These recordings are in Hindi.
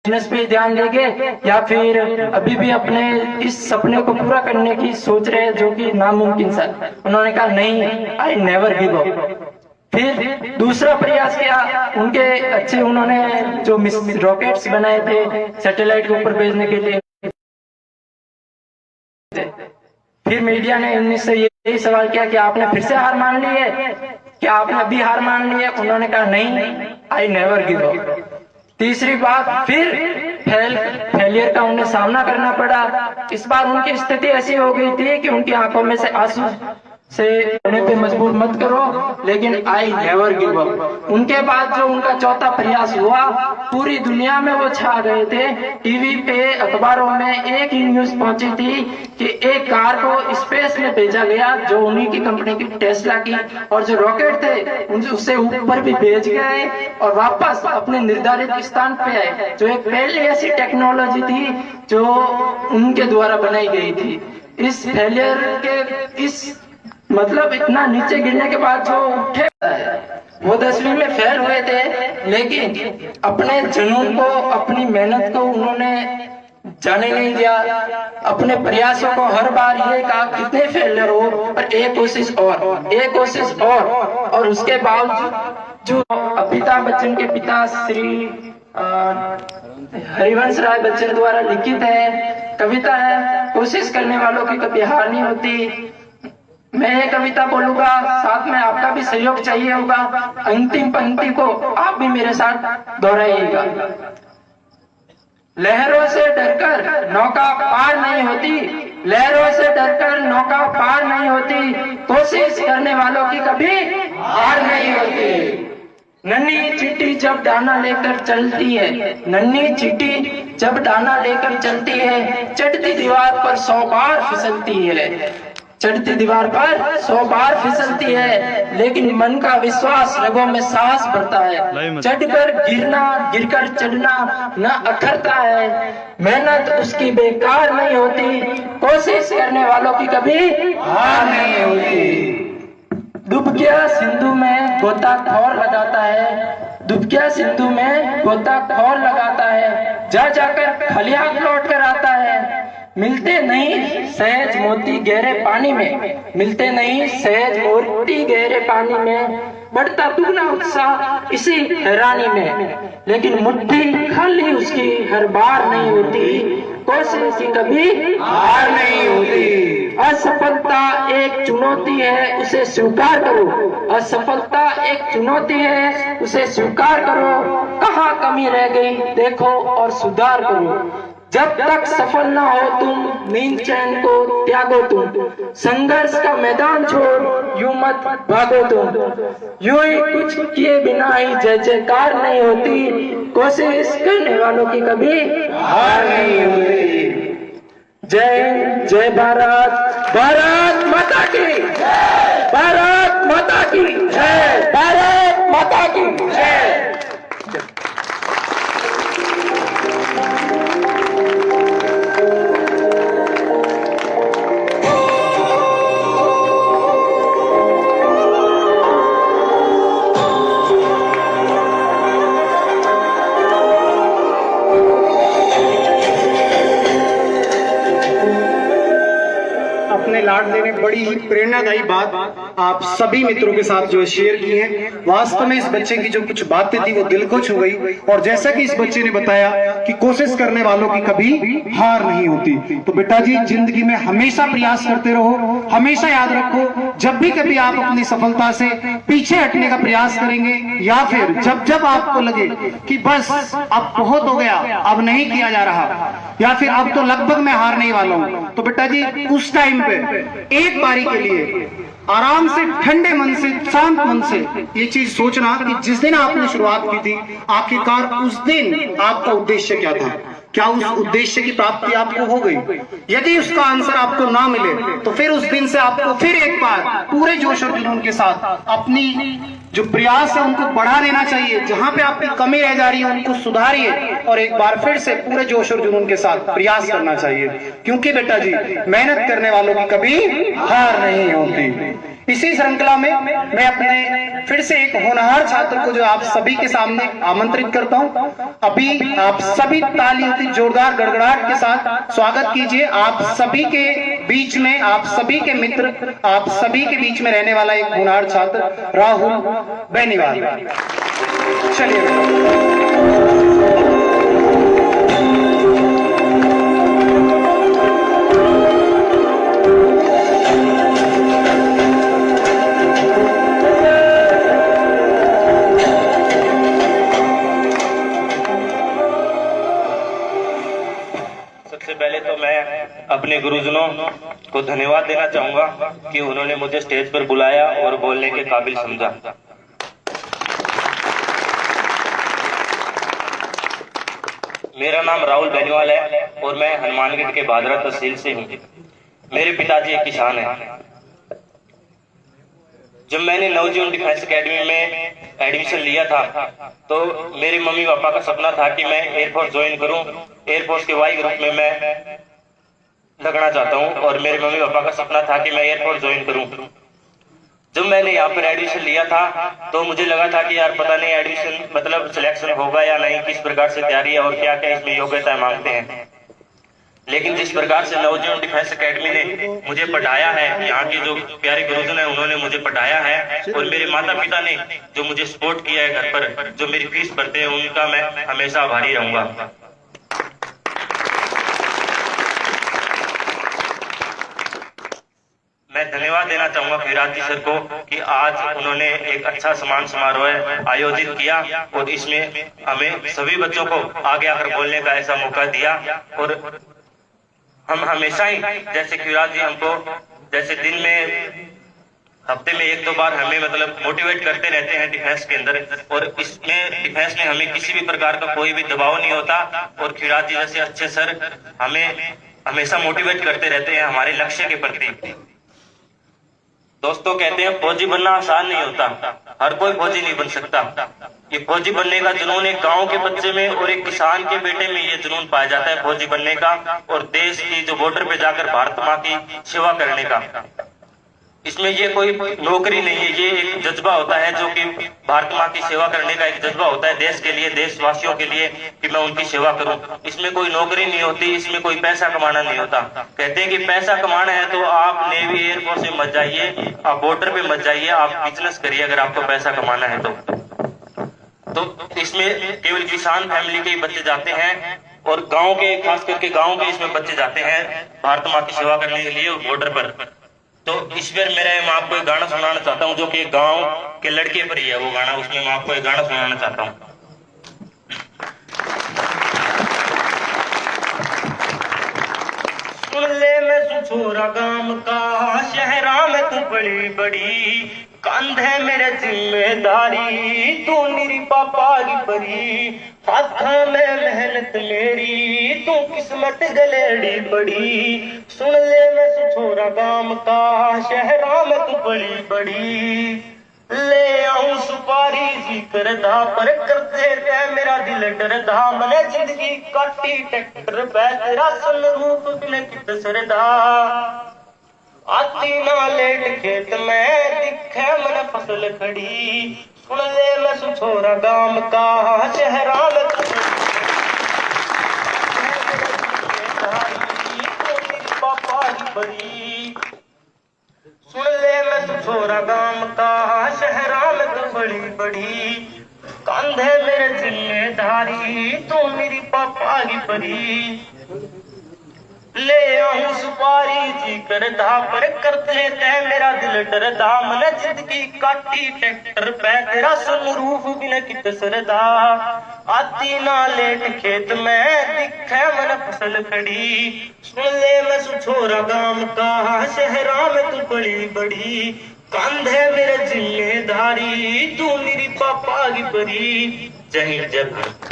बिजनेस पे ध्यान देंगे या फिर अभी भी अपने इस सपने को पूरा करने की सोच रहे हैं जो कि नामुमकिन सा। उन्होंने कहा नहीं, आई नेवर गिव अप। फिर दूसरा प्रयास किया उनके अच्छे, उन्होंने जो रॉकेट्स बनाए थे सैटेलाइट के ऊपर भेजने के लिए। फिर मीडिया ने उनसे यही सवाल किया कि आपने फिर से हार मान ली है, क्या आपने अभी हार मान ली है? उन्होंने कहा नहीं, आई नेवर गिव अप। तीसरी बात, फिर फेलियर का उन्हें सामना करना पड़ा। इस बार उनकी स्थिति ऐसी हो गई थी कि उनकी आंखों में से आंसू से होने पे मजबूर मत करो, लेकिन आई नेवर गिव अप। उनके बाद जो उनका चौथा प्रयास हुआ, पूरी दुनिया में वो छा गए थे। टीवी पे, अखबारों में एक ही न्यूज पहुंची थी कि एक कार को स्पेस में भेजा गया जो उन्हीं की कंपनी की टेस्ला की, और जो रॉकेट थे उससे ऊपर भी भेज गए और वापस अपने निर्धारित स्थान पे आए, जो एक पहले ऐसी टेक्नोलॉजी थी जो उनके द्वारा बनाई गई थी। इस फेलियर के मतलब इतना नीचे गिरने के बाद जो उठे, वो 10वीं में फेल हुए थे, लेकिन अपने जुनून को, अपनी मेहनत को उन्होंने जाने नहीं दिया। अपने प्रयासों को हर बार ये कहा कितने फेलियर हो पर एक कोशिश और, एक कोशिश और उसके बावजूद जो अमिताभ बच्चन के पिता श्री हरिवंश राय बच्चन द्वारा लिखित है, कविता है, कोशिश करने वालों की कभी हार नहीं होती। मैं ये कविता बोलूंगा, साथ में आपका भी सहयोग चाहिए होगा। अंतिम पंक्ति को आप भी मेरे साथ दोहराइएगा। लहरों से डरकर नौका पार नहीं होती, लहरों से डरकर नौका पार नहीं होती, कोशिश करने वालों की कभी हार नहीं होती। नन्ही चिट्टी जब दाना लेकर चलती है, नन्ही चिट्टी जब दाना लेकर चलती है, चढ़ती दीवार पर 100 बार फिसलती है, चढ़ती दीवार पर 100 बार फिसलती है, लेकिन मन का विश्वास, रगों में साहस बढ़ता है। चढ़कर गिरना, गिरकर चढ़ना न अखरता है, मेहनत उसकी बेकार नहीं होती, कोशिश करने वालों की कभी हार नहीं होती। डूब गया सिंधु में गोताखोर लगाता है, डूब गया सिंधु में गोताखोर लगाता है, जा जाकर खलियान लौट कर आता है। मिलते नहीं सहज मोती गहरे पानी में, मिलते नहीं सहज मोती गहरे पानी में, बढ़ता दुगना उत्साह इसी हैरानी में, लेकिन मुट्ठी खाली उसकी हर बार नहीं होती, कोशिश की कभी हार नहीं होती। असफलता एक चुनौती है, उसे स्वीकार करो, असफलता एक चुनौती है, उसे स्वीकार करो। कहाँ कमी रह गई देखो और सुधार करो। जब तक सफल ना हो तुम, नींद चैन को त्यागो तुम, संघर्ष का मैदान छोड़ यूं मत भागो तुम। यूं ही कुछ किए बिना ही जय जयकार नहीं होती, कोशिश करने वालों की कभी हार नहीं होती। जय जय भारत, भारत माता की जय, भारत माता की जय, भारत माता की जय। लाडले ने बड़ी ही प्रेरणादायी बात आप सभी मित्रों के साथ जो शेयर की है। वास्तव में इस बच्चे की जो कुछ बातें थी वो दिल को छू गई। और जैसा कि इस बच्चे ने बताया कि कोशिश करने वालों की कभी हार नहीं होती। तो बेटा जी, जिंदगी में हमेशा प्रयास करते रहो। हमेशा याद रखो, जब भी कभी आप अपनी सफलता से पीछे हटने का प्रयास करेंगे या फिर जब जब आपको लगे कि बस अब बहुत हो गया, अब नहीं किया जा रहा, या फिर अब तो लगभग मैं हारने वाला हूं, तो बेटा जी उस टाइम पे एक बारी के लिए आराम से, ठंडे मन से, शांत मन से ये चीज सोचना कि जिस दिन आपने शुरुआत की थी, आखिरकार उस दिन आपका उद्देश्य क्या था, क्या उस उद्देश्य की प्राप्ति आपको हो गई। यदि उसका आंसर आपको ना मिले तो फिर उस दिन से आपको फिर एक बार पूरे जोश और जुनून के साथ अपनी जो प्रयास है उनको बढ़ा देना चाहिए। जहां पे आपकी कमी रह जा रही है उनको सुधारिए और एक बार फिर से पूरे जोश और जुनून के साथ प्रयास करना चाहिए। क्योंकि बेटा जी, मेहनत करने वालों की कभी हार नहीं होती। इसी श्रृंखला में मैं अपने फिर से एक होनहार छात्र को जो आप सभी के सामने आमंत्रित करता हूं। अभी आप सभी तालियों की जोरदार गड़गड़ाहट के साथ स्वागत कीजिए। आप सभी के बीच में, आप सभी के मित्र, आप सभी के बीच में रहने वाला एक होनहार छात्र राहुल बेनीवाल। चलिए पहले तो मैं अपने गुरुजनों को धन्यवाद देना चाहूंगा कि उन्होंने मुझे स्टेज पर बुलाया और बोलने के काबिल समझा। मेरा नाम राहुल बेनीवाल है और मैं हनुमानगढ़ के भादरा तहसील से हूँ। मेरे पिताजी एक किसान हैं। जब मैंने नवजीवन डिफेंस एकेडमी में एडमिशन लिया था तो मेरे मम्मी पापा का सपना था कि मैं एयरफोर्स ज्वाइन करूं। एयरफोर्स के वाई ग्रुप में मैं लगना चाहता हूं और मेरे मम्मी पापा का सपना था कि मैं एयरफोर्स ज्वाइन करूं। जब मैंने यहाँ पर एडमिशन लिया था तो मुझे लगा था कि यार पता नहीं एडमिशन मतलब सिलेक्शन होगा या नहीं, किस प्रकार से तैयारी है और क्या क्या इसमें योग्यता मांगते हैं। लेकिन जिस प्रकार से नवजीवन डिफेंस एकेडमी ने मुझे पढ़ाया है, यहाँ के जो प्यारे गुरुजन है उन्होंने मुझे पढ़ाया है और मेरे माता पिता ने जो मुझे सपोर्ट किया है घर पर, जो मेरी फीस भरते हैं, उनका मैं हमेशा आभारी रहूंगा। मैं धन्यवाद देना चाहूंगा खिराती सर को कि आज उन्होंने एक अच्छा सम्मान समारोह आयोजित किया और इसमें हमें सभी बच्चों को आगे आकर बोलने का ऐसा मौका दिया। और हम हमेशा ही जैसे खिरात जी हमको जैसे दिन में हफ्ते में 1-2 बार हमें मतलब मोटिवेट करते रहते हैं डिफेंस के अंदर, और इसमें डिफेंस में हमें किसी भी प्रकार का कोई भी दबाव नहीं होता। और खिरात जी जैसे अच्छे सर हमें हमेशा मोटिवेट करते रहते हैं हमारे लक्ष्य के प्रति। दोस्तों कहते हैं फौजी बनना आसान नहीं होता, हर कोई फौजी नहीं बन सकता। ये फौजी बनने का जुनून एक गांव के बच्चे में और एक किसान के बेटे में ये जुनून पाया जाता है फौजी बनने का और देश की जो बॉर्डर पे जाकर भारत माँ की सेवा करने का। इसमें ये कोई नौकरी नहीं है, ये एक जज्बा होता है जो कि भारत माँ की सेवा करने का एक जज्बा होता है देश के लिए, देशवासियों के लिए कि मैं उनकी सेवा करूं। इसमें कोई नौकरी नहीं होती, इसमें कोई पैसा कमाना नहीं होता। कहते हैं कि पैसा कमाना है तो आप नेवी एयरफोर्स में मत जाइए, आप बॉर्डर पे मत जाइए, आप बिजनेस करिए अगर आपको पैसा कमाना है तो इसमें केवल किसान फैमिली के ही बच्चे जाते हैं और गाँव के, खास करके गाँव के इसमें बच्चे जाते हैं भारत माँ की सेवा करने के लिए बॉर्डर पर। तो इस बार मैं आपको एक गाना सुनाना चाहता हूँ जो कि गांव के लड़के पर ही है वो गाना, उसमें मैं आपको एक गाना सुनाना चाहता हूँ। सुन ले मैं छोरा गांव का, शहरा में तू बड़ी बड़ी, कंधे मेरे जिम्मेदारी, तू मेरी पापा की परी, हाथों में मेहनत मेरी, तू किस्मत गलेड़ी बड़ी। सुन ले मैं छोरा गांव का, शहरा में तू बड़ी बड़ी, ले आऊं सुपारी जी करदा पर करते रह मेरा दिल डरदा, मैंने जिंदगी काटी ट्रैक्टर पे तेरा सनरूप बिन कित सरदा, आती ना लेट खेत में दिखे मन फसल खड़ी। सुन ले मैं छोरा गांव का, शहरा में पापा की बड़ी। सुन ले मैं छोरा गांव का, शहरा में तो बड़ी बड़ी, कंधे मेरे जिम्मेदारी, तू मेरी पापा की परी, ले आऊं सुपारी जी करदा पर करते तय मेरा दिल डरदा, मैंने जिंदगी काटी ट्रैक्टर पे तेरा सनरूफ बिन कित सरदा, आती ना लेट खेत में दिखे मन फसल खड़ी। सुन ले मैं छोरा गांव का, शहरा में तू बड़ी बड़ी, कंधे मेरे जिम्मेदारी, तू मेरी पापा की परी। जय हिंद जय भारत।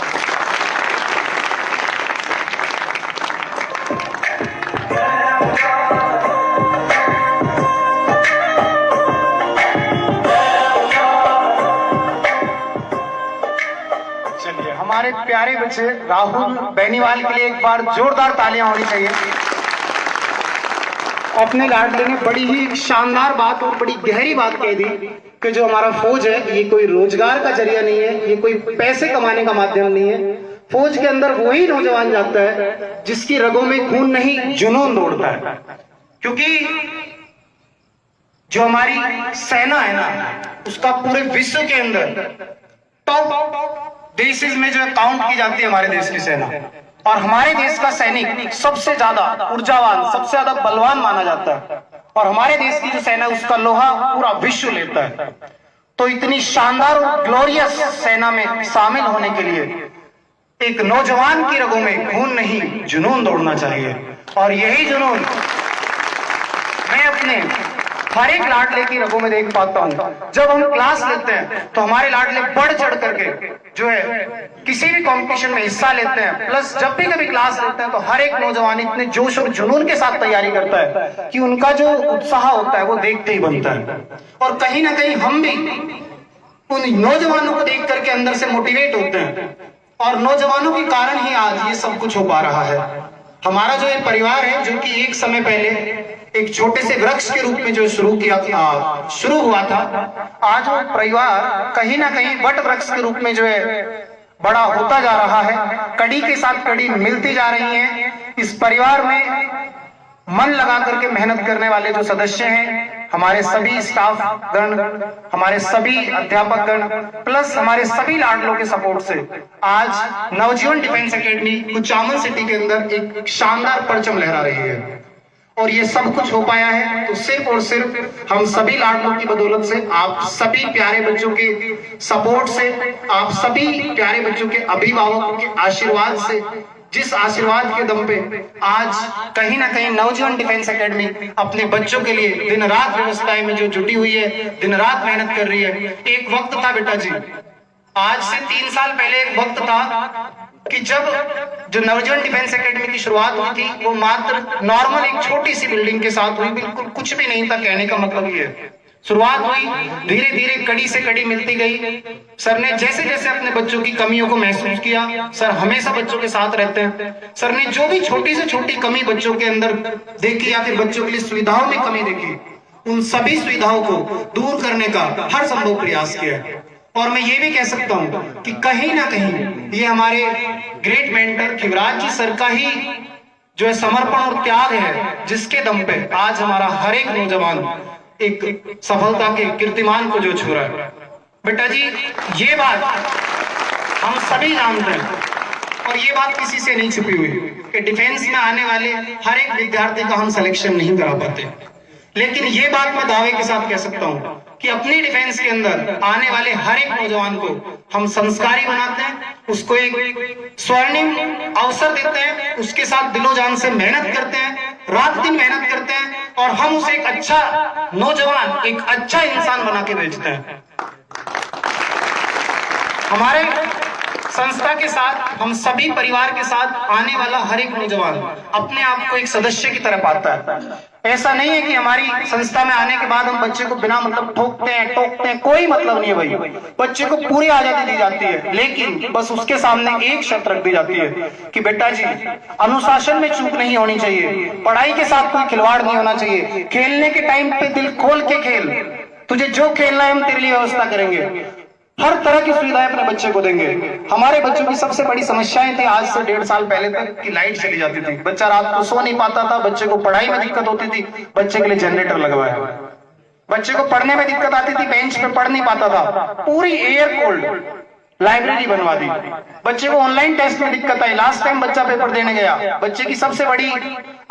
हमारे प्यारे बच्चे राहुल बेनीवाल के लिए एक बार जोरदार तालियां होनी चाहिए। अपने लाडले ने बड़ी ही शानदार बात और बड़ी गहरी बात कह दी कि जो हमारा फौज है ये कोई रोजगार का जरिया नहीं है, ये कोई पैसे कमाने का माध्यम नहीं है। फौज के अंदर वही नौजवान जाता है जिसकी रगों में खून नहीं जुनून दौड़ता है। क्योंकि जो हमारी सेना है ना, उसका पूरे विश्व के अंदर टॉप देशेस में जो काउंट की जाती है हमारे देश की सेना, और हमारे देश का सैनिक सबसे ज्यादा ऊर्जावान, सबसे ज्यादा बलवान माना जाता है। और हमारे देश की जो सेना है उसका लोहा पूरा विश्व लेता है। तो इतनी शानदार और ग्लोरियस सेना में शामिल होने के लिए एक नौजवान की रगों में खून नहीं जुनून दौड़ना चाहिए। और यही जुनून मैं अपने हर एक लाडले की रगों में देख पाता हूँ। जब हम क्लास लेते हैं तो हमारे लाडले बढ़ चढ़ करके जो है किसी भी कंपटीशन में हिस्सा लेते हैं। प्लस जब भी कभी क्लास लेते हैं तो हर एक नौजवान इतने जोश और जुनून के साथ तैयारी करता है कि उनका जो उत्साह होता है वो देखते ही बनता है। और कहीं ना कहीं हम भी उन नौजवानों को देख करके अंदर से मोटिवेट होते हैं, और नौजवानों के कारण ही आज ये सब कुछ हो पा रहा है। हमारा जो ये परिवार है, जो कि एक समय पहले एक छोटे से वृक्ष के रूप में जो शुरू हुआ था, आज वो परिवार कहीं ना कहीं वट वृक्ष के रूप में जो है बड़ा होता जा रहा है। कड़ी के साथ कड़ी मिलती जा रही है। इस परिवार में मन लगा करके मेहनत करने वाले जो सदस्य हैं, हमारे सभी स्टाफ गण, हमारे सभी अध्यापक गण, प्लस हमारे सभी लाडलों के सपोर्ट से आज नवजीवन डिफेंस एकेडमी कुचामन सिटी के अंदर एक शानदार परचम लहरा रही है। और ये सब कुछ हो पाया है तो सिर्फ और सिर्फ हम सभी लाडलों की बदौलत से, आप सभी प्यारे बच्चों के सपोर्ट से, आप सभी प्यारे बच्चों के अभिभावकों के आशीर्वाद से, जिस आशीर्वाद के दम पे आज कहीं ना कहीं नवजीवन डिफेंस एकेडमी अपने बच्चों के लिए दिन रात व्यवस्थाएं में जो जुटी हुई है, दिन रात मेहनत कर रही है। एक वक्त था बेटा जी, आज से 3 साल पहले एक वक्त था कि जब जो नवजीवन डिफेंस एकेडमी की शुरुआत हुई थी वो मात्र नॉर्मल एक छोटी सी बिल्डिंग के साथ हुई, बिल्कुल कुछ भी नहीं था। कहने का मतलब ये है, शुरुआत हुई, धीरे धीरे कड़ी से कड़ी मिलती गई। सर ने जैसे जैसे अपने बच्चों की कमियों को महसूस किया, सर हमेशा बच्चों के साथ रहते हैं। सर ने जो भी छोटी से छोटी कमी बच्चों के अंदर देखी या फिर बच्चों के लिए सुविधाओं में कमी देखी, उन सभी सुविधाओं को दूर करने का हर संभव प्रयास किया है। और मैं ये भी कह सकता हूं कि कहीं ना कहीं ये हमारे ग्रेट मेंटर खिवराज जी सर का ही जो है समर्पण और त्याग है, जिसके दम पे आज हमारा हर एक नौजवान एक सफलता के कीर्तिमान को जो छू रहा है। बेटा जी ये बात हम सभी जानते हैं, और ये बात किसी से नहीं छुपी हुई कि डिफेंस में आने वाले हर एक विद्यार्थी का हम सिलेक्शन नहीं करा पाते। लेकिन ये बात मैं दावे के साथ कह सकता हूं कि अपनी डिफेंस के अंदर आने वाले हर एक नौजवान को हम संस्कारी बनाते हैं, उसको एक स्वर्णिम अवसर देते हैं, उसके साथ दिलो जान से मेहनत करते हैं, रात दिन मेहनत करते हैं, और हम उसे एक अच्छा नौजवान, एक अच्छा इंसान बना के भेजते हैं। हमारे संस्था के साथ, हम सभी परिवार के साथ आने वाला हर एक नौजवान अपने आप को एक सदस्य की तरह पाता है। ऐसा नहीं है कि हमारी संस्था में आने के बाद हम बच्चे को बिना मतलब ठोकते हैं, टोकते हैं, कोई मतलब नहीं है भाई। बच्चे को पूरी आजादी दी जाती है, लेकिन बस उसके सामने एक शर्त रख दी जाती है कि बेटा जी अनुशासन में चूक नहीं होनी चाहिए, पढ़ाई के साथ कोई खिलवाड़ नहीं होना चाहिए, खेलने के टाइम पे दिल खोल के खेल, तुझे जो खेलना है हम तेरे लिए व्यवस्था करेंगे, हर तरह की सुविधाएं अपने बच्चे को देंगे। हमारे बच्चों की सबसे बड़ी समस्याएं थी आज से 1.5 साल पहले तक कि लाइट चली जाती थी, बच्चा रात को सो नहीं पाता था, बच्चे को पढ़ाई में दिक्कत होती थी, बच्चे के लिए जनरेटर लगवाया, बच्चे को पढ़ने में दिक्कत आती थी, बेंच पे पढ़ नहीं पाता था, पूरी एयर कोल्ड लाइब्रेरी बनवा दी। बच्चे को ऑनलाइन टेस्ट में दिक्कत आई, लास्ट टाइम बच्चा पेपर देने गया, बच्चे की सबसे बड़ी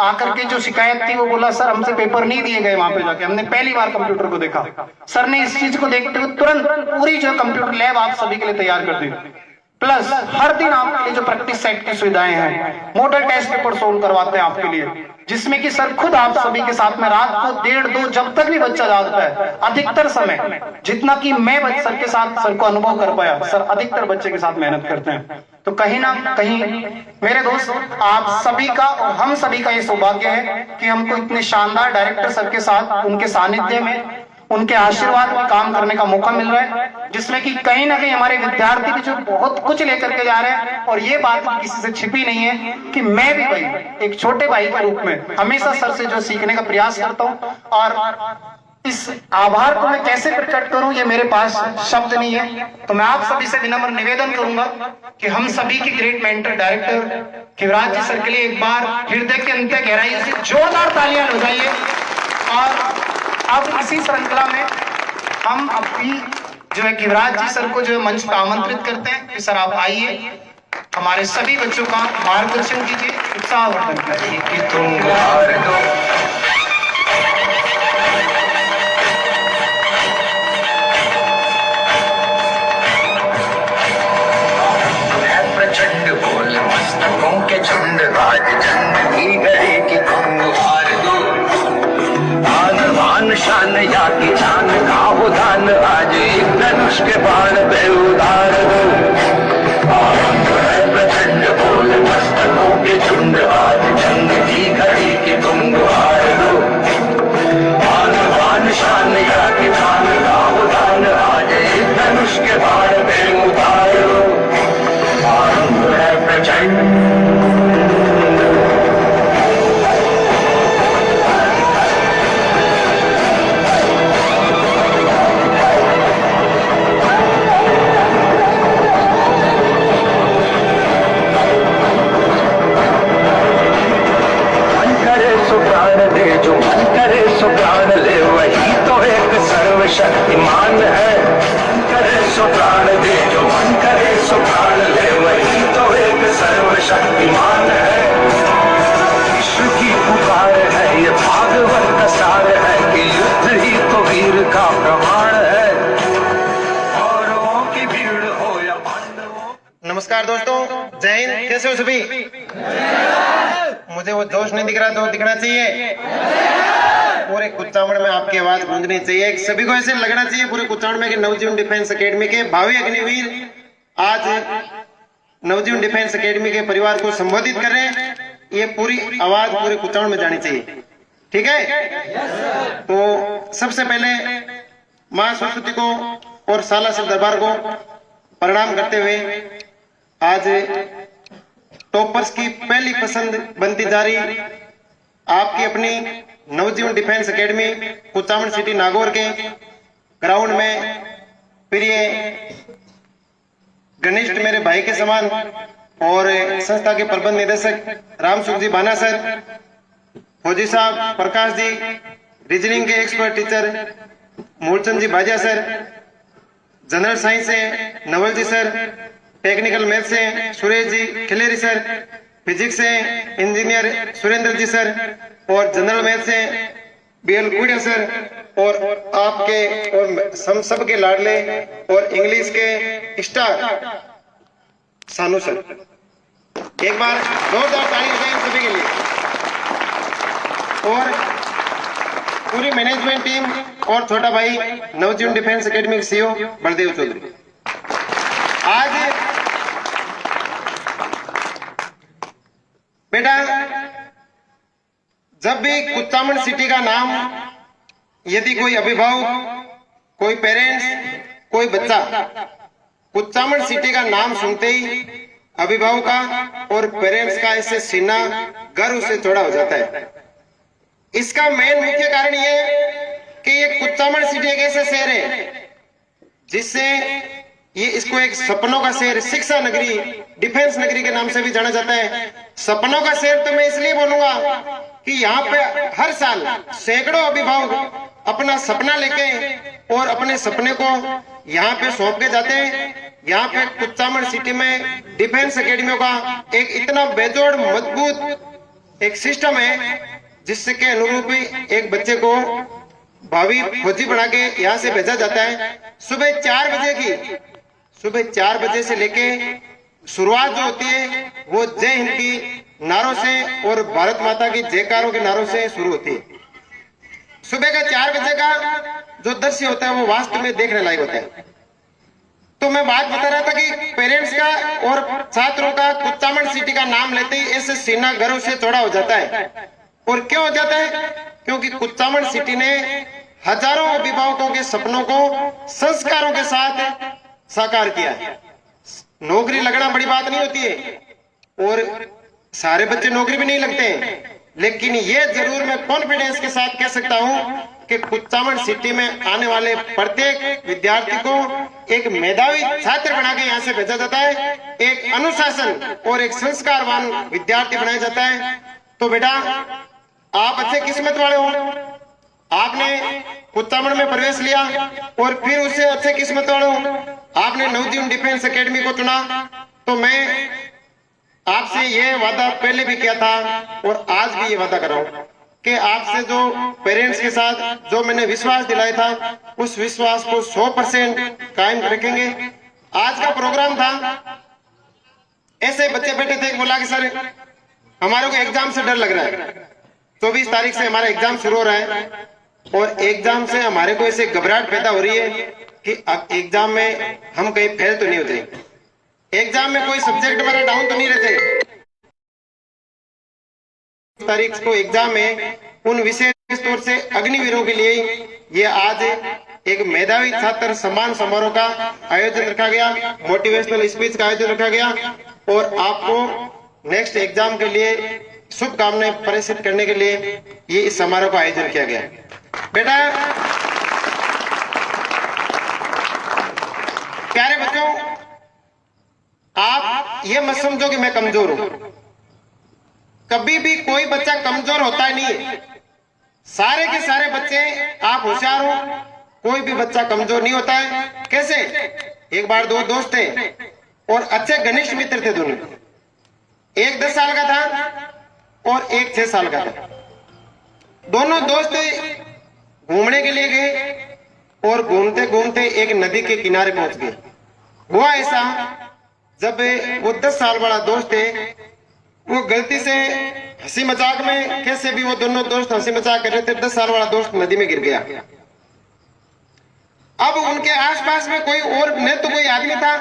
आकर के जो शिकायत थी वो बोला सर हमसे पेपर नहीं दिए गए, वहां पे जाके हमने पहली बार कंप्यूटर को देखा। सर ने इस चीज को देखते हुए तुरंत पूरी जो कंप्यूटर लैब आप सभी के लिए तैयार कर दी, प्लस हर दिन आपके लिए जो प्रैक्टिस सेट की सुविधाएं हैं, मॉडल टेस्ट पेपर सोल्व करवाते हैं आपके लिए, जिसमें कि सर खुद आप सभी के साथ में रात को 1.5-2 जब तक भी बच्चा जागता है, अधिकतर समय जितना कि मैं सर के साथ सर को अनुभव कर पाया, सर अधिकतर बच्चे के साथ मेहनत करते हैं। तो कहीं ना कहीं मेरे दोस्त आप सभी का और हम सभी का ये सौभाग्य है कि हमको इतने शानदार डायरेक्टर सर के साथ उनके सानिध्य में उनके आशीर्वाद में काम करने का मौका मिल रहा है, जिसमें कि कहीं ना कहीं हमारे विद्यार्थी भी जो बहुत कुछ लेकर के जा रहे हैं। और ये बात किसी से छिपी नहीं है कि मैं भी भाई एक छोटे भाई के रूप में हमेशा सर से जो सीखने का प्रयास करता हूँ, और इस आभार को मैं कैसे प्रकट करूं ये मेरे पास शब्द नहीं है। तो मैं आप सभी से विनम्र निवेदन करूंगा कि हम सभी के great mentor director Shivraj ji sir के लिए एक बार हृदय के अंत गहराई से जोरदार तालियां बजाइए। और अब इसी श्रृंखला में हम अभी जो है शिवराज जी सर को जो है मंच पर आमंत्रित करते हैं कि सर आप आइए, हमारे सभी बच्चों का मार्गदर्शन कीजिए, उत्साहवर्धन कीजिए। प्रचंड बोल मस्तकों के झुंड राज जंग की घड़ी की तुम हार दो, आन बान शान या की जान का हो दान, आज एक धनुष के बाण पे उतार दो। प्रचंड बोल मस्तकों के झुंड आज जंग की घड़ी की तुम हार दो, आन बान शान या की जान का हो दान, आज एक धनुष के बाण पे उतार दो। शक्तिमान है, करे सो प्राण दे जो मन करे सो प्राण ले, वही तो एक सर्वशक्तिमान है। विश्व की पुकार है ये भागवत का सार है कि युद्ध ही तो वीर का प्रमाण है, कौरवों की भीड़ हो या पांडवों। नमस्कार दोस्तों, जय हिंद। कैसे हो सभी? मुझे वो जोश नहीं दिख रहा तो दिखना चाहिए। पूरे कुचामण में आपकी आवाज गूंजनी चाहिए। सभी को ऐसे लगना चाहिए पूरे कुचामण में कि नवजीवन डिफेंस एकेडमी के भावी अग्निवीर आज नवजीवन डिफेंस एकेडमी के परिवार को संबोधित कर रहे हैं। ये पूरी आवाज पूरे कुचामण में जानी चाहिए, ठीक है? तो सबसे पहले मां सरस्वती को और सालासर दरबार को प्रणाम करते हुए आज टॉपर्स की पहली पसंद बनती जा रही आपकी अपनी Navjeevan defence academy Kuchaman city Nagaur के ग्राउंड में प्रिय घनिष्ठ मेरे भाई के समान और संस्था के प्रबंध निदेशक रामसुख जी बाना सर, फौजी साहब प्रकाश जी, रीजनिंग के एक्सपर्ट टीचर मूलचंद जी भाजिया सर, जनरल साइंस से नवल जी सर, टेक्निकल मैथ से सुरेश जी खिलेरी सर, फिजिक्स से इंजीनियर सुरेंद्र जी सर, और जनरल मैथ से बीएल कुड़िया सर, और आपके और हम सब के लाडले और इंग्लिश के स्टार सानू सर। एक बार जोरदार ताली बजाएं सभी के लिए। और पूरी मैनेजमेंट टीम और छोटा भाई नवजीवन डिफेंस एकेडमी के सीईओ बलदेव चौधरी। आज बेटा जब भी कुचामण सिटी का नाम यदि कोई अभिभावक, कोई पेरेंट्स, कोई बच्चा कुचामण सिटी का नाम सुनते ही अभिभावक का और पेरेंट्स का इससे सीना गर्व से चौड़ा हो जाता है। इसका मेन मुख्य कारण ये कि ये कुचामण सिटी एक ऐसा शहर है जिससे ये इसको एक सपनों का शहर, शिक्षा नगरी, डिफेंस नगरी के नाम से भी जाना जाता है। सपनों का शहर तो मैं इसलिए बोलूंगा कि यहाँ पे हर साल सैकड़ों अभिभावक अपना सपना लेके और अपने सपने को यहाँ पे सौंप के जाते हैं। यहाँ पे कुचामण सिटी में डिफेंस एकेडमियों का एक इतना बेजोड़ मजबूत एक सिस्टम है जिससे के अनुरूप एक बच्चे को भावी फौजी बना के यहाँ से भेजा जाता है। सुबह 4 बजे से लेके शुरुआत जो होती है वो जय हिंद की नारों से और भारत माता की जयकारों के नारों से शुरू होती है। सुबह का 4 बजे का जो दृश्य होता है वो वास्तव में देखने लायक होता है। तो मैं बात बता रहा था कि पेरेंट्स का और छात्रों का कुचामण सिटी का नाम लेते ही ऐसे सीना गर्व से चौड़ा हो जाता है। और क्यों हो जाता है? क्योंकि कुचामण सिटी ने हजारों अभिभावकों के सपनों को संस्कारों के साथ साकार किया है। नौकरी लगना बड़ी बात नहीं होती है और सारे बच्चे नौकरी भी नहीं लगते हैं, लेकिन ये जरूर मैं कॉन्फिडेंस के साथ कह सकता हूं कि कुचामन सिटी में आने वाले प्रत्येक विद्यार्थी को एक मेधावी छात्र बना के यहाँ से भेजा जाता है, एक अनुशासन और एक संस्कारवान विद्यार्थी बनाया जाता है। तो बेटा आप अच्छे किस्मत वाले हो, आपने कुचामन में प्रवेश लिया और फिर उससे अच्छे किस्मत वाले हो आपने नवजीवन डिफेंस एकेडमी को चुना। तो मैं आपसे ये वादा पहले भी किया था और आज भी ये वादा कर रहा हूं कि आपसे जो पेरेंट्स के साथ जो मैंने विश्वास दिलाया था उस विश्वास को 100% कायम रखेंगे। आज का प्रोग्राम था, ऐसे बच्चे बैठे थे, बोला कि सर हमारे को एग्जाम से डर लग रहा है, 24 तारीख से हमारा एग्जाम शुरू हो रहा है और एग्जाम से हमारे को ऐसे घबराहट पैदा हो रही है कि अब एग्जाम में हम कहीं फेल तो नहीं होते, एग्जाम में कोई सब्जेक्ट हमारा डाउन तो नहीं रहते। तारीख को एग्जाम में उन विशेष तौर से अग्निवीरों के लिए ये आज एक मेधावी छात्र सम्मान समारोह का आयोजन रखा गया, मोटिवेशनल स्पीच का आयोजन रखा गया और आपको नेक्स्ट एग्जाम के लिए शुभकामनाएं प्रेषित करने के लिए ये इस समारोह का आयोजन किया गया। बेटा प्यारे बच्चों, आप ये मत समझो कि मैं कमजोर हूं, कभी भी कोई बच्चा कमजोर होता ही नहीं है। सारे के सारे बच्चे आप होशियार हो, कोई भी बच्चा कमजोर नहीं होता है। कैसे? एक बार दो दोस्त थे और अच्छे घनिष्ठ मित्र थे दोनों, एक 10 साल का था और एक 6 साल का था। दोनों दोस्त घूमने के लिए गए और घूमते घूमते एक नदी के किनारे पहुंच गए। हुआ ऐसा, जब वो 10 साल वाला दोस्त थे वो गलती से हंसी मजाक में, कैसे भी वो दोनों दोस्त हंसी मजाक कर रहे थे, 10 साल वाला दोस्त नदी में गिर गया। अब उनके आसपास में कोई और न तो कोई आदमी था,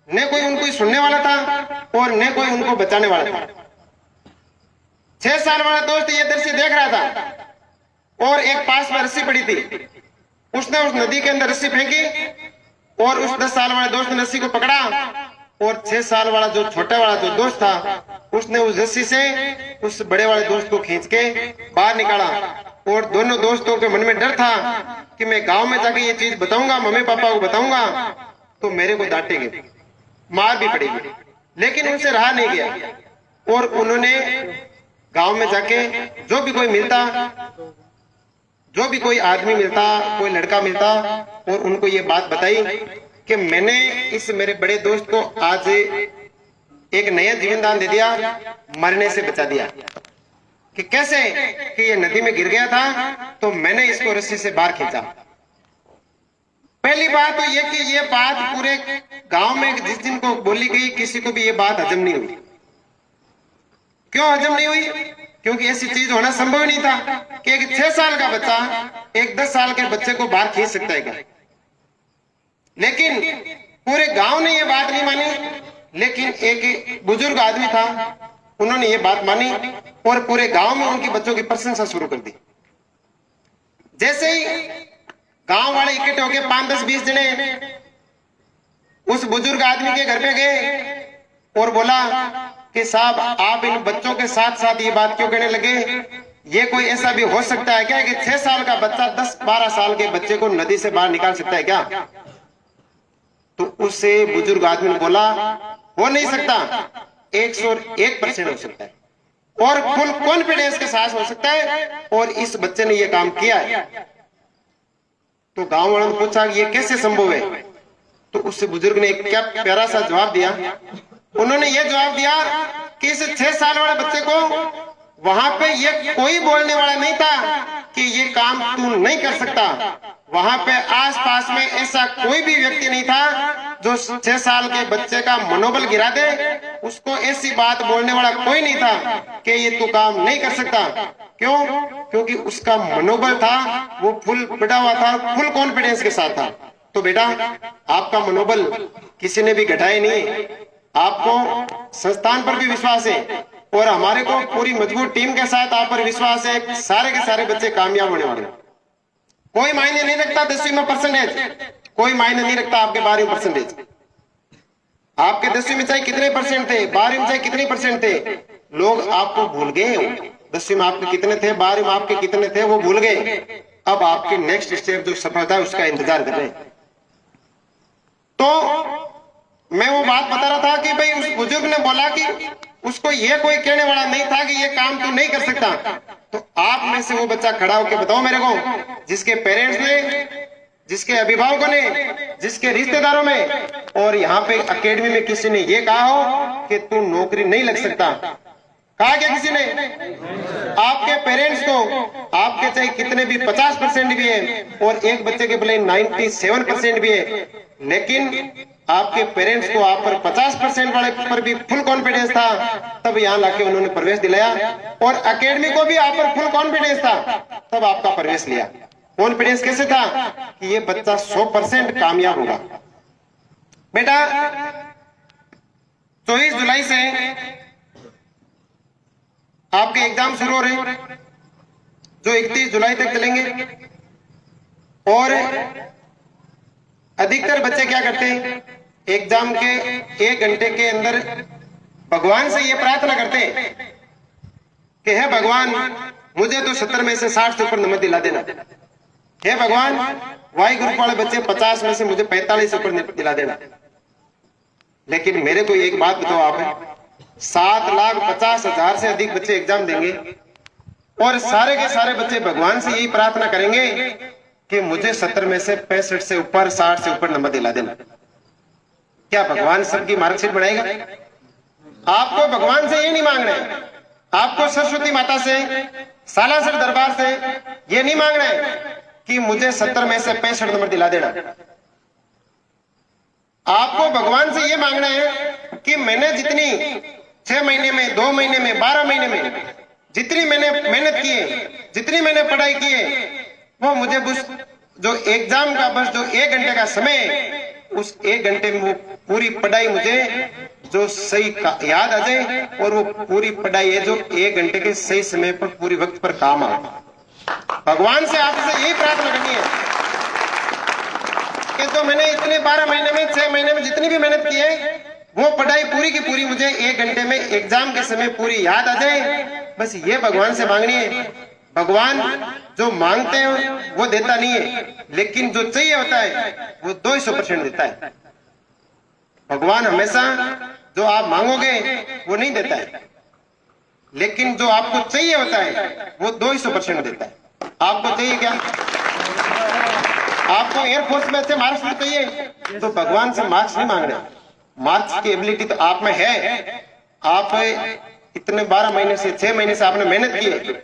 न कोई उनको सुनने वाला था और न कोई उनको बचाने वाला था। 6 साल वाला दोस्त ये दृश्य देख रहा था और एक पास में रस्सी पड़ी थी, उसने उस नदी के अंदर रस्सी फेंकी और उस 10 साल वाले दोस्त ने रस्सी को पकड़ा और 6 साल वाला जो छोटा वाला जो दोस्त था उसने उस रस्सी से उस बड़े वाले दोस्त को खींच के बाहर निकाला। और दोनों दोस्तों के मन में डर था कि मैं गांव में जाके ये चीज बताऊंगा, मम्मी पापा को बताऊंगा तो मेरे को डांटेंगे, मार भी पड़ेगी, लेकिन उनसे रहा नहीं गया और उन्होंने गांव में जाके जो भी कोई मिलता, जो भी कोई आदमी मिलता, कोई लड़का मिलता और उनको ये बात बताई कि मैंने इस मेरे बड़े दोस्त को आज एक नया जीवन दान दे दिया, मरने से बचा दिया। कि कैसे? कि ये नदी में गिर गया था तो मैंने इसको रस्सी से बाहर खींचा। पहली बात तो ये कि ये बात पूरे गांव में जिस दिन को बोली गई किसी को भी ये बात हजम नहीं हुई। क्यों हजम नहीं हुई? क्योंकि ऐसी चीज होना संभव नहीं था कि एक 6 साल का बच्चा एक 10 साल के बच्चे को बाहर खींच सकता है क्या। लेकिन पूरे गांव ने ये बात नहीं मानी, लेकिन एक बुजुर्ग आदमी था, उन्होंने ये बात मानी और पूरे गांव में उनके बच्चों की प्रशंसा शुरू कर दी। जैसे ही गांव वाले इकट्ठे होकर 5, 10, 20 जने उस बुजुर्ग आदमी के घर पे गए और बोला कि साहब आप इन बच्चों के साथ साथ ये बात क्यों कहने लगे? ये कोई ऐसा भी हो सकता है क्या कि 6 साल का बच्चा 10-12 साल के बच्चे को नदी से बाहर निकाल सकता है क्या? तो उससे बुजुर्ग आदमी ने बोला हो नहीं सकता, 101% हो सकता है और फुल कॉन्फिडेंस के साथ हो सकता है और इस बच्चे ने ये काम किया है। तो गांव वालों ने पूछा ये कैसे संभव है? तो उससे बुजुर्ग ने एक क्या प्यारा सा जवाब दिया। उन्होंने ये जवाब दिया कि इस 6 साल वाले बच्चे को वहां पे ये कोई बोलने वाला नहीं था कि ये काम तू नहीं कर सकता। वहां पे आसपास में ऐसा कोई भी व्यक्ति नहीं था जो 6 साल के बच्चे का मनोबल गिरा दे। उसको ऐसी बात बोलने वाला कोई नहीं था कि ये तू काम नहीं कर सकता। क्यों? क्योंकि उसका मनोबल था वो फुल बढ़ा हुआ था, फुल कॉन्फिडेंस के साथ था। तो बेटा आपका मनोबल किसी ने भी घटाया नहीं, आपको संस्थान पर भी विश्वास है और हमारे को पूरी मजबूत टीम के साथ आप पर विश्वास है। सारे के सारे बच्चे कामयाब होने वाले, कोई मायने नहीं रखता 10वीं में परसेंटेज, कोई मायने नहीं रखता आपके 12वीं परसेंटेज। आपके 10वीं में चाहे कितने परसेंट थे, 12वीं में चाहे कितने परसेंट थे, लोग आपको भूल गए। 10वीं में आपके कितने थे, 12वीं में आपके कितने थे, वो भूल गए। अब आपके नेक्स्ट स्टेप जो सफलता है उसका इंतजार कर रहे हैं। तो मैं वो बात बता रहा था कि भाई उस बुजुर्ग ने बोला कि उसको ये कोई कहने वाला नहीं था कि ये काम तू नहीं कर सकता। तो आप में से वो बच्चा खड़ा होकर बताओ मेरे को, जिसके पेरेंट्स ने, जिसके अभिभावकों ने, जिसके रिश्तेदारों में और यहाँ पे एकेडमी में किसी ने ये कहा हो कि तू नौकरी नहीं लग सकता। कहा क्या किसी ने? आपके पेरेंट्स को, आपके चाहे कितने भी 50% भी है और एक बच्चे के भले 97% भी है, लेकिन आपके पेरेंट्स को आप पर 50% वाले पर भी फुल कॉन्फिडेंस था, तब यहाँ लाके उन्होंने प्रवेश दिलाया। और एकेडमी को भी आप पर फुल कॉन्फिडेंस था, तब आपका प्रवेश लिया। कॉन्फिडेंस कैसे था कि ये बच्चा 100% कामयाब होगा। बेटा 24 जुलाई से आपके एग्जाम शुरू हो रहे हैं जो 31 जुलाई तक चलेंगे। और अधिकतर बच्चे क्या करते हैं, एग्जाम के 1 घंटे के अंदर भगवान से ये प्रार्थना करते हैं कि हे भगवान मुझे तो 70 में से 60 से ऊपर नंबर दिला देना। हे भगवान वाई ग्रुप वाले बच्चे 50 में से मुझे 45 से ऊपर दिला देना। लेकिन मेरे को एक बात बताओ, आप 7,50,000 से अधिक बच्चे एग्जाम देंगे और सारे के सारे बच्चे भगवान से यही प्रार्थना करेंगे कि मुझे 70 में से 65 से ऊपर, 60 से ऊपर नंबर दिला देना। क्या भगवान सबकी मार्कशीट बढ़ाएगा? आपको भगवान से ये नहीं मांगना है, आपको सरस्वती माता से, सालासर दरबार से ये नहीं मांगना है कि मुझे 70 में से 65 नंबर दिला देना। आपको भगवान से ये मांगना है कि मैंने जितनी 6 महीने में, 2 महीने में, 12 महीने में जितनी मैंने मेहनत की है, जितनी मैंने पढ़ाई की है, वो मुझे बस जो एग्जाम का बस जो 1 घंटे का समय है, उस 1 घंटे में वो पूरी पढ़ाई मुझे जो सही याद आ जाए और वो पूरी पढ़ाई है जो 1 घंटे के सही समय पर पूरी वक्त पर काम आए। भगवान से आपसे यही प्रार्थना करनी है कि जो मैंने इतने 12 महीने में, 6 महीने में जितनी भी मेहनत की है, वो पढ़ाई पूरी की पूरी मुझे 1 घंटे में एग्जाम के समय पूरी याद आ जाए। बस ये भगवान से मांगनी है। भगवान जो मांगते हैं वो देता नहीं है, लेकिन जो चाहिए होता है वो 200% देता है। भगवान हमेशा जो आप मांगोगे वो नहीं देता है, लेकिन जो आपको चाहिए होता है वो 200% देता है। आपको चाहिए क्या? आपको एयरफोर्स में से मार्क्स चाहिए, तो भगवान से मार्क्स नहीं मांग रहे। मार्क्स की एबिलिटी तो आप में है। आप इतने 12 महीने से, 6 महीने से आपने मेहनत की है,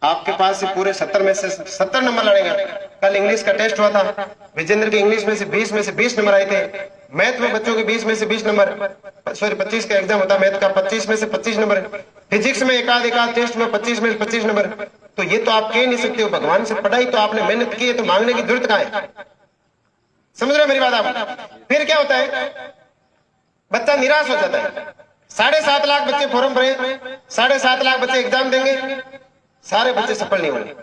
आपके पास से पूरे 70 में से 70 नंबर लड़ेगा। कल इंग्लिश का टेस्ट हुआ था, विजेंद्र के इंग्लिश में से 20 नंबर आए थे। मैथ में बच्चों के 20 में से 20 नंबर, सॉरी 25 का एग्जाम होता है मैथ का, 25 में से 25 नंबर। फिजिक्स में एकाध टेस्ट में 25 में से 25 नंबर। तो ये तो आप कह नहीं सकते हो भगवान से पढ़ाई तो आपने मेहनत की है, तो मांगने की जरूरत कहाँ है? समझ रहे हो मेरी बात आप? फिर क्या होता है, बच्चा निराश हो जाता है। 7.5 लाख बच्चे फॉर्म भरे, 7.5 लाख बच्चे एग्जाम देंगे, सारे बच्चे सफल नहीं होंगे,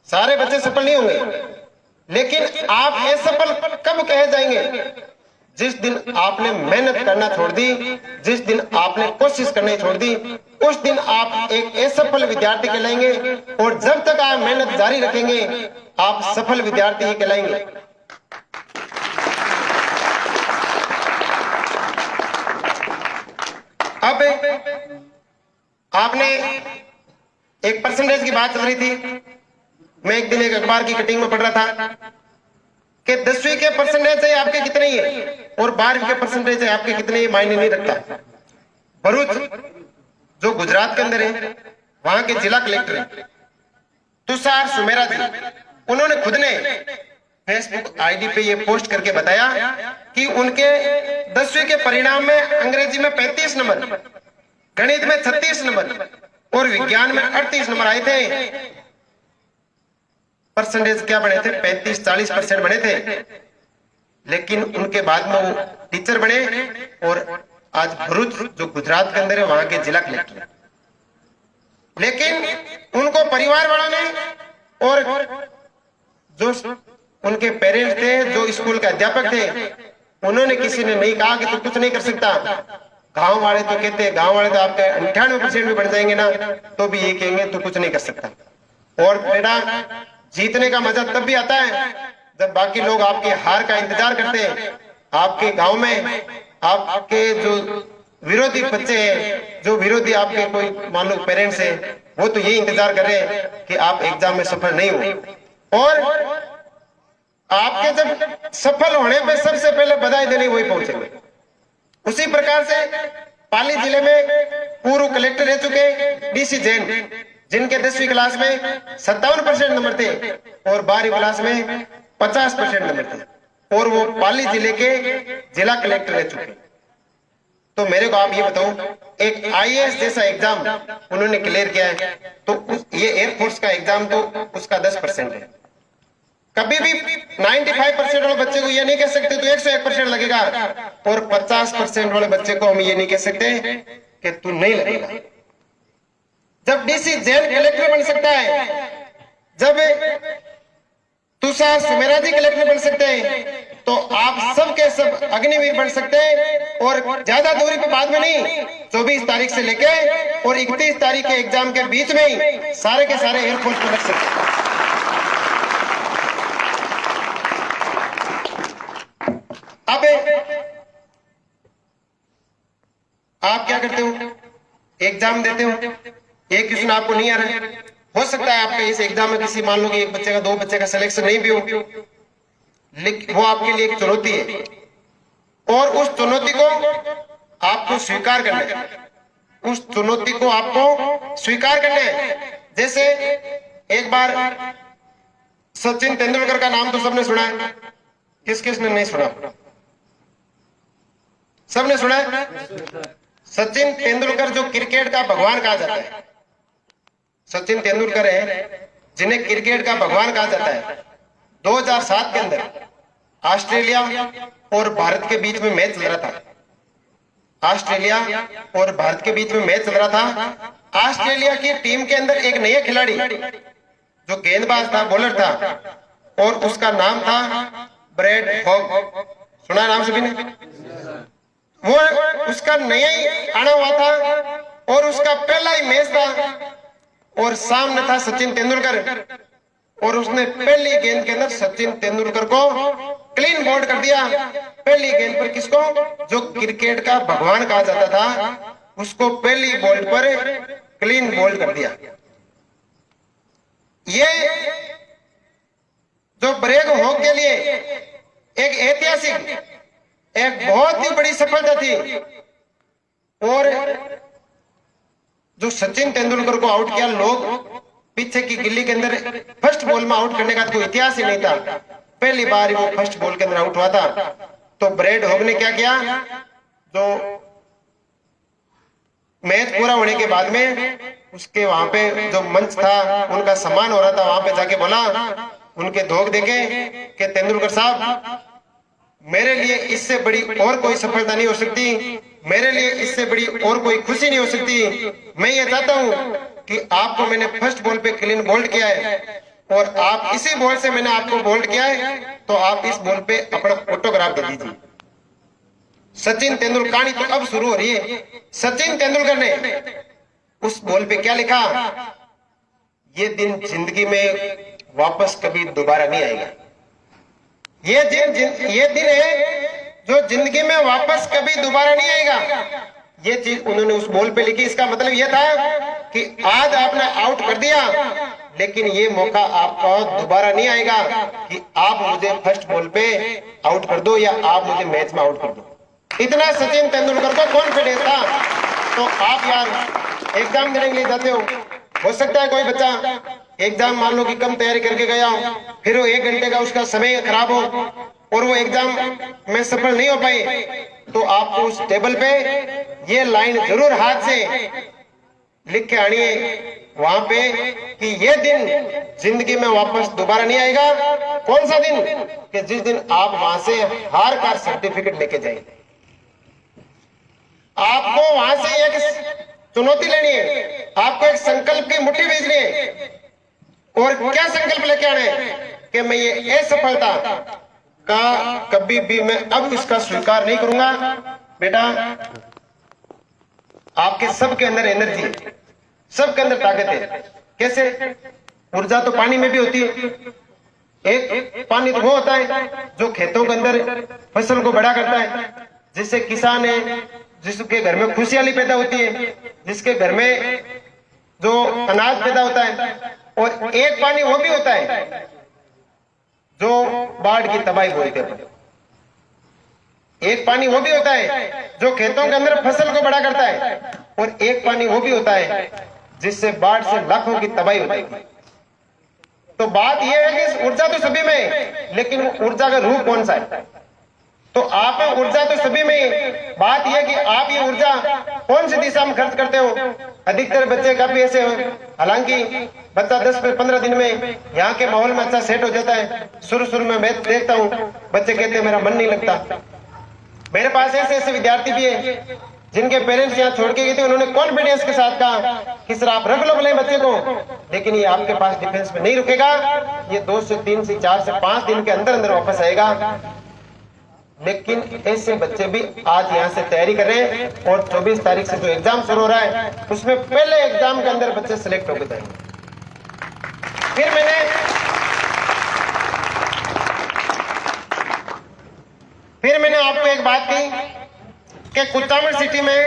सारे बच्चे सफल नहीं होंगे। लेकिन आप असफल कब कहे जाएंगे? जिस दिन आपने मेहनत करना छोड़ दी, जिस दिन आपने कोशिश करनी छोड़ दी, उस दिन आप एक असफल विद्यार्थी कहलाएंगे। और जब तक आप मेहनत जारी रखेंगे आप सफल विद्यार्थी ही कहलाएंगे। अब आपने एक परसेंटेज की बात चल रही थी। मैं एक दिन एक अखबार की कटिंग में पढ़ रहा था कि 10वीं के परसेंटेज है आपके कितने ही है और 12वीं के परसेंटेज है आपके कितने ही, मायने नहीं रखता। भरूच जो गुजरात के अंदर है, वहां के जिला कलेक्टर तुषार सुमेरा जी, उन्होंने खुद ने फेसबुक आईडी पे ये पोस्ट करके बताया कि उनके 10वीं के परिणाम में अंग्रेजी में 35 नंबर, गणित में 36 नंबर और विज्ञान में 38 नंबर आए थे। परसेंटेज क्या बने थे? 35-40% बने थे। लेकिन उनके बाद में वो टीचर बने और आज भरूच जो गुजरात के अंदर है वहां के जिला कलेक्टर। लेकिन उनको परिवार वालों ने और जो उनके पेरेंट्स थे, जो स्कूल के अध्यापक थे, उन्होंने किसी ने नहीं कहा कि तू कुछ नहीं कर सकता। गांव वाले तो कहते, गांव वाले तो आपके 98% भी बढ़ जाएंगे ना तो भी ये कहेंगे तू कुछ नहीं कर सकता। और बेटा, जीतने का मजा तब भी आता है जब बाकी लोग आपकी हार का इंतजार करते हैं। आपके गांव में आपके जो विरोधी बच्चे हैं, जो विरोधी आपके कोई मान लो पेरेंट्स है, वो तो यही इंतजार कर रहे हैं कि आप एग्जाम में सफल नहीं हो। और आपके जब सफल होने पे सबसे पहले बधाई देने वही पहुंचेंगे। उसी प्रकार से पाली जिले में पूर्व कलेक्टर रह चुके डीसी जैन, जिनके 10वीं क्लास में 57% नंबर थे और 12वीं क्लास में 50% नंबर थे, और वो पाली जिले के जिला कलेक्टर रह चुके। तो मेरे को आप ये बताओ, एक आईएएस जैसा एग्जाम उन्होंने क्लियर किया है, तो ये एयरफोर्स का एग्जाम तो उसका 10% है। कभी भी 95% वाले बच्चे को ये नहीं कह सकते तो 101% लगेगा, और 50% वाले बच्चे को हम ये नहीं कह सकते कि तू नहीं लगेगा। जब डीसी जेल कलेक्टर बन सकता है, जब तुषार सुमेरा जी कलेक्टर बन सकते हैं, तो आप सब के सब अग्निवीर बन सकते हैं। और ज्यादा दूरी पे बाद में नहीं, 24 तारीख से लेके और 31 तारीख के एग्जाम के बीच में ही सारे के सारे एयरफोर्स को लग सकते हैं। अब आप क्या करते हो, एग्जाम देते हो, एक क्वेश्चन आपको नहीं आ रहा है, हो सकता है आपके इस एग्जाम में किसी मान लो कि एक बच्चे का 2 बच्चे का सिलेक्शन नहीं भी हो, लेकिन वो आपके लिए एक चुनौती है, और उस चुनौती को आपको स्वीकार करना है। उस चुनौती को आपको स्वीकार करना है। जैसे एक बार सचिन तेंदुलकर का नाम तो सबने सुना है, किस किसने नहीं सुना? सबने सुना है। सचिन तेंदुलकर जो क्रिकेट का भगवान कहा जाता है, सचिन तेंदुलकर है जिन्हें क्रिकेट का भगवान कहा जाता है। 2007 के अंदर ऑस्ट्रेलिया और भारत के बीच में मैच चल रहा था। ऑस्ट्रेलिया और भारत के बीच में मैच चल रहा था। ऑस्ट्रेलिया की टीम के अंदर एक नया खिलाड़ी जो गेंदबाज था, बॉलर था, और उसका नाम था ब्रैड हॉग। सुना नाम सभी ने? वो उसका नया ही आना हुआ था और उसका पहला ही मैच था, और सामने था सचिन तेंदुलकर, और उसने पहली गेंद के अंदर सचिन तेंदुलकर को क्लीन बोल्ड कर दिया। पहली गेंद पर किसको, जो क्रिकेट का भगवान कहा जाता था, उसको पहली बॉल पर क्लीन बोल्ड कर दिया। ये जो ब्रेक हॉग के लिए एक ऐतिहासिक, एक बहुत ही बड़ी सफलता थी। और जो सचिन तेंदुलकर को आउट किया, लोग पीछे की गिल्ली के अंदर फर्स्ट बॉल में आउट करने का कोई इतिहास ही नहीं था, पहली बार ही वो फर्स्ट बॉल के अंदर आउट हुआ था। तो ब्रैड हॉग ने क्या किया, जो मैच पूरा होने के बाद में उसके वहां पे जो मंच था, उनका सम्मान हो रहा था, वहां पे जाके बोला, उनके धोख देके कि तेंदुलकर साहब, मेरे लिए इससे बड़ी और कोई सफलता नहीं हो सकती, मेरे लिए इससे बड़ी और कोई खुशी नहीं हो सकती। मैं ये चाहता हूं कि आपको मैंने फर्स्ट बॉल पे क्लीन बोल्ड किया है, और आप इसी बॉल से मैंने आपको बोल्ड किया है, तो आप इस बॉल पे अपना फोटोग्राफ दे दीजिए। सचिन तेंदुलकर, कहानी तो अब शुरू हो रही है। सचिन तेंदुलकर ने उस बॉल पे क्या लिखा, ये दिन जिंदगी में वापस कभी दोबारा नहीं आएगा। ये दिन है जो जिंदगी में वापस कभी दोबारा नहीं आएगा। ये चीज उन्होंने उस बॉल पे लिखी। इसका मतलब ये था कि आज आपने आउट कर दिया, लेकिन ये मौका आपका दोबारा नहीं आएगा कि आप मुझे फर्स्ट बॉल पे आउट कर दो या आप मुझे मैच में आउट कर दो। इतना सचिन तेंदुलकर को कॉन्फिडेंस था। तो आप यार एग्जाम देने के लिए जाते हो सकता है कोई बच्चा एग्जाम मान लो कि कम तैयारी करके गया हो, फिर वो 1 घंटे का उसका समय खराब हो और वो एग्जाम में सफल नहीं हो पाए, तो आपको उस टेबल पे ये लाइन जरूर हाथ से लिख के आनी है वहां पे कि ये दिन जिंदगी में वापस दोबारा नहीं आएगा। कौन सा दिन? कि जिस दिन आप वहां से हार का सर्टिफिकेट लेके जाएंगे। आपको वहां से एक चुनौती लेनी है, आपको एक संकल्प की मुट्ठी भेजनी है। और क्या संकल्प लेके आना है कि मैं ये असफलता का कभी भी मैं अब इसका स्वीकार नहीं करूंगा। बेटा, आपके सबके अंदर एनर्जी है, सबके अंदर ताकत है। कैसे? ऊर्जा तो पानी में भी होती है। एक पानी तो वो होता है जो खेतों के अंदर फसल को बड़ा करता है, जिससे किसान है, जिसके घर में खुशहाली पैदा होती है, जिसके घर में जो अनाज पैदा होता है। और एक पानी वो भी होता है जो बाढ़ की तबाही बोलते हैं। एक पानी वो भी होता है जो खेतों के अंदर फसल को बड़ा करता है, और एक पानी वो भी होता है जिससे बाढ़ से लाखों की तबाही होती है। तो बात यह है कि ऊर्जा तो सभी में है, लेकिन ऊर्जा का रूप कौन सा है? तो आप में ऊर्जा तो सभी में है, बात यह कि आप ये ऊर्जा कौन सी दिशा में खर्च करते हो। अधिकतर बच्चे काफी ऐसे हैं, हालांकि बच्चा 10 से 15 दिन में यहाँ के माहौल में अच्छा सेट हो जाता है। शुरू में मैं देखता हूँ बच्चे कहते हैं मेरा मन नहीं लगता। मेरे पास ऐसे विद्यार्थी भी है जिनके पेरेंट्स यहाँ छोड़ के गए थे, उन्होंने कॉन्फिडेंस के साथ कहा कि सर आप रख लो भले बच्चे को, लेकिन ये आपके पास डिफेंस में नहीं रुकेगा, ये 2 से 3 से 4 से 5 दिन के अंदर वापस आएगा। लेकिन ऐसे बच्चे भी आज यहाँ से तैयारी कर रहे हैं, और 24 तारीख से जो एग्जाम शुरू हो रहा है उसमें पहले एग्जाम के अंदर बच्चे सिलेक्ट होकर जाएंगे। फिर मैंने आपको एक बात की कि कुचामन सिटी में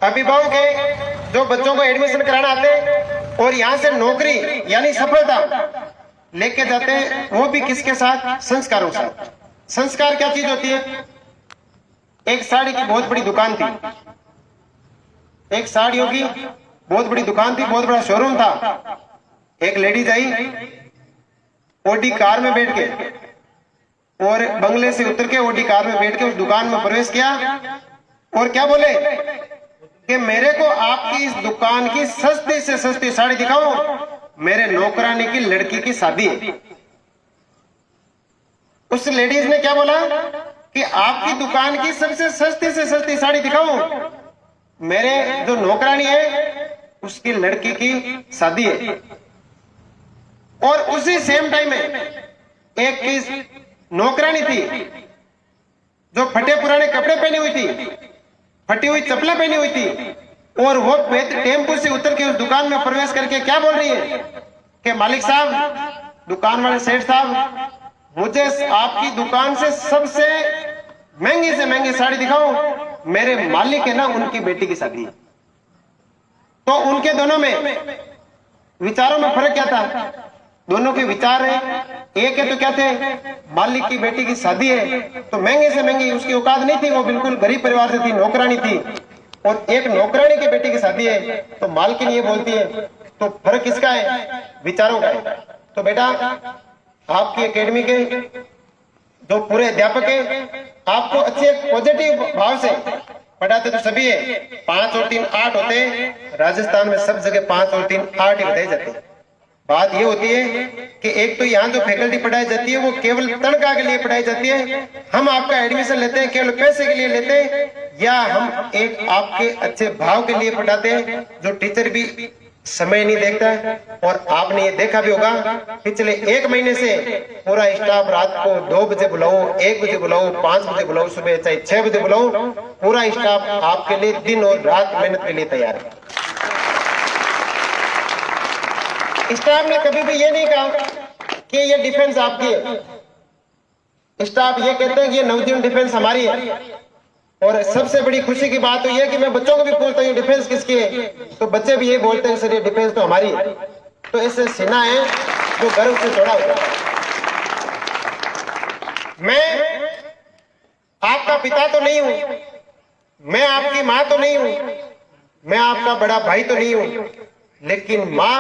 अभिभावक के जो बच्चों को एडमिशन कराना आते हैं और यहाँ से नौकरी यानी सफलता लेके जाते हैं, वो भी किसके साथ? संस्कारों के साथ। संस्कार क्या चीज होती है? एक साड़ी की बहुत बड़ी दुकान थी, एक साड़ियों की बहुत बड़ी दुकान थी, बहुत बड़ा शोरूम था। एक लेडीज आई ओडी कार में बैठ के, और बंगले से उतर के ओडी कार में बैठ के उस दुकान में प्रवेश किया, और क्या बोले कि मेरे को आपकी इस दुकान की सस्ती से सस्ती साड़ी दिखाओ, मेरे नौकरानी की लड़की की शादी है। उस लेडीज ने क्या बोला कि आपकी दुकान की सबसे सस्ती से सस्ती साड़ी दिखाओ, मेरे जो नौकरानी है उसकी लड़की की शादी है। और उसी सेम टाइम में एक की नौकरानी थी जो फटे पुराने कपड़े पहनी हुई थी, फटी हुई चप्पलें पहनी हुई थी, और वो टेम्पो से उतर के उस दुकान में प्रवेश करके क्या बोल रही है कि मालिक साहब, दुकान वाले सेठ साहब, मुझे आपकी दुकान से सबसे महंगी से महंगी साड़ी दिखाओ, मेरे मालिक है ना उनकी बेटी की शादी है। तो उनके दोनों में विचारों में फर्क क्या था? दोनों के विचार है एक है, तो क्या थे? मालिक की बेटी की शादी है तो महंगे से महंगी, उसकी औकात नहीं थी, वो बिल्कुल गरीब परिवार से थी, नौकरानी थी, और एक नौकरानी की बेटी की शादी है तो मालकिन ये बोलती है। तो फर्क किसका है? विचारों का है। तो बेटा, आपकी एकेडमी के जो पूरे अध्यापक है आपको अच्छे पॉजिटिव भाव से पढ़ाते तो सभी है, 5 और 3 8 होते हैं। राजस्थान में सब जगह 5 और 3 8 ही बताए जाते हैं। बात ये होती है कि एक तो यहाँ जो फैकल्टी पढ़ाई जाती है वो केवल तनख्वाह के लिए पढ़ाई जाती है। हम आपका एडमिशन लेते हैं केवल पैसे के लिए लेते हैं, या हम एक आपके अच्छे भाव के लिए पढ़ाते हैं। जो टीचर भी समय नहीं देखता है, और आपने ये देखा भी होगा पिछले 1 महीने से पूरा स्टाफ रात को 2 बजे बुलाओ, 1 बजे बुलाओ, 5 बजे बुलाओ, सुबह चाहे 6 बजे बुलाओ, पूरा स्टाफ आपके लिए दिन और रात मेहनत के लिए तैयार है। स्टाफ ने कभी भी ये नहीं कहा कि ये डिफेंस आपकी है। स्टाफ ये कहते हैं कि ये नवजीवन डिफेंस हमारी है। और सबसे बड़ी खुशी की बात तो ये कि मैं बच्चों को भी पूछता हूँ डिफेंस किसकी है, तो बच्चे भी ये बोलते हैं सर ये डिफेंस तो हमारी है। तो ऐसे सीना है जो गर्व से जोड़ा होता है। मैं आपका पिता तो नहीं हूं, मैं आपकी माँ तो नहीं हूं, मैं आपका बड़ा भाई तो नहीं हूं, लेकिन माँ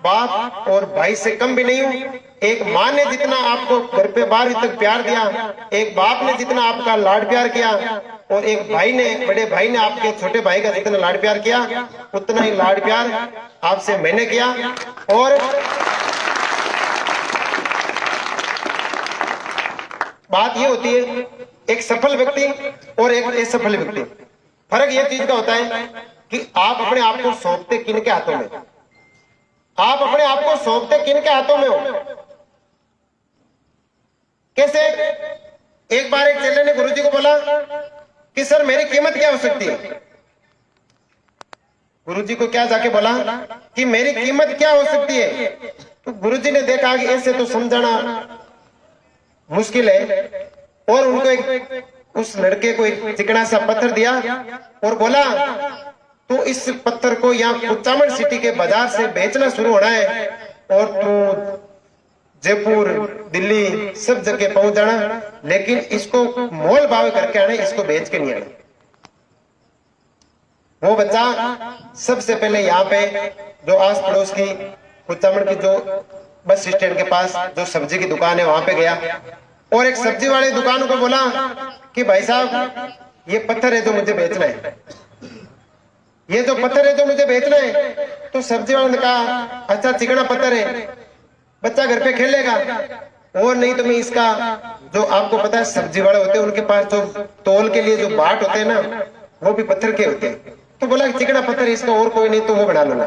बाप और भाई से कम भी नहीं हूं। एक माँ ने जितना आपको घर पे 12वीं तक प्यार दिया, एक बाप ने जितना आपका लाड प्यार किया, और एक भाई ने, बड़े भाई ने आपके छोटे भाई का जितना लाड प्यार किया, उतना ही लाड प्यार आपसे मैंने किया। और बात ये होती है एक सफल व्यक्ति और एक असफल व्यक्ति, फर्क ये चीज का होता है कि आप अपने आप को सौंपते किन के हाथों में? आप अपने आप को सौंपते किन के हाथों में हो? कैसे? एक बार एक चेले ने गुरुजी को बोला कि सर मेरी कीमत क्या हो सकती है? गुरुजी को क्या जाके बोला कि मेरी कीमत क्या हो सकती है? तो गुरुजी ने देखा कि ऐसे तो समझाना मुश्किल है, और उनको उस लड़के को एक चिकना सा पत्थर दिया और बोला तो इस पत्थर को यहाँ कुचामन सिटी के बाजार से बेचना शुरू होना है, और तू जयपुर दिल्ली सब जगह पहुंच जाना, लेकिन इसको मोल भाव करके आना, इसको बेच के नहीं आना। वो बच्चा सबसे पहले यहाँ पे जो आस पड़ोस की कुचामन की जो बस स्टैंड के पास जो सब्जी की दुकान है वहां पे गया और एक सब्जी वाले दुकान को बोला कि भाई साहब ये पत्थर है जो मुझे बेचना है, ये जो पत्थर है जो मुझे बेचना है। तो सब्जी वाले ने कहा अच्छा चिकना पत्थर है, बच्चा घर पे खेलेगा, और नहीं तो मैं इसका जो आपको पता है सब्जी वाले होते हैं उनके पास जो तौल के लिए जो बाट होते हैं ना वो भी पत्थर के होते हैं। तो बोला चिकना पत्थर इसका और कोई नहीं तो वो बना लो ना।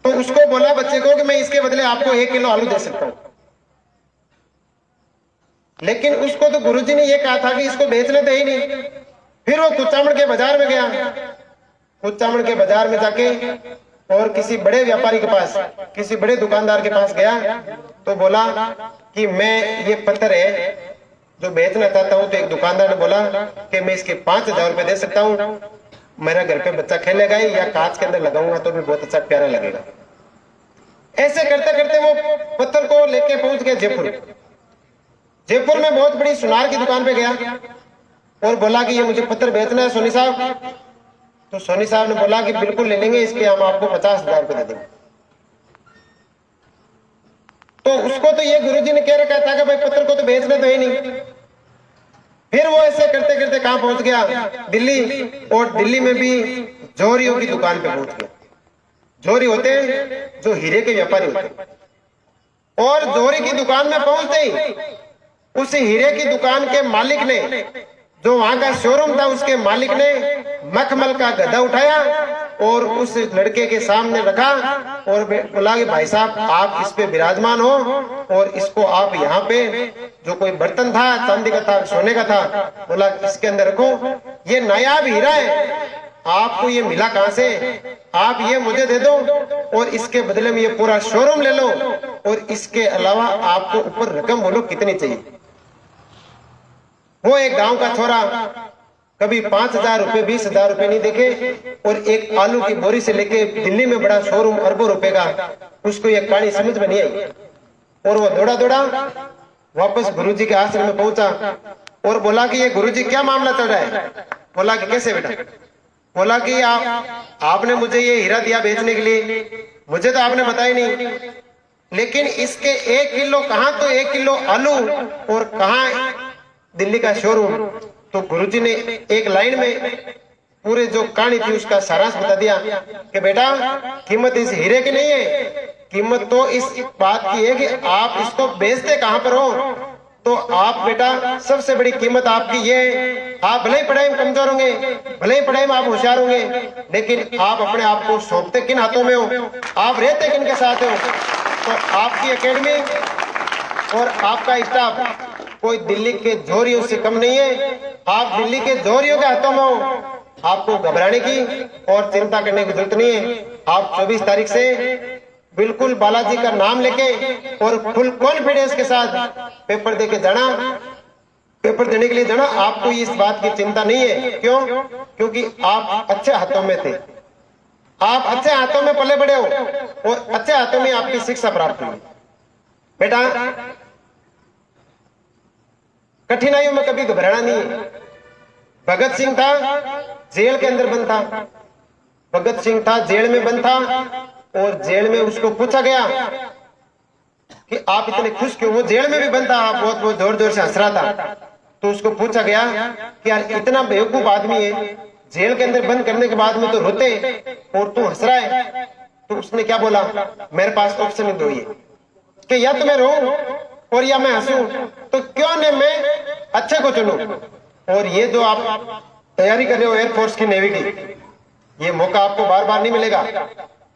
तो उसको बोला बच्चे को कि मैं इसके बदले आपको 1 किलो आलू दे सकता हूं, लेकिन उसको तो गुरुजी ने ये कहा था कि इसको बेचने दे ही नहीं। फिर वो कुचामन के बाजार में गया, कुचामन के बाजार में जाके और किसी बड़े व्यापारी के पास, किसी बड़े दुकानदार के पास गया तो बोला कि मैं ये पत्थर है जो बेचना चाहता हूं। तो एक दुकानदार ने बोला कि मैं इसके 5,000 रुपए दे सकता हूं, मेरा घर पे बच्चा खेलेगा या कांच के अंदर लगाऊंगा तो भी बहुत अच्छा प्यारा लगेगा। ऐसे करते करते वो पत्थर को लेके पहुंच गया जयपुर। जयपुर में बहुत बड़ी सुनार की दुकान पे गया और बोला कि ये मुझे पत्थर बेचना है सोनी साहब। तो सोनी साहब ने बोला कि बिल्कुल ले लेंगे, इसके हम आपको 50,000 रुपए दे देंगे। तो उसको तो ये गुरुजी ने कह रखा था कि भाई पत्थर को तो बेचना तो है नहीं। फिर वो ऐसे करते करते कहां पहुंच गया? दिल्ली, और दिल्ली में भी जोहरियों की दुकान पे पहुंच गया। जोहरी होते हैं जो हीरे के व्यापारी होते हैं, और जोहरी की दुकान में पहुंचते ही उस हीरे की दुकान के मालिक ने, जो वहां का शोरूम था, उसके मालिक ने मखमल का गधा उठाया और उस लड़के के सामने रखा और बोला कि भाई साहब आप इस पे विराजमान हो, और इसको आप यहाँ पे जो कोई बर्तन था चांदी का था सोने का था, बोला इसके अंदर रखो, ये नायाब हीरा है, आपको ये मिला कहां से? आप ये मुझे दे दो और इसके बदले में ये पूरा शोरूम ले लो, और इसके अलावा आपको ऊपर रकम बोलो कितनी चाहिए। वो एक गांव का छोरा कभी 5,000 रुपए 20,000 रुपए नहीं देखे, और एक आलू की बोरी से लेके दिल्ली में बड़ा शोरूम अरबों रुपए का, उसको ये कहानी समझ में नहीं आई। और वो दौड़ा दौड़ा वापस गुरुजी के आश्रम में पहुंचा और बोला कि ये गुरुजी क्या मामला चल रहा है? बोला कि कैसे बेटा? बोला कि आपने मुझे ये हीरा दिया बेचने के लिए, मुझे तो आपने बताया नहीं, लेकिन इसके 1 किलो कहां तो 1 किलो आलू और कहां दिल्ली का शोरूम। तो गुरुजी ने एक लाइन में पूरे जो कहानी थी उसका सारांश बता दिया कि बेटा कीमत इस हीरे की नहीं है, कीमत तो इस बात की है कि आप इसको बेचते कहां पर हो। तो आप बेटा सबसे बड़ी कीमत आपकी ये है, आप भले ही पढ़ाई में कमजोर होंगे, भले ही पढ़ाई में आप होशियार होंगे, लेकिन आप अपने आप को सौंपते किन हाथों में हो, आप रहते किन के साथ हो। तो आपकी एकेडमी और आपका स्टाफ कोई दिल्ली के जोहरियों से कम नहीं है, आप दिल्ली के जोहरियों के हाथों में हो। आपको घबराने की और चिंता करने की जरूरत नहीं है। आप 24 तारीख से बिल्कुल बालाजी का नाम लेके और फुल कॉन्फिडेंस के साथ पेपर देके जाना, पेपर देने के लिए जाना। आपको इस बात की चिंता नहीं है। क्यों? क्योंकि आप अच्छे हाथों में थे, आप अच्छे हाथों में पले बड़े हो और अच्छे हाथों में आपकी शिक्षा प्राप्त हुई। बेटा कठिनाइयों में कभी घबराना नहीं है। भगत सिंह था जेल के अंदर बंद था, भगत सिंह था जेल में बंद था, और जेल में उसको पूछा गया कि आप इतने खुश क्यों? वो जेल में भी बंद था, बहुत बहुत जोर जोर से हंस रहा था। तो उसको पूछा गया कि यार इतना बेवकूफ आदमी है, जेल के अंदर बंद करने के बाद में तो रोते और तू हंस रहा है। तो उसने क्या बोला? मेरे पास ऑप्शन दो ही है कि या तो मैं रोऊं और या मैं हंसूं, तो क्यों न मैं अच्छे को चुनूं। और ये जो आप तैयारी कर रहे हो एयरफोर्स की, नेवी की, ये मौका आपको बार बार नहीं मिलेगा।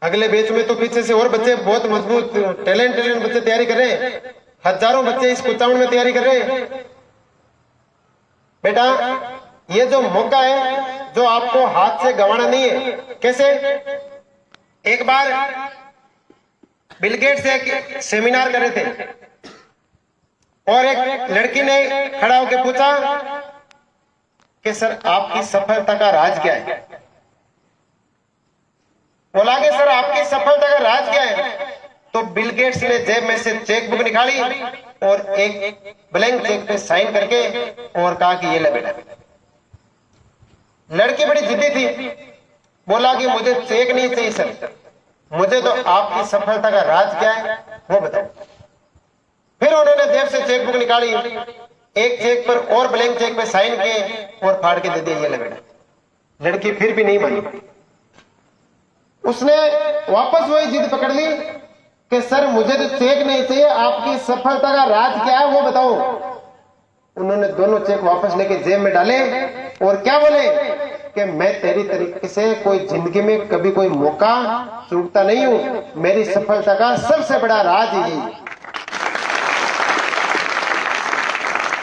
अगले बैच में तो पीछे से और बच्चे बहुत मजबूत टैलेंटेड बच्चे तैयारी कर रहे हैं, हजारों बच्चे इस कुचामण में तैयारी कर रहे हैं। बेटा ये जो मौका है जो आपको हाथ से गंवाना नहीं है। कैसे? एक बार बिल गेट्स एक सेमिनार कर रहे थे और एक लड़की ने खड़ा होकर पूछा कि सर आपकी सफलता का राज क्या है? बोला कि सर आपकी सफलता का राज क्या है? तो बिल गेट्स ने जेब में से चेक बुक निकाली और एक ब्लैंक चेक पे साइन करके और कहा कि ये ले बेटा। लड़की बड़ी जिद्दी थी, बोला कि मुझे चेक नहीं चाहिए सर, मुझे तो आपकी सफलता का राज क्या है वो बताओ। फिर उन्होंने जेब से चेक बुक निकाली, एक चेक पर और ब्लैंक चेक पे साइन किए और फाड़ के दे दिए, ये ले बेटा। लड़की फिर भी नहीं मानी, उसने वापस वही जिद पकड़ ली कि सर मुझे तो चेक नहीं चाहिए, आपकी सफलता का राज क्या है वो बताओ। उन्होंने दोनों चेक वापस लेके जेब में डाले और क्या बोले कि मैं तेरी तरीके से कोई जिंदगी में कभी कोई मौका चूकता नहीं हूं, मेरी सफलता का सबसे बड़ा राज यही।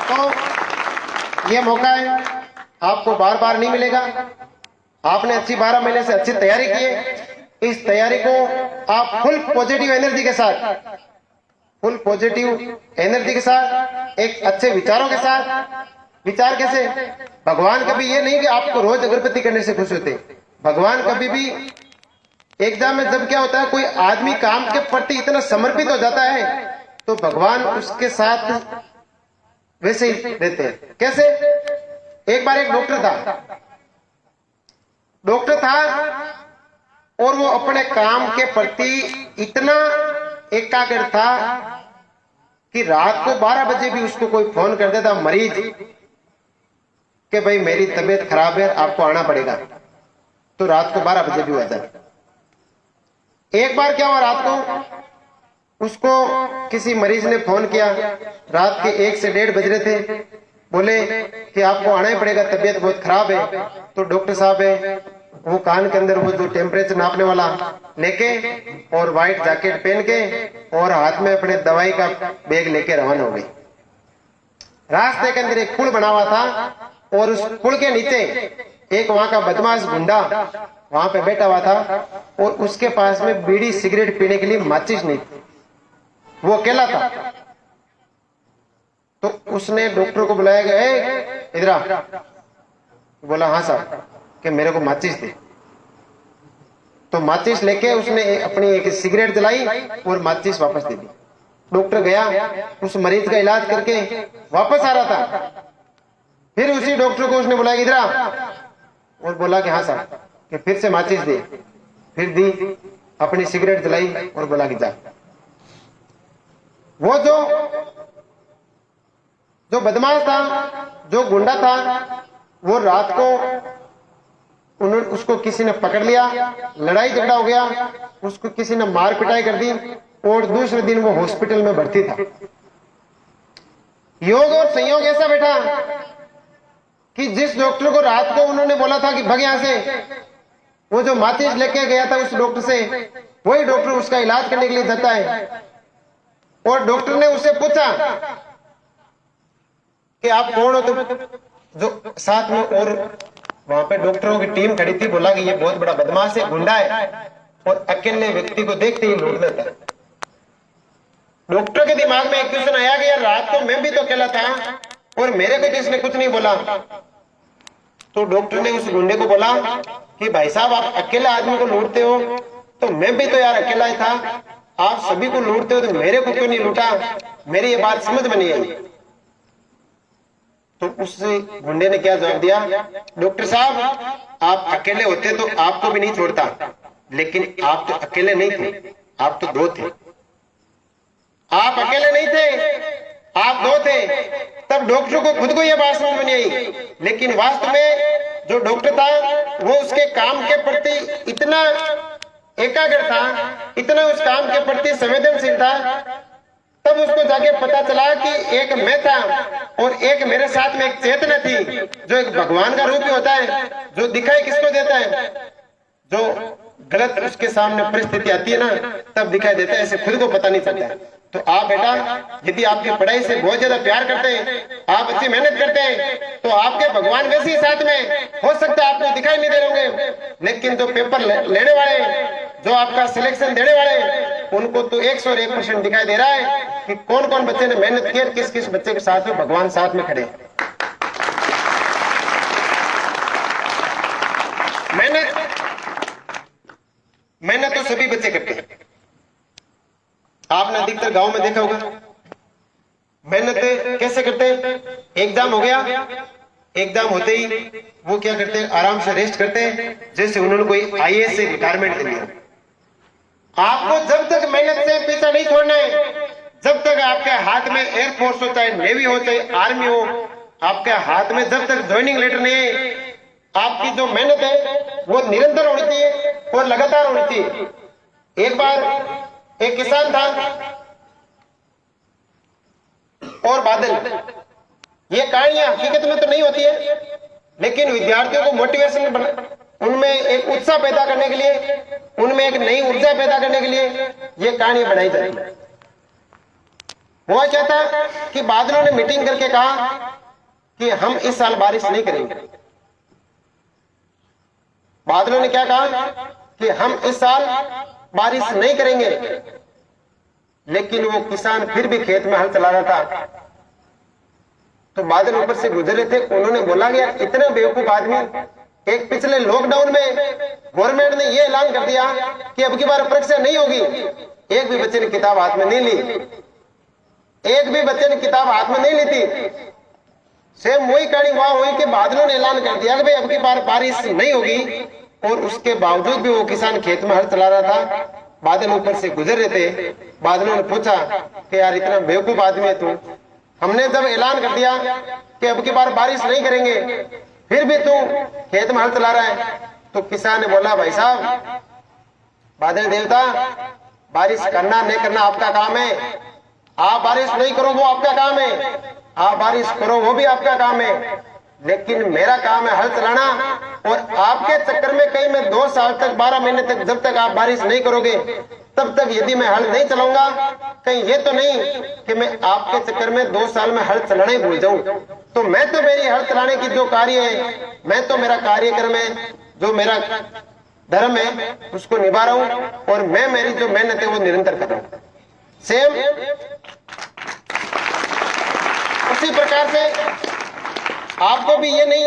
तो ये मौका है, आपको बार बार नहीं मिलेगा। आपने अच्छी 12 महीने से अच्छी तैयारी की है, इस तैयारी को आप फुल पॉजिटिव एनर्जी के साथ एक अच्छे विचारों के साथ। विचार कैसे? भगवान कभी ये नहीं कि आपको रोज अगरबत्ती करने से खुश होते। भगवान कभी भी एग्जाम में जब क्या होता है, कोई आदमी काम के प्रति इतना समर्पित हो जाता है तो भगवान उसके साथ वैसे ही रहते हैं। कैसे? एक बार एक डॉक्टर था और वो अपने काम के प्रति इतना एकाग्र था कि रात को 12 बजे भी उसको कोई फोन कर देता मरीज कि भाई मेरी तबीयत खराब है, आपको आना पड़ेगा, तो रात को 12 बजे भी आ जाता। एक बार क्या हुआ, रात को उसको किसी मरीज ने फोन किया, रात के 1 से 1:30 बज रहे थे, बोले कि आपको आना ही पड़ेगा, तबीयत बहुत खराब है। तो डॉक्टर साहब है वो कान के अंदर वो जो टेम्परेचर नापने वाला लेके और व्हाइट जैकेट पहन के और हाथ में अपने दवाई का बैग लेके रवाना हो गए। रास्ते के अंदर एक पुल बना हुआ था और उस पुल के नीचे एक वहां का बदमाश गुंडा वहां पे बैठा हुआ था और उसके पास में बीड़ी सिगरेट पीने के लिए माचिस नहीं थी, वो अकेला था। तो उसने डॉक्टर को बुलाया गया, इधर आ। बोला हाँ साहब कि मेरे को माचिस दे। तो माचिस लेके उसने अपनी एक सिगरेट जलाई और माचिस वापस दे दी। डॉक्टर गया, उस मरीज का इलाज करके वापस आ रहा था। फिर उसी डॉक्टर को उसने बुलाया, इधर आ, और बोला कि हाँ साहब कि फिर से माचिस दे। फिर दी, अपनी सिगरेट जलाई और बोला कि जा। वो जो बदमाश था, जो गुंडा था, वो रात को उन्होंने उसको किसी ने पकड़ लिया, लड़ाई झगड़ा हो गया, उसको किसी ने मार पिटाई कर दी और दूसरे दिन वो हॉस्पिटल में भर्ती था। योग और संयोग ऐसा बैठा कि जिस डॉक्टर को रात को उन्होंने बोला था कि भाग यहां से, वो जो माचिस लेके गया था उस डॉक्टर से, वही डॉक्टर उसका इलाज करने के लिए जाता है। और डॉक्टर ने उससे पूछा कि आप कौन हो? तो जो साथ में और वहां पे डॉक्टरों की टीम खड़ी थी, बोला कि ये बहुत बड़ा बदमाश है, गुंडा है और अकेले व्यक्ति को देखते ही लूट लेता है। डॉक्टर के दिमाग में एक क्वेश्चन आया कि यार रात को मैं भी तो अकेला था और मेरे को किसने कुछ नहीं बोला। तो डॉक्टर ने उस गुंडे को बोला कि भाई साहब आप अकेले आदमी को लूटते हो, तो मैं भी तो यार अकेला ही था, आप सभी को लूटते हो तो मेरे को क्यों नहीं लूटा? मेरी ये बात समझ में नहीं आई। तो उस गुंडे ने क्या जवाब दिया, डॉक्टर साहब आप अकेले होते तो आपको भी नहीं छोड़ता, लेकिन आप तो अकेले नहीं थे, आप तो 2 थे। आप अकेले नहीं थे, आप 2 थे। तब डॉक्टर को खुद को यह बात समझ में नहीं आई, लेकिन वास्तव में जो डॉक्टर था वो उसके काम के प्रति इतना एकाग्र था, इतना उस काम के प्रति संवेदनशील था। तब उसको जाके पता चला कि एक मैं था और एक मेरे साथ में एक चेतना थी, जो एक भगवान का रूप ही होता है, जो दिखाई किसको देता है, जो गलत उसके सामने परिस्थिति आती है ना, तब दिखाई देता है, ऐसे खुद को पता नहीं चलता है। तो आप बेटा यदि आपकी पढ़ाई से बहुत ज्यादा प्यार करते हैं, आप अच्छी मेहनत करते हैं, तो आपके भगवान वैसे ही साथ में हो सकता है आपको दिखाई नहीं दे रहे होंगे, लेकिन जो पेपर लेने वाले, जो आपका सिलेक्शन देने वाले, उनको तो 101% दिखाई दे रहा है कि कौन कौन बच्चे ने मेहनत की, किस किस बच्चे के साथ में भगवान साथ में खड़े। मेहनत तो सभी बच्चे करते हैं, आपने अधिकतर गांव में देखा होगा। मेहनत कैसे करते हैं? एग्जाम हो गया, एग्जाम होते ही वो क्या करते हैं, आराम से रेस्ट करते हैं, जैसे उन्होंने कोई आईएएस से रिटायरमेंट ले लिया। आपको जब तक मेहनत से पीछा नहीं छोड़ना है, जब तक आपके हाथ में एयरफोर्स हो, चाहे नेवी हो, चाहे आर्मी हो, आपके हाथ में जब तक ज्वाइनिंग लेटर नहीं है, आपकी जो मेहनत है वो निरंतर होनी चाहिए और लगातार होनी चाहिए। एक बार एक किसान था और बादल, ये कहानियां हकीकत में तो नहीं होती है, लेकिन विद्यार्थियों को मोटिवेशन उनमें एक उत्साह पैदा करने के लिए, उनमें एक नई ऊर्जा पैदा करने के लिए ये कहानियां बनाई जाती है। हुआ क्या था कि बादलों ने मीटिंग करके कहा कि हम इस साल बारिश नहीं करेंगे। बादलों ने क्या कहा कि हम इस साल बारिश नहीं करेंगे, लेकिन वो किसान फिर भी खेत में हल चला रहा था। तो बादल ऊपर से गुजर रहे थे, उन्होंने बोला कि इतना बेवकूफ आदमी, एक पिछले लॉकडाउन में गवर्नमेंट ने ये ऐलान कर दिया कि अब की बार परीक्षा नहीं होगी, एक भी बच्चे ने किताब हाथ में नहीं ली, एक भी बच्चे ने किताब हाथ में नहीं ली थी। सेम वही कहानी वहां हुई कि बादलों ने ऐलान कर दिया कि भाई अब की बार बारिश नहीं होगी, और उसके बावजूद भी वो किसान खेत में हल चला रहा था। बादल ऊपर से गुजर रहे थे, बादलों ने पूछा कि यार इतना बेवकूफ आदमी है तू, हमने जब ऐलान कर दिया कि अब की बार बारिश नहीं करेंगे, फिर भी तू खेत में हल चला रहा है। तो किसान ने बोला, भाई साहब बादल देवता, बारिश करना नहीं करना आपका काम है, आप बारिश नहीं करो वो आपका काम है, आप बारिश करो वो भी आपका काम है, लेकिन मेरा काम है हल चलाना। और आपके चक्कर में कहीं मैं 2 साल तक 12 महीने तक जब तक आप बारिश नहीं करोगे तब तक यदि मैं हल नहीं चलाऊंगा, कहीं ये तो नहीं कि मैं आपके चक्कर में 2 साल में हल चलाना ही भूल जाऊं। तो मैं तो मेरी हल चलाने की जो कार्य है, मैं तो मेरा कार्यक्रम है, जो मेरा धर्म है उसको निभा रहा हूं, और मैं मेरी जो मेहनत है वो निरंतर कर रहा हूं। सेम उसी प्रकार से आपको भी ये नहीं,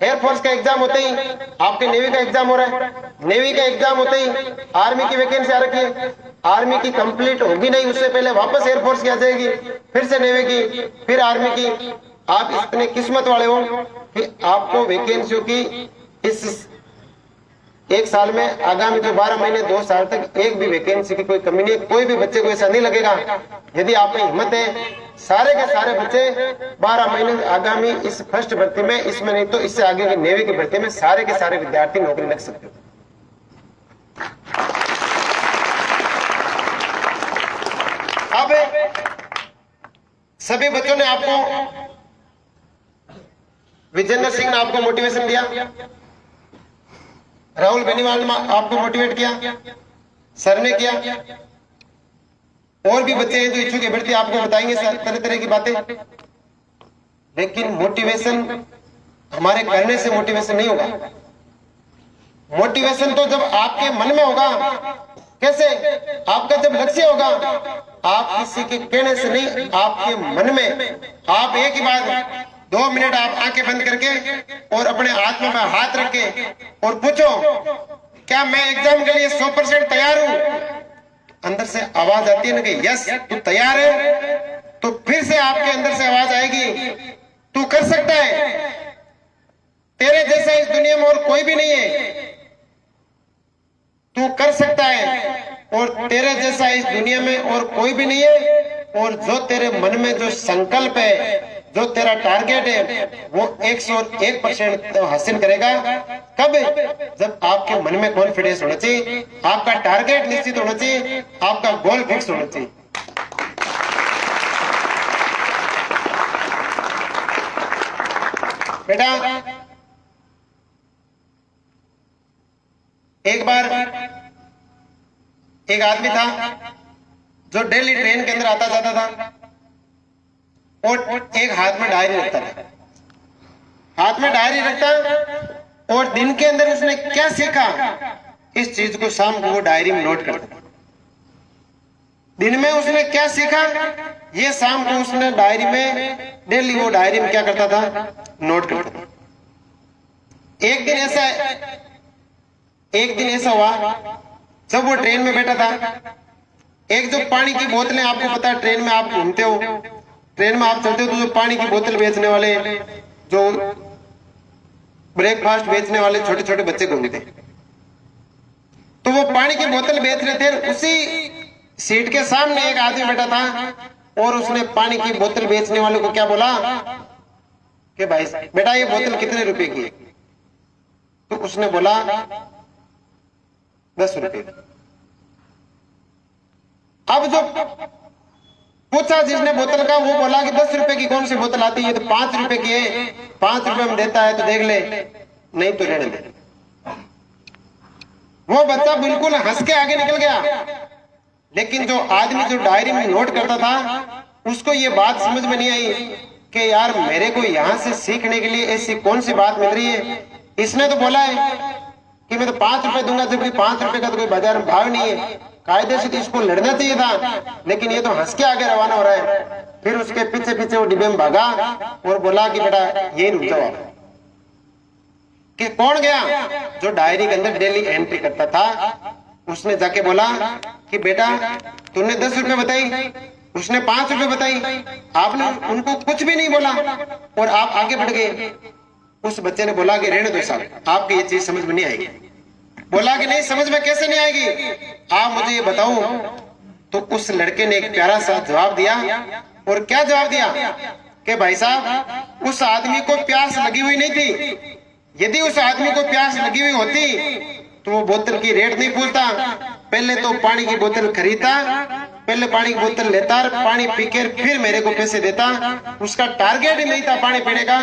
एयरफोर्स का एग्जाम होते ही आपके नेवी का एग्जाम हो रहा है, नेवी का एग्जाम होते ही आर्मी की वैकेंसी आ रखी है, आर्मी की कंप्लीट होगी नहीं उससे पहले वापस एयरफोर्स की आ जाएगी, फिर से नेवी की, फिर आर्मी की। आप इतने किस्मत वाले हो कि आपको वैकेंसियों की इस 1 साल में, आगामी जो 12 महीने 2 साल तक एक भी वैकेंसी की कोई कमी नहीं, कोई भी बच्चे को ऐसा नहीं लगेगा। यदि आप में हिम्मत है, सारे के सारे बच्चे 12 महीने आगामी इस फर्स्ट भर्ती में, इसमें नहीं तो इससे आगे की नेवी की भर्ती में सारे के सारे विद्यार्थी नौकरी लग सकते हो। अब सभी बच्चों ने आपको, विजेंद्र सिंह ने आपको मोटिवेशन दिया, राहुल बेनीवाल ने आपको मोटिवेट किया, सर ने किया, और भी बच्चे हैं जो इच्छुक अभ्यर्थी आपको बताएंगे तरह तरह की बातें। लेकिन मोटिवेशन हमारे करने से मोटिवेशन नहीं होगा। मोटिवेशन तो जब आपके मन में होगा। कैसे? आपका जब लक्ष्य होगा, आप किसी के कहने से नहीं, आपके मन में। आप एक ही बात 2 मिनट आप आंखें बंद करके और अपने आत्मा में हाथ रख के और पूछो, क्या मैं एग्जाम के लिए 100% तैयार हूं? अंदर से आवाज आती है ना कि यस तू तैयार है, तो फिर से आपके अंदर से आवाज आएगी, तू कर सकता है, तेरे जैसा इस दुनिया में और कोई भी नहीं है, तू कर सकता है, और तेरे जैसा इस दुनिया में और कोई भी नहीं है। और जो तेरे मन में जो संकल्प है, जो तेरा टारगेट है, वो 101% हासिल करेगा। कब? जब आपके मन में कॉन्फिडेंस होना चाहिए, आपका टारगेट निश्चित होना चाहिए, आपका गोल फिक्स होना चाहिए। बेटा एक बार एक आदमी था जो डेली ट्रेन के अंदर आता जाता था और एक हाथ में डायरी रखता था, हाथ में डायरी रखता और दिन के अंदर उसने क्या सीखा इस चीज को शाम को वो डायरी में नोट करता। दिन में उसने क्या सीखा ये शाम को उसने डायरी में डेली वो डायरी में क्या करता था, नोट करता था। एक दिन ऐसा हुआ जब वो ट्रेन में बैठा था, एक जो पानी की बोतलें, आपको पता है ट्रेन में आप घूमते हो, ट्रेन में आप चलते हो तो जो पानी की बोतल बेचने वाले, जो ब्रेकफास्ट बेचने वाले छोटे छोटे बच्चे घूमते, तो वो पानी की बोतल बेच रहे थे। उसी सीट के सामने एक आदमी बैठा था और उसने पानी की बोतल बेचने वाले को क्या बोला कि भाई बेटा ये बोतल कितने रुपए की है? तो उसने बोला 10 रुपए। अब जो पूछा जिसने बोतल का, वो बोला कि 10 रुपए की कौन सी बोतल आती है? तो 5 रुपए की है, 5 रुपए में देता है तो देख ले, नहीं तो रहने दे। वो बच्चा बिल्कुल हंस के आगे निकल गया, लेकिन जो आदमी जो डायरी में नोट करता था उसको ये बात समझ में नहीं आई कि यार मेरे को यहां से सीखने के लिए ऐसी कौन सी बात मिल रही है। इसने तो बोला है कि मैं तो 5 रुपए दूंगा, जबकि 5 रुपए का तो कोई बाजार में भाव नहीं है। कायदे से तो इसको लड़ना चाहिए था, लेकिन ये तो हंस के आगे रवाना हो रहा है। फिर उसके पीछे पीछे वो डिब्बे में भागा और बोला कि बेटा ये रुक जाओ। कि कौन गया? जो डायरी के अंदर डेली एंट्री करता था, उसने जाके बोला कि बेटा तूने 10 रुपए बताई, उसने 5 रुपए बताई, आपने उनको कुछ भी नहीं बोला और आप आगे बढ़ गए। उस बच्चे ने बोला कि रहने दो साहब, आपकी ये चीज समझ में नहीं आएगी। बोला कि नहीं, समझ में कैसे नहीं आएगी, आप मुझे ये बताओ। तो उस लड़के ने एक प्यारा सा जवाब दिया। और क्या जवाब दिया कि भाई साहब उस आदमी को प्यास लगी हुई नहीं थी। यदि उस आदमी को प्यास लगी हुई होती तो वो बोतल की रेट नहीं पूछता, पहले तो पानी की बोतल खरीदता, पहले पानी की बोतल लेता, पानी पीकर फिर मेरे को पैसे देता। उसका टारगेट ही नहीं था पानी पीने का।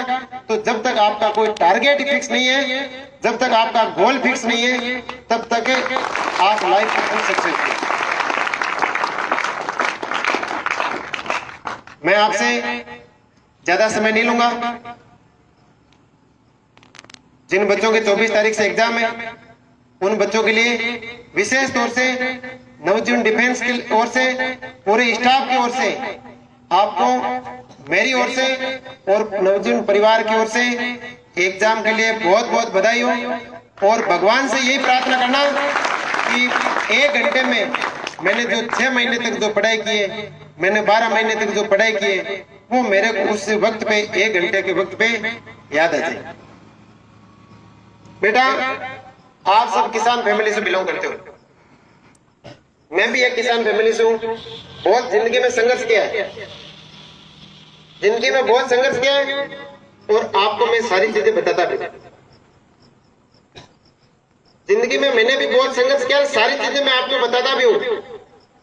तो जब तक आपका कोई टारगेट ही फिक्स नहीं है, जब तक आपका गोल फिक्स नहीं है, तब तक आप लाइफ में सक्सेसफुल। मैं आपसे ज्यादा समय नहीं लूंगा। जिन बच्चों के 24 तारीख से एग्जाम है, उन बच्चों के लिए विशेष तौर से नवजीवन डिफेंस की ओर से, पूरे स्टाफ की ओर से, आपको मेरी ओर से और नवजीवन परिवार की ओर से एग्जाम के लिए बहुत बहुत बधाई हो। और भगवान से यही प्रार्थना करना कि 1 घंटे में मैंने जो 6 महीने तक जो पढ़ाई की है, मैंने 12 महीने तक जो पढ़ाई की है, वो मेरे को उस वक्त पे 1 घंटे के वक्त पे याद आ जाए। बेटा आप सब किसान फैमिली से बिलोंग करते हो, मैं भी एक किसान फैमिली से हूँ। बहुत जिंदगी में संघर्ष किया है, जिंदगी में बहुत संघर्ष किया है और आपको मैं सारी चीजें बताता भी। जिंदगी में मैंने भी बहुत संघर्ष किया, सारी चीजें मैं आपको बताता भी हूँ।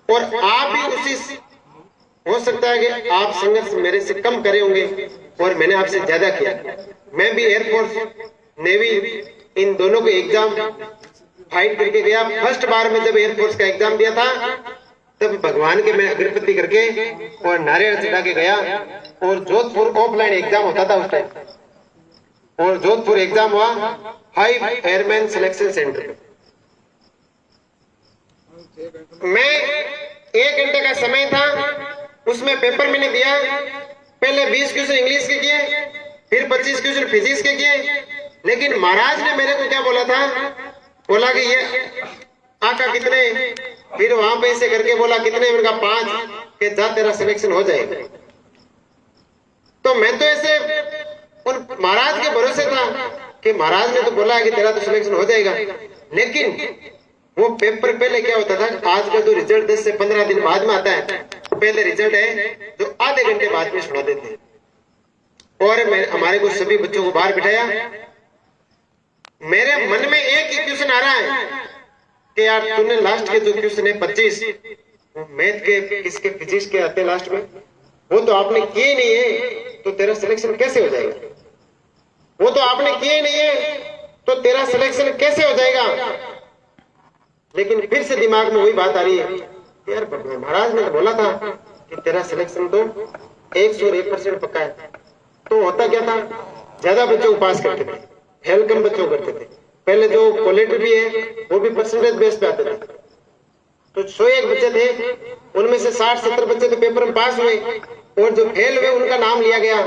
और आप भी उसी, हो सकता है कि आप संघर्ष मेरे से कम करे होंगे और मैंने आपसे ज्यादा किया। मैं भी एयरफोर्स, नेवी, इन दोनों को एग्जाम फाइट करके गया। फर्स्ट बार में जब एयरफोर्स का एग्जाम दिया था, तब भगवान के मैं अगरबत्ती करके और नारियल चढ़ा के गया। और जोधपुर ऑफलाइन एग्जाम होता था उस टाइम, और जोधपुर एग्जाम हुआ 5 एयरमैन सिलेक्शन सेंटर। मैं 1 घंटे का समय था, उसमें पेपर मैंने दिया। पहले 20 क्वेश्चन इंग्लिश के किए, फिर 25 क्वेश्चन फिजिक्स के किए। लेकिन महाराज ने मेरे को क्या बोला था, बोला कि ये आका कितने, फिर वहां पे ऐसे करके बोला कितने, मैंने कहा 5, कि जा तेरा सिलेक्शन हो जाएगा। तो मैं तो ऐसे उन महाराज के भरोसे था कि महाराज ने तो बोला है कि तेरा तो सिलेक्शन हो जाएगा। लेकिन वो पेपर पहले क्या होता था, आज का जो रिजल्ट 10 से 15 दिन बाद में आता है, पहले रिजल्ट है जो आधे घंटे बाद में सुना देते हैं। और हमारे को सभी बच्चों को बाहर बिठाया। मेरे मन में एक ही क्वेश्चन आ रहा है कि यार तूने लास्ट के जो क्वेश्चन है 25, मैथ के, किसके, फिजिक्स के आते लास्ट में, वो तो आपने किए नहीं है, तो तेरा सिलेक्शन कैसे हो जाएगा? वो तो आपने किए नहीं है, तो तेरा सिलेक्शन कैसे हो जाएगा? लेकिन फिर से दिमाग में वही बात आ रही है कि यार महाराज ने तो बोला था कि तेरा सिलेक्शन तो 101% पक्का है। तो होता क्या था, ज्यादा बच्चों को पास करते थे, फेल कम बच्चों को करते थे। पहले जो कॉलेज भी है वो भी परसेंटेज बेस पे आते थे। तो 101 बच्चे थे, उनमें से 60-70 बच्चे तो पेपर में पास हुए और जो फेल हुए उनका नाम लिया गया।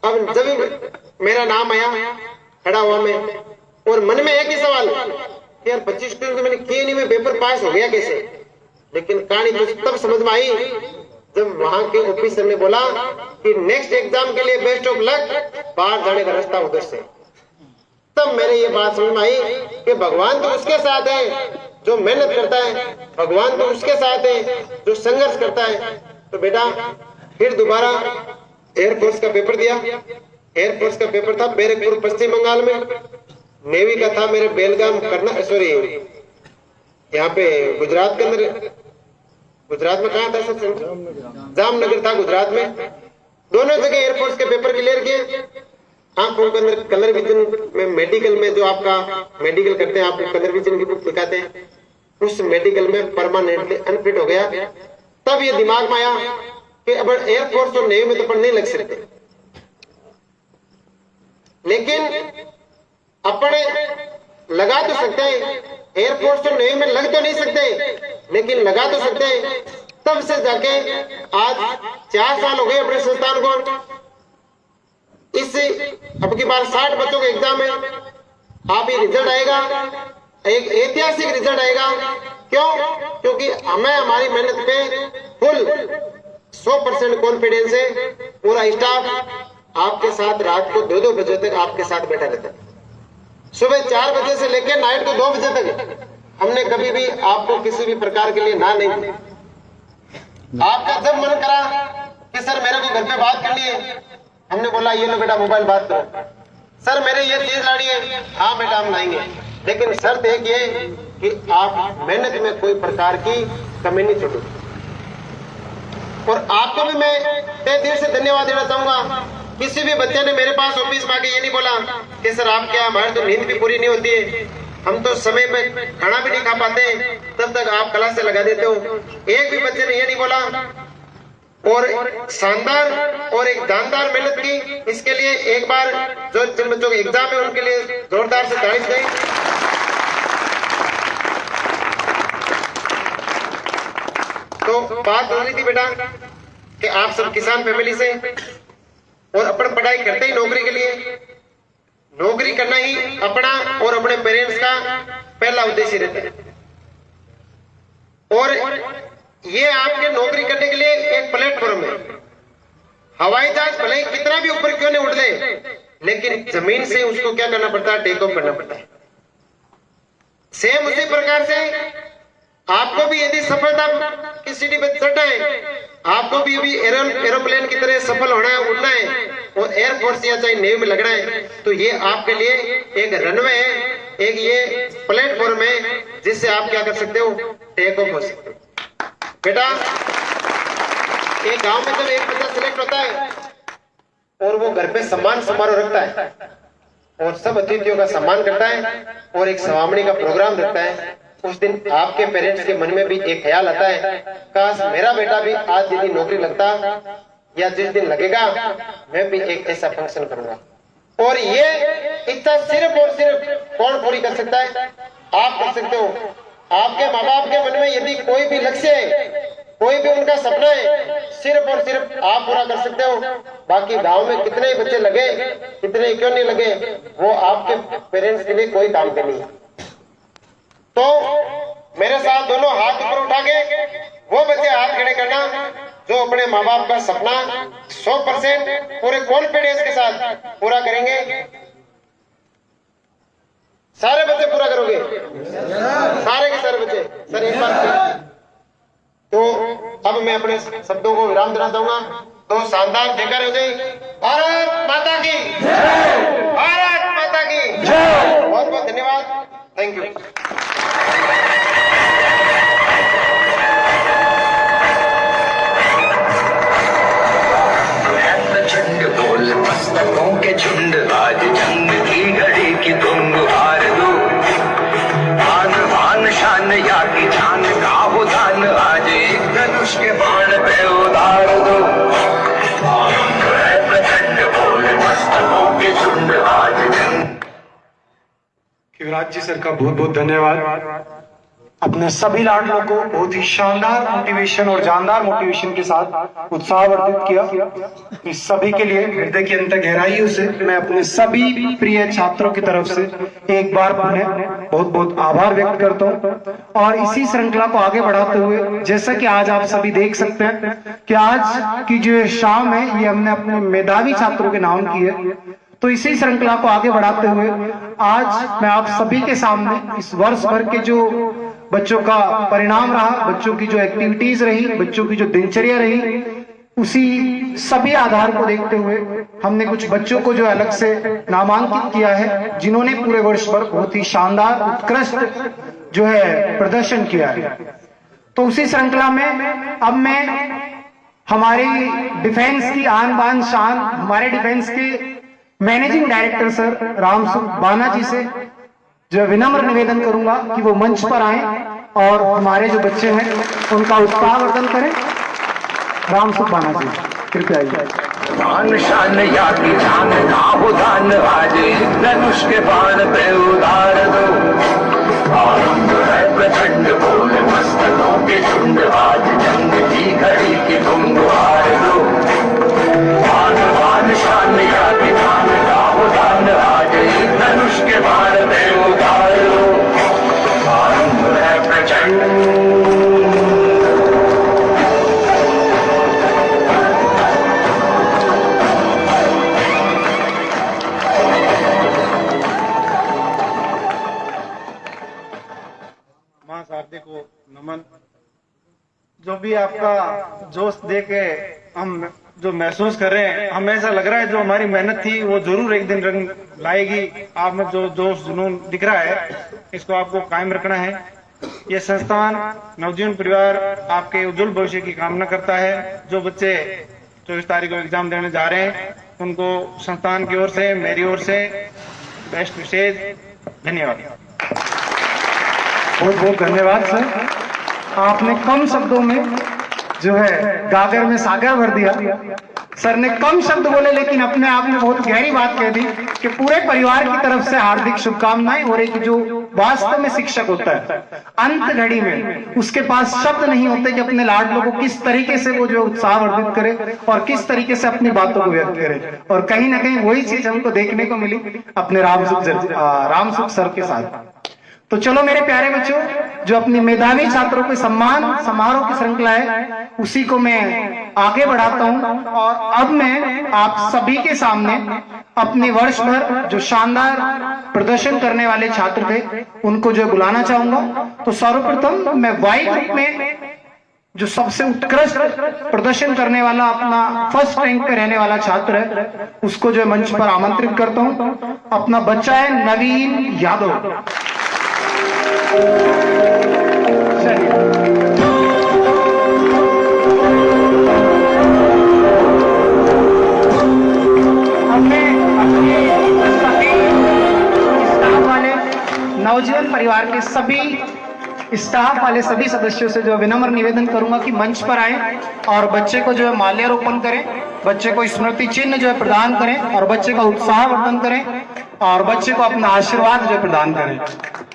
अब जब मेरा नाम आया खड़ा हुआ मैं, और मन में एक ही सवाल यार 25 क्वेश्चन तो मैंने किए नहीं, मैं पेपर पास हो गया कैसे। लेकिन कहानी तो तब समझ में आई जब वहां के ऑफिसर ने बोला कि नेक्स्ट एग्जाम के लिए बेस्ट ऑफ लक, बाहर जाने का रास्ता उधर से। तब मेरे ये बात समझ में आई कि भगवान तो उसके साथ है जो मेहनत करता है, भगवान तो उसके साथ है जो संघर्ष करता है। तो बेटा फिर दोबारा एयरफोर्स का पेपर दिया। एयरफोर्स का पेपर था बैरकपुर पश्चिम बंगाल में, नेवी का था मेरे बेलगाम यहाँ पे गुजरात के अंदर, गुजरात में कहा था सर, जामनगर था गुजरात में। दोनों जगह एयरफोर्स के पेपर क्लियर किए। आंखों के अंदर कलर विजन में, मेडिकल में जो आपका मेडिकल करते हैं आपको कलर विजन की बुक दिखाते हैं, उस मेडिकल में परमानेंटली अनफिट हो गया। तब ये दिमाग में आया कि अब एयरफोर्स और नेवी में तो अपन नहीं लग सकते, लेकिन अपने लगा तो सकते हैं। एयरफोर्स और नेवी में लग तो नहीं सकते, लेकिन लगा तो सकते हैं। तब से जाके आज 4 साल हो गए अपने संस्थान को। इससे अब की बार 60 बच्चों का एग्जाम है। आप ये रिजल्ट आएगा, एक ऐतिहासिक रिजल्ट आएगा। क्यों? क्योंकि हमें हमारी मेहनत पे फुल 100% कॉन्फिडेंस है। पूरा स्टाफ आपके साथ रात को 2-2 बजे तक आपके साथ बैठा रहता है। सुबह 4 बजे से लेकर नाइट को 2 बजे तक हमने कभी भी आपको किसी भी प्रकार के लिए ना नहीं दी। आपका जब मन करा कि सर मेरे को घर पे बात करनी है, हमने बोला ये लो बेटा मोबाइल बात करो। सर मेरे ये चीज लानी है, हाँ बेटा हम लाएंगे, लेकिन शर्त एक ये कि आप मेहनत में कोई प्रकार की कमी नहीं छोड़ो। और आपको भी मैं तहे दिल से धन्यवाद देना चाहूंगा। किसी भी बच्चे ने मेरे पास ऑफिस में आके ये नहीं बोला कि सर आप क्या, हमारी तो नींद भी पूरी नहीं होती है, हम तो समय पे खाना भी नहीं खा पाते, तब तक आप क्लास से लगा देते हो। एक भी बच्चे ने ये नहीं बोला। और शानदार और एक जानदार मेहनत की। इसके लिए एक बार जो जिन बच्चों के एग्जाम है उनके लिए जोरदार से तारीफ दें। तो बात हो रही थी बेटा कि आप सब किसान फैमिली से और अपन पढ़ाई करते ही नौकरी के लिए, नौकरी करना ही अपना और अपने पेरेंट्स का पहला उद्देश्य रहता है। और ये आपके नौकरी करने के लिए एक प्लेटफॉर्म है। हवाई जहाज भले ही कितना भी ऊपर क्यों नहीं उड़ जाए, लेकिन जमीन से उसको क्या करना पड़ता है, टेक ऑफ करना पड़ता है। सेम उसी प्रकार से आपको भी यदि सफलता की सीढ़ी पर चढ़ना है, आपको भी एरोप्लेन की तरह सफल होना है, उड़ना है और एयरफोर्स या चाहे नेवी में लगना है, तो ये आपके लिए एक रनवे है, एक ये प्लेटफॉर्म है जिससे आप क्या कर सकते हो, टेक ऑफ हो सकते हो। बेटा एक गांव में जब एक बच्चा सिलेक्ट होता है और वो घर पे सम्मान समारोह रखता है और सब अतिथियों का सम्मान करता है और एक सवामणी का प्रोग्राम रखता है, उस दिन आपके पेरेंट्स के मन में भी एक ख्याल आता है, काश मेरा बेटा भी आज यदि नौकरी लगता या जिस दिन लगेगा मैं भी एक ऐसा फंक्शन करूंगा। और ये इच्छा सिर्फ और सिर्फ कौन पूरी कर सकता है? आप कर सकते हो। आपके माँ बाप के मन में यदि कोई भी लक्ष्य है, कोई भी उनका सपना है, सिर्फ और सिर्फ आप पूरा कर सकते हो। बाकी गांव में कितने ही बच्चे लगे, कितने क्यों नहीं लगे, वो आपके पेरेंट्स के लिए कोई काम के नहीं है। तो मेरे साथ दोनों हाथ ऊपर उठा के वो बच्चे हाथ खड़े करना जो अपने माँ बाप का सपना 100% पूरे कॉन्फिडेंस के साथ पूरा करेंगे। सारे बच्चे पूरा करोगे? सारे के सारे बच्चे? सर एक बार तो अब मैं अपने शब्दों को विराम देना चाहूंगा। तो शानदार जयकार हो जाए। भारत माता की जय! भारत माता की जय! बहुत बहुत धन्यवाद। Thank you. प्रचंड बोल मस्तकों के झुंड, आज जंग की घड़ी की तुम गुहार दो। मान मान शान राज जी सर का बहुत बहुत धन्यवाद। अपने सभी लाडलों को बहुत ही शानदार मोटिवेशन और जानदार मोटिवेशन के साथ उत्साहवर्धित किया। इस सभी के लिए हृदय की अंत गहराइयों से मैं अपने सभी प्रिय छात्रों की तरफ से एक बार पुनः बहुत बहुत आभार व्यक्त करता हूँ। और इसी श्रृंखला को आगे बढ़ाते हुए जैसा कि आज आप सभी देख सकते हैं कि आज की जो शाम है ये हमने अपने मेधावी छात्रों के नाम की है। तो इसी श्रृंखला को आगे बढ़ाते हुए आज मैं आप सभी के सामने इस वर्ष भर के जो बच्चों का परिणाम रहा, बच्चों की जो एक्टिविटीज रही, बच्चों की जो दिनचर्या रही, उसी सभी आधार को देखते हुए हमने कुछ बच्चों को जो अलग से नामांकित किया है जिन्होंने पूरे वर्ष भर बहुत ही शानदार उत्कृष्ट जो है प्रदर्शन किया है। तो उसी श्रृंखला में अब मैं हमारी डिफेंस की आन बान शान, हमारे डिफेंस के मैनेजिंग डायरेक्टर सर रामसुख बाना जी से जो विनम्र निवेदन करूंगा कि वो मंच पर आए और हमारे जो बच्चे हैं उनका उत्साहवर्धन करें। रामसुख बाना जी कृपया आइए। शान शान या की जान गाहो दान आज धनुष के बाण पे उधार दो। आरंभ है प्रचंड बोल मस्तकों के झुंड आज जंग की घड़ी की तुम गुहार दो। बाण बाण शान या की जान गाहो दान आज धनुष के बाण पे उधार दो। आरंभ है प्रचंड महासारथी को नमन। जो भी आपका जोश देके हम जो महसूस कर रहे हैं, हमें ऐसा लग रहा है जो हमारी मेहनत थी वो जरूर एक दिन रंग लाएगी। आप में जो जोश जुनून दिख रहा है इसको आपको कायम रखना है। ये संस्थान नवजीवन परिवार आपके उज्जवल भविष्य की कामना करता है। जो बच्चे 24 तारीख को एग्जाम देने जा रहे हैं उनको संस्थान की ओर से, मेरी ओर से बेस्ट विशेष धन्यवाद। बहुत बहुत धन्यवाद सर। आपने कम शब्दों में जो है गागर में सागर भर दिया। सर ने कम शब्द बोले लेकिन अपने आप में बहुत गहरी बात कह दी कि पूरे परिवार की तरफ से हार्दिक शुभकामनाएं। और एक जो वास्तव में शिक्षक होता है अंत घड़ी में उसके पास शब्द नहीं होते कि अपने लाडलों को किस तरीके से वो जो उत्साहवर्धित करे और किस तरीके से अपनी बातों को व्यक्त करे। और कहीं ना कहीं वही चीज हमको देखने को मिली अपने रामसुख सर के साथ। तो चलो मेरे प्यारे बच्चों, जो अपनी मेधावी छात्रों के सम्मान समारोह की श्रृंखला है उसी को मैं आगे बढ़ाता हूं। और अब मैं आप सभी के सामने अपने वर्ष भर जो शानदार प्रदर्शन करने वाले छात्र थे उनको जो बुलाना चाहूंगा। तो सर्वप्रथम मैं वाई ग्रुप में जो सबसे उत्कृष्ट प्रदर्शन करने वाला अपना फर्स्ट रैंक पे रहने वाला छात्र है उसको जो मंच पर आमंत्रित करता हूं। अपना बच्चा है नवीन यादव। नवजीवन परिवार के सभी स्टाफ वाले सभी सदस्यों से जो विनम्र निवेदन करूंगा कि मंच पर आए और बच्चे को जो है माल्यार्पण करें, बच्चे को स्मृति चिन्ह जो है प्रदान करें और बच्चे का उत्साहवर्धन करें और बच्चे को अपना आशीर्वाद जो प्रदान करें।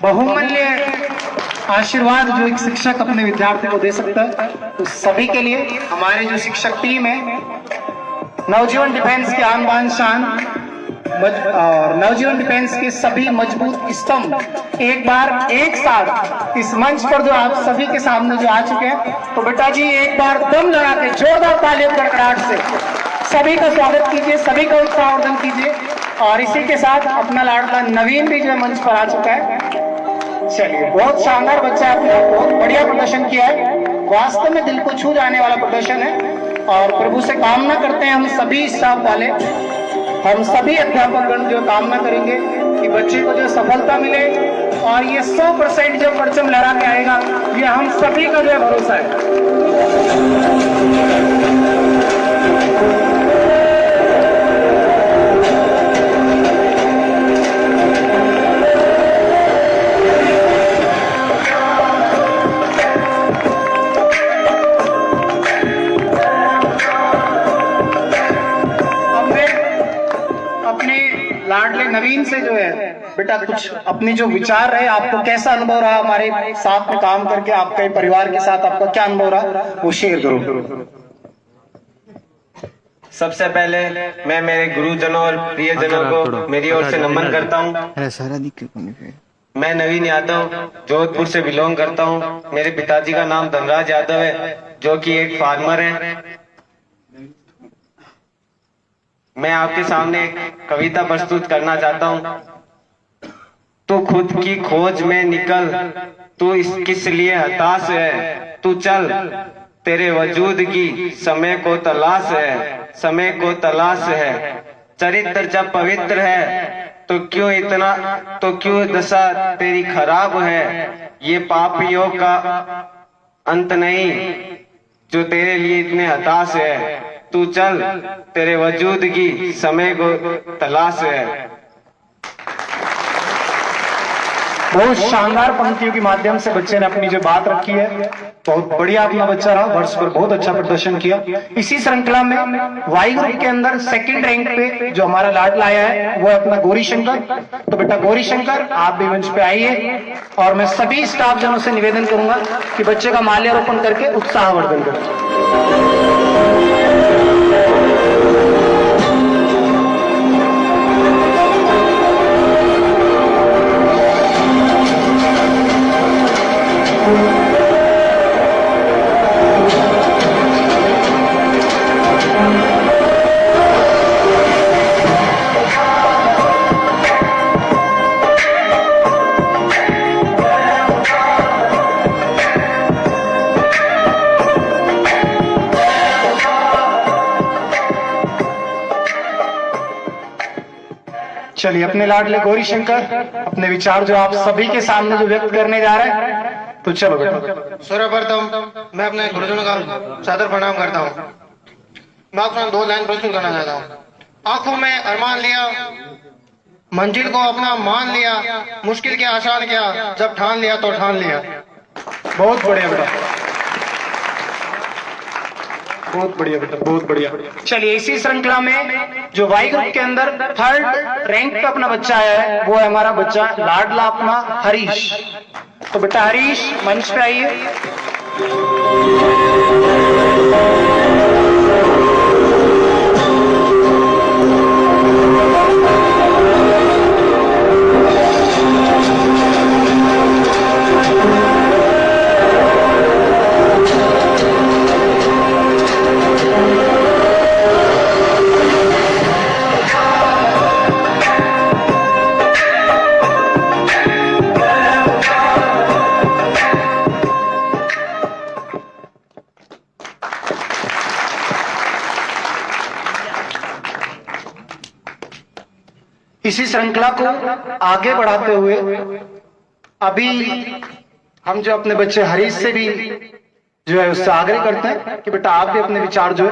बहुमूल्य आशीर्वाद जो एक शिक्षक अपने विद्यार्थी को दे सकता है। तो सभी के लिए हमारे जो शिक्षक टीम है नवजीवन डिफेंस की आन बान शान और नवजीवन डिफेंस के सभी मजबूत स्तंभ एक बार एक साथ इस मंच पर जो आप सभी के सामने जो आ चुके हैं, तो बेटा जी एक बार दम लगा के जोरदार तालियों गड़गड़ाहट से सभी का स्वागत कीजिए, सभी का उत्साहवर्धन कीजिए। और इसी के साथ अपना लाडला नवीन भी जो है मंच पर आ चुका है। चलिए, बहुत शानदार बच्चा आपने बहुत बढ़िया प्रदर्शन किया है। वास्तव में दिल को छू जाने वाला प्रदर्शन है और प्रभु से कामना करते हैं हम सभी स्टाफ वाले, हम सभी अध्यापकगण जो कामना करेंगे कि बच्चे को जो सफलता मिले और ये 100% जो परचम लहरा के आएगा, ये हम सभी का जो है भरोसा है। लाडले नवीन से जो है बेटा कुछ अपनी जो विचार रहे, आपको कैसा अनुभव रहा हमारे साथ में काम करके, आपके परिवार के साथ आपका क्या अनुभव रहा, वो शेयर करो। सबसे पहले मैं मेरे गुरुजनों और प्रियजनों को मेरी ओर से नमन करता हूँ। मैं नवीन यादव जोधपुर से बिलोंग करता हूँ। मेरे पिताजी का नाम धनराज यादव है, जो कि एक फार्मर है। मैं आपके सामने एक कविता प्रस्तुत करना चाहता हूँ। तू खुद की खोज में निकल, तू किस लिए हताश है, तू चल, तेरे वजूद की समय को तलाश है, समय को तलाश है। चरित्र जब पवित्र है तो क्यों दशा तेरी खराब है। ये पापियों का अंत नहीं जो तेरे लिए इतने हताश है। तू चल, तेरे वजूद की समय को तलाश है। बहुत शानदार पंक्तियों के माध्यम से बच्चे ने अपनी जो बात रखी है, बहुत बढ़िया अपना बच्चा रहा, वर्ष पर बहुत अच्छा प्रदर्शन किया। इसी श्रृंखला में वाई ग्रुप के अंदर सेकंड रैंक पे जो हमारा लाडला आया है वो है अपना गौरी शंकर। तो बेटा गौरी शंकर, आप भी मंच पे आइए और मैं सभी स्टाफ जनों से निवेदन करूंगा कि बच्चे का माल्यार्पण करके उत्साहवर्धन करें। चलिए अपने लाडले गौरी शंकर अपने विचार जो आप सभी के सामने जो व्यक्त करने जा रहे हैं, तो चलो बेटा। सर्वप्रथम मैं अपने गुरुजनों का सादर प्रणाम करता हूँ। मैं अपना 2 लाइन प्रस्तुत करना चाहता हूँ। आंखों में अरमान लिया, मंजिल को अपना मान लिया, मुश्किल के आसान किया, जब ठान लिया तो ठान लिया। बहुत बढ़िया बेटा, बहुत बढ़िया बेटा, बहुत बढ़िया। चलिए इसी श्रृंखला में जो वाई ग्रुप के अंदर थर्ड रैंक पे अपना बच्चा आया है वो है हमारा बच्चा लाडला अपना हरीश। तो बेटा हरीश मंच पे आइए। इसी श्रृंखला को आगे बढ़ाते हुए अभी हम जो अपने बच्चे हरीश से भी जो है उससे आग्रह करते हैं कि बेटा आप भी अपने विचार जो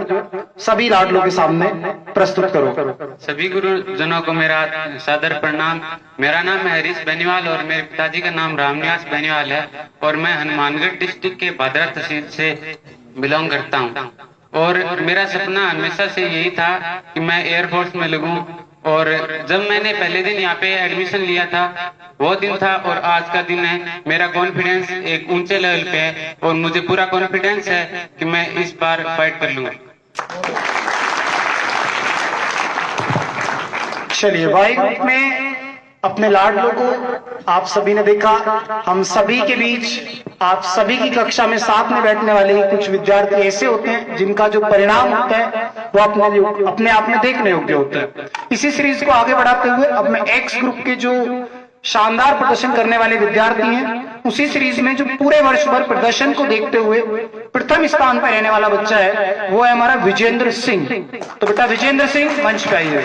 सभी लाडलों के सामने प्रस्तुत करो। सभी गुरुजनों को मेरा सादर प्रणाम। मेरा नाम है हरीश बेनीवाल और मेरे पिताजी का नाम रामनिवास बेनीवाल है और मैं हनुमानगढ़ डिस्ट्रिक्ट के भादरा तहसील से बिलोंग करता हूँ। और मेरा सपना हमेशा से यही था कि मैं एयरफोर्स में लगूं। और जब मैंने पहले दिन यहाँ पे एडमिशन लिया था वो दिन था और आज का दिन है। मेरा कॉन्फिडेंस एक ऊंचे लेवल पे है और मुझे पूरा कॉन्फिडेंस है कि मैं इस बार फाइट कर लूंगा। चलिए वाई ग्रुप में अपने लाडलों को आप सभी ने देखा। हम सभी के बीच आप सभी की कक्षा में साथ में बैठने वाले कुछ विद्यार्थी ऐसे होते हैं जिनका जो परिणाम होता है वो अपने आप में देखने योग्य होता है। इसी सीरीज को आगे बढ़ाते हुए अब मैं एक्स ग्रुप के जो शानदार प्रदर्शन करने वाले विद्यार्थी हैं उसी सीरीज में जो पूरे वर्ष भर प्रदर्शन को देखते हुए प्रथम स्थान पर रहने वाला बच्चा है वो है हमारा विजेंद्र सिंह। तो बेटा विजेंद्र सिंह मंच पे आइए।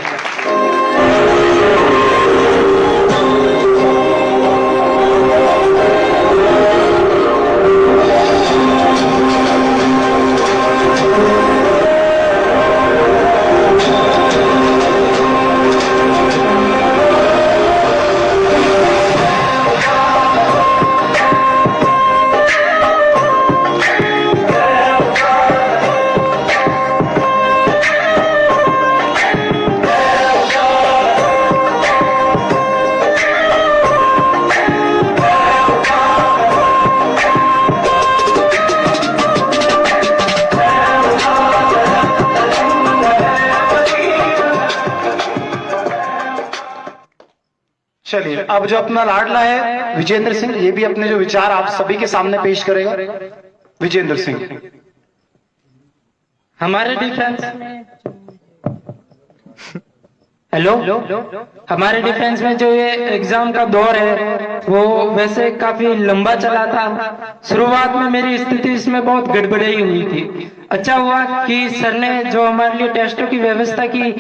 चलिए, अब जो अपना लाडला है विजेंद्र सिंह, ये भी अपने जो विचार आप सभी के सामने पेश करेगा। विजेंद्र सिंह। हमारे डिफेंस में हेलो, हमारे डिफेंस में जो ये एग्जाम का दौर है वो वैसे काफी लंबा चला था। शुरुआत में मेरी स्थिति इसमें बहुत गड़बड़ाई हुई थी। अच्छा हुआ कि सर ने जो हमारे लिए टेस्टों की व्यवस्था की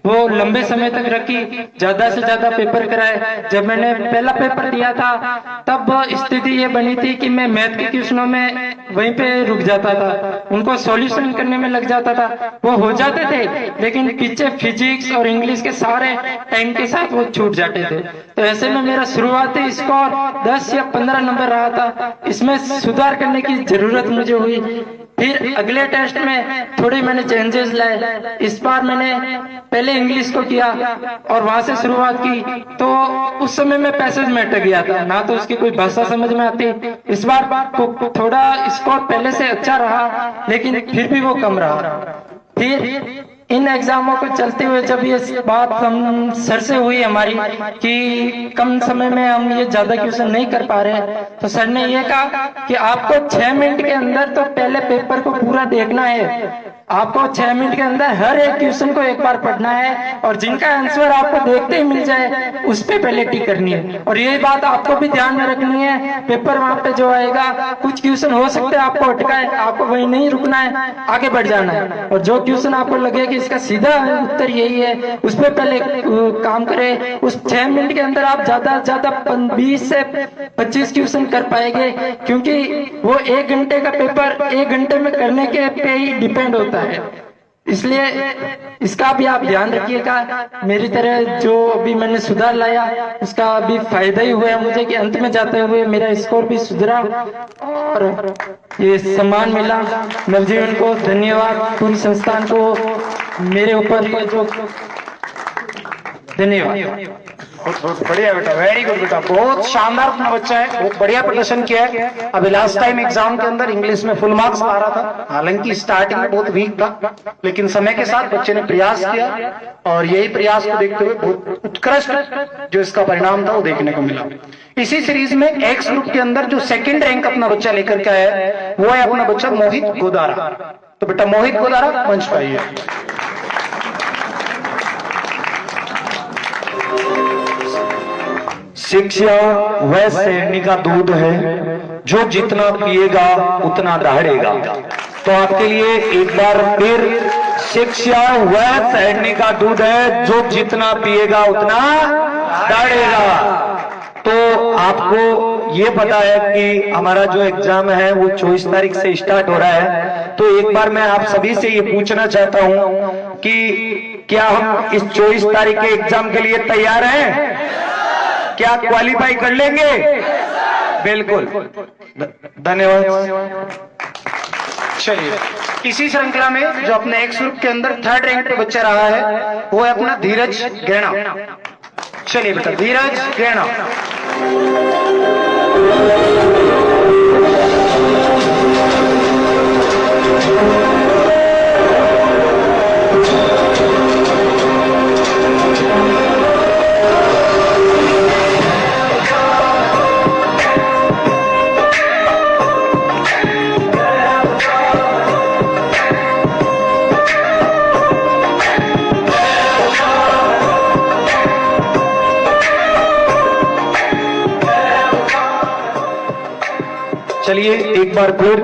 वो लंबे समय तक रखी, ज्यादा से ज्यादा पेपर कराए। जब मैंने पहला पेपर दिया था तब स्थिति ये बनी थी कि मैं मैथ के क्वेश्चनों में वहीं पे रुक जाता था, उनको सॉल्यूशन करने में लग जाता था। वो हो जाते थे लेकिन पीछे फिजिक्स और इंग्लिश के सारे टाइम के साथ वो छूट जाते थे। तो ऐसे में मेरा शुरुआती स्कोर 10 या 15 नंबर रहा था। इसमें सुधार करने की जरूरत मुझे हुई। फिर अगले टेस्ट में थोड़ी मैंने चेंजेस लाए। इस बार मैंने पहले इंग्लिश को किया और वहां से शुरुआत की। तो उस समय मैं पैसेज में अटक गया था, ना तो उसकी कोई भाषा समझ में आती। इस बार थोड़ा स्कोर पहले से अच्छा रहा लेकिन फिर भी वो कम रहा। फिर इन एग्जामों को चलते हुए जब ये बात हम सर से हुई हमारी कि कम समय में हम ये ज्यादा क्वेश्चन नहीं कर पा रहे, तो सर ने ये कहा कि आपको 6 मिनट के अंदर तो पहले पेपर को पूरा देखना है। आपको 6 मिनट के अंदर हर एक क्वेश्चन को एक बार पढ़ना है और जिनका आंसर आपको देखते ही मिल जाए उस पे पहले टिक करनी है। और यही बात आपको भी ध्यान में रखनी है। पेपर वहां पे जो आएगा कुछ क्वेश्चन हो सकते हैं आपको अटकाए, आपको वही नहीं रुकना है, आगे बढ़ जाना है। और जो क्वेश्चन आपको लगे कि इसका सीधा उत्तर यही है उस पर पहले काम करें। उस 6 मिनट के अंदर आप ज्यादा से ज्यादा 20 से 25 क्वेश्चन कर पाएंगे, क्योंकि वो 1 घंटे का पेपर 1 घंटे में करने के पे ही डिपेंड होता है। इसलिए इसका भी आप ध्यान रखिएगा। मेरी तरह जो अभी मैंने सुधार लाया उसका अभी फायदा ही हुआ है मुझे कि अंत में जाते हुए मेरा स्कोर भी सुधरा और ये सम्मान मिला। नवजीवन को धन्यवाद, पूरी संस्थान को मेरे ऊपर ये जो धन्यवाद। बहुत बढ़िया बेटा, वेरी गुड बेटा, बहुत शानदार अपना बच्चा है, बहुत बढ़िया प्रदर्शन किया है। अभी लास्ट टाइम एग्जाम के अंदर इंग्लिश में फुल मार्क्स ला रहा था, हालांकि स्टार्टिंग में बहुत वीक था लेकिन समय के साथ बच्चे ने प्रयास किया और यही प्रयास को देखते हुए बहुत उत्कृष्ट जो इसका परिणाम था वो देखने को मिला। इसी सीरीज में एक्स ग्रुप के अंदर जो 2nd रैंक अपना बच्चा लेकर के आया है वो है अपना बच्चा मोहित गोदारा। तो बेटा मोहित गोदारा मंच पर आइए। शिक्षा वह शेरनी का दूध है जो जितना पिएगा उतना दहाड़ेगा। तो आपके लिए एक बार फिर, शिक्षा वह शेरनी का दूध है जो जितना पिएगा उतना दहाड़ेगा। तो आपको ये पता है कि हमारा जो एग्जाम है वो 24 तारीख से स्टार्ट हो रहा है। तो एक बार मैं आप सभी से ये पूछना चाहता हूं कि क्या हम इस 24 तारीख के एग्जाम के लिए तैयार हैं? क्या क्वालिफाई कर लेंगे? बिल्कुल, धन्यवाद। चलिए, इसी श्रृंखला में जो अपने एक्स ग्रुप के अंदर 3rd रैंक पे बच्चा रहा है वो है अपना धीरज गैणा। चलिए बेटा, धीरज गैणा। चलिए एक बार फिर,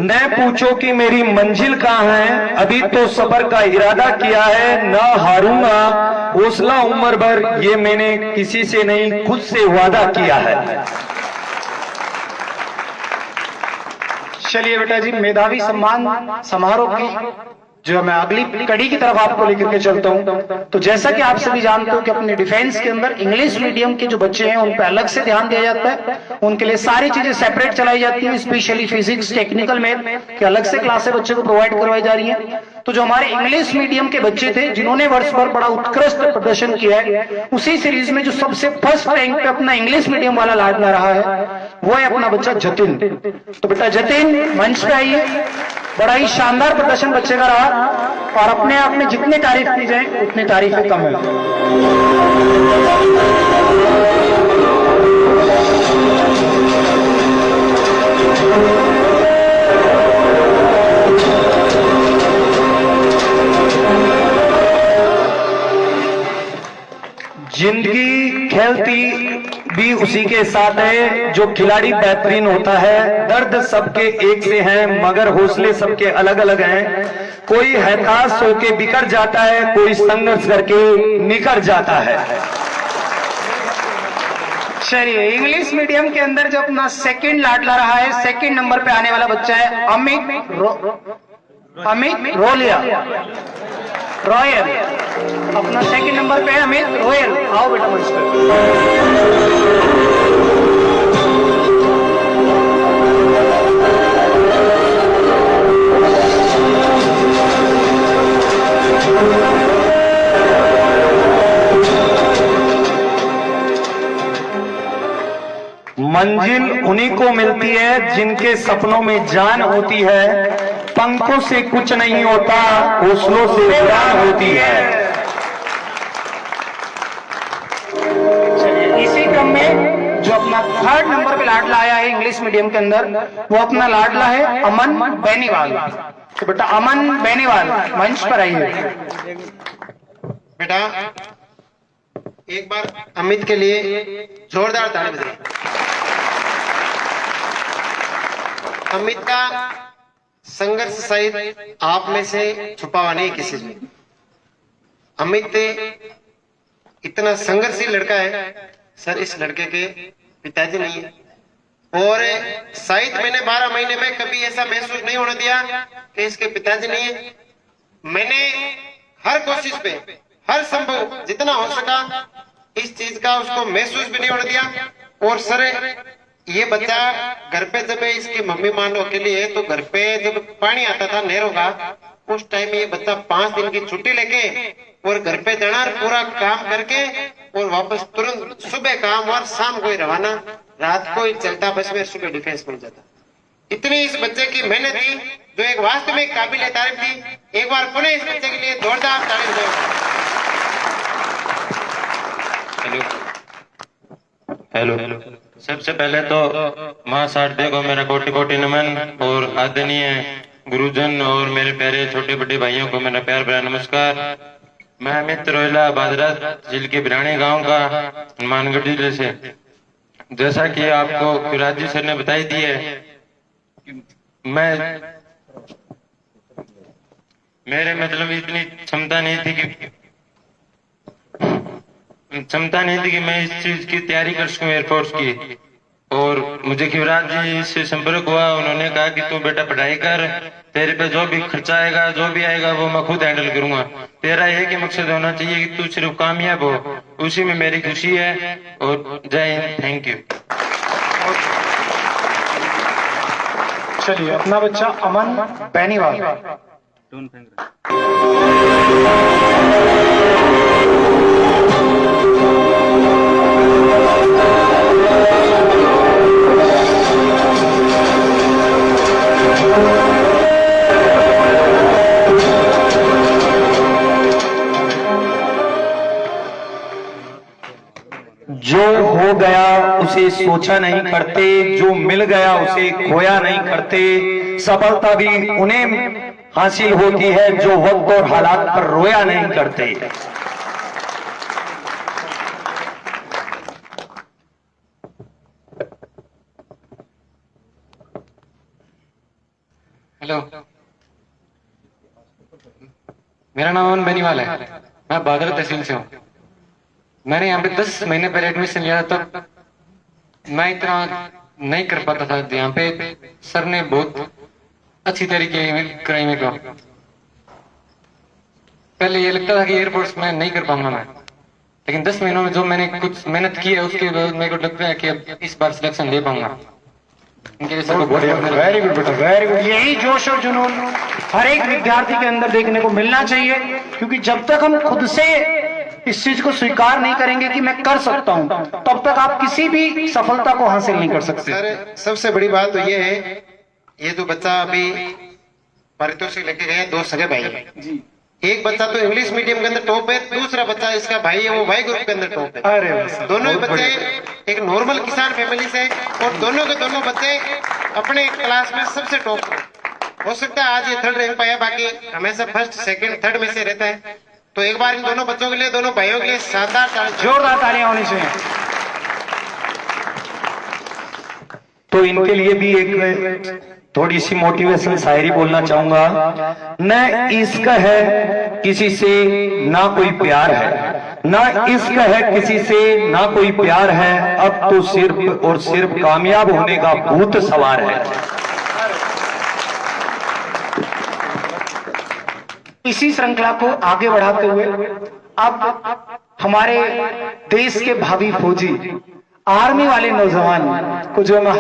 न पूछो कि मेरी मंजिल कहाँ है, अभी तो सफर का इरादा किया है, न हारूंगा हौसला उम्र भर, ये मैंने किसी से नहीं खुद से वादा किया है। चलिए बेटा जी, मेधावी सम्मान समारोह की जो मैं अगली कड़ी की तरफ आपको लेकर के चलता हूं। तो जैसा कि आप सभी जानते हो कि अपने डिफेंस के अंदर इंग्लिश मीडियम के जो बच्चे हैं उन पर अलग से ध्यान दिया जाता है, उनके लिए सारी चीजें सेपरेट चलाई जाती हैं, स्पेशली फिजिक्स, टेक्निकल, मैथ की अलग से क्लासें बच्चे को प्रोवाइड करवाई जा रही हैं। तो जो हमारे इंग्लिश मीडियम के बच्चे थे जिन्होंने वर्ष भर बड़ा उत्कृष्ट प्रदर्शन किया है, उसी सीरीज में जो सबसे फर्स्ट रैंक पे अपना इंग्लिश मीडियम वाला लाडला रहा है वो है अपना बच्चा जतिन। तो बेटा जतिन मंच पे आइए, बड़ा ही शानदार प्रदर्शन बच्चे का रहा। और अपने आप में जितनी तारीफ की जाए उतनी तारीफें कम है। जिंदगी खेलती भी उसी के साथ है। जो खिलाड़ी बेहतरीन होता है, दर्द सबके एक से हैं मगर हौसले सबके अलग अलग हैं। कोई हताश होके बिखर जाता है, कोई संघर्ष करके निखर जाता है। चलिए, इंग्लिश मीडियम के अंदर जो अपना सेकंड लाडला रहा है, सेकंड नंबर पे आने वाला बच्चा है अमित रॉयल। अपना सेकंड नंबर पे है अमित रॉयल। आओ बेटा मंच पे। मंजिल उन्हीं को मिलती है जिनके सपनों में जान होती है। पंखों से कुछ नहीं होता, हौसलों से उड़ान होती है। चलिए, इसी क्रम में जो अपना थर्ड नंबर पे लाडला आया है इंग्लिश मीडियम के अंदर, वो अपना लाडला है अमन बेनीवाल। तो बेटा अमन बेनीवाल मंच पर आइए। बेटा एक बार अमित के लिए जोरदार ताली बजाइए। अमित का संघर्ष शायद आप में से छुपा हुआ नहीं किसी में। अमित इतना संघर्षशील लड़का है सर, इस लड़के के पिताजी नहीं है और शायद मैंने 12 महीने में कभी ऐसा महसूस नहीं होने दिया कि इसके पिताजी नहीं है। मैंने हर कोशिश पे हर संभव जितना हो सका इस चीज का उसको महसूस भी नहीं होने दिया। और सर ये बच्चा घर पे जब इसकी मम्मी मान लो अकेली है, तो घर पे जब पानी आता था नहरों का, उस टाइम ये बच्चा 5 दिन की छुट्टी लेके और घर पे जाना, पूरा काम करके और वापस तुरंत सुबह काम और शाम को ही रवाना, रात को ही चलता बस में, सुबह डिफेंस पहुंच जाता। इतनी इस बच्चे की मेहनत थी जो एक वास्तविक काबिल तारीफ थी। एक बार पुनः इस बच्चे के लिए जोरदार तारीफ दो। हेलो, सबसे पहले तो माँ सारदे को मेरा कोटि कोटि नमन और आदरणीय गुरुजन और मेरे प्यारे छोटे बड़े भाइयों को मेरा प्यार भरा नमस्कार। मैं अमित रोहिला बादरात जिले के बिरानी गांव का, हनुमानगढ़ जिले से। जैसा कि आपको फिराज जी सर ने बताई दी है, मेरे मतलब इतनी क्षमता नहीं थी कि मैं इस चीज की तैयारी कर सकूं एयरफोर्स की। और मुझे शिवराज जी से संपर्क हुआ, उन्होंने कहा कि तू बेटा पढ़ाई कर, तेरे पे जो भी खर्चा आएगा जो भी आएगा वो मैं खुद हैंडल करूंगा, तेरा एक ही मकसद होना चाहिए कि तू सिर्फ कामयाब हो। उसी में मेरी खुशी है। और जय हिंद, थैंक यू। चलिए, अपना बच्चा अमन बेनीवाल। जो हो गया उसे सोचा नहीं करते, जो मिल गया उसे खोया नहीं करते। सफलता भी उन्हें हासिल होती है जो वक्त और हालात पर रोया नहीं करते। हेलो, मेरा नाम अमन बेनीवाल है। मैं बादरा तहसील से हूँ। मैंने यहाँ पे 10 महीने पहले एडमिशन लिया था, तब मैं इतना नहीं कर पाता था। यहाँ पे सर ने बहुत अच्छी तरीके कराई मेरे को। पहले ये लगता था कि एयरफोर्स में नहीं कर पाऊंगा मैं, लेकिन 10 महीनों में जो मैंने कुछ मेहनत की है उसके बाद मेरे को लगता है कि अब इस बार सिलेक्शन ले पाऊंगा। इनके लिए सबको बहुत वेरी गुड बेटा, वेरी गुड। यही जोश और जुनून हर एक विद्यार्थी के अंदर देखने को मिलना चाहिए, क्योंकि जब तक हम खुद से इस चीज को स्वीकार नहीं करेंगे कि मैं कर सकता हूं, तब तक आप किसी भी सफलता को हासिल नहीं कर सकते। सर सबसे बड़ी बात तो ये है, ये जो बच्चा अभी पारितोषिक लेके गया, 2 सगे भाई हैं। एक बच्चा तो इंग्लिश मीडियम के अंदर टॉप है, दूसरा बच्चा इसका भाई है वो वाई ग्रुप के अंदर टॉप है। अरे वाह, दोनों ही बहुत बच्चे बढ़िया। एक नॉर्मल किसान फैमिली से, और दोनों के दोनों बच्चे अपने क्लास में सबसे टॉप। हो सकता है आज ये थर्ड रैंक पाया, बाकी हमेशा फर्स्ट सेकंड थर्ड में से रहता है। तो एक बार इन दोनों बच्चों के लिए, दोनों भाइयों के लिए शानदार जोरदार तालियां होनी चाहिए। तो इनके लिए भी एक थोड़ी सी मोटिवेशन शायरी बोलना चाहूंगा। न इश्क है किसी से ना कोई प्यार है, ना इश्क है किसी से ना कोई प्यार है, अब तो सिर्फ और सिर्फ कामयाब होने का भूत सवार है। इसी श्रृंखला को आगे बढ़ाते हुए अब हमारे देश के भावी फौजी आर्मी वाले नौजवान को जो मैं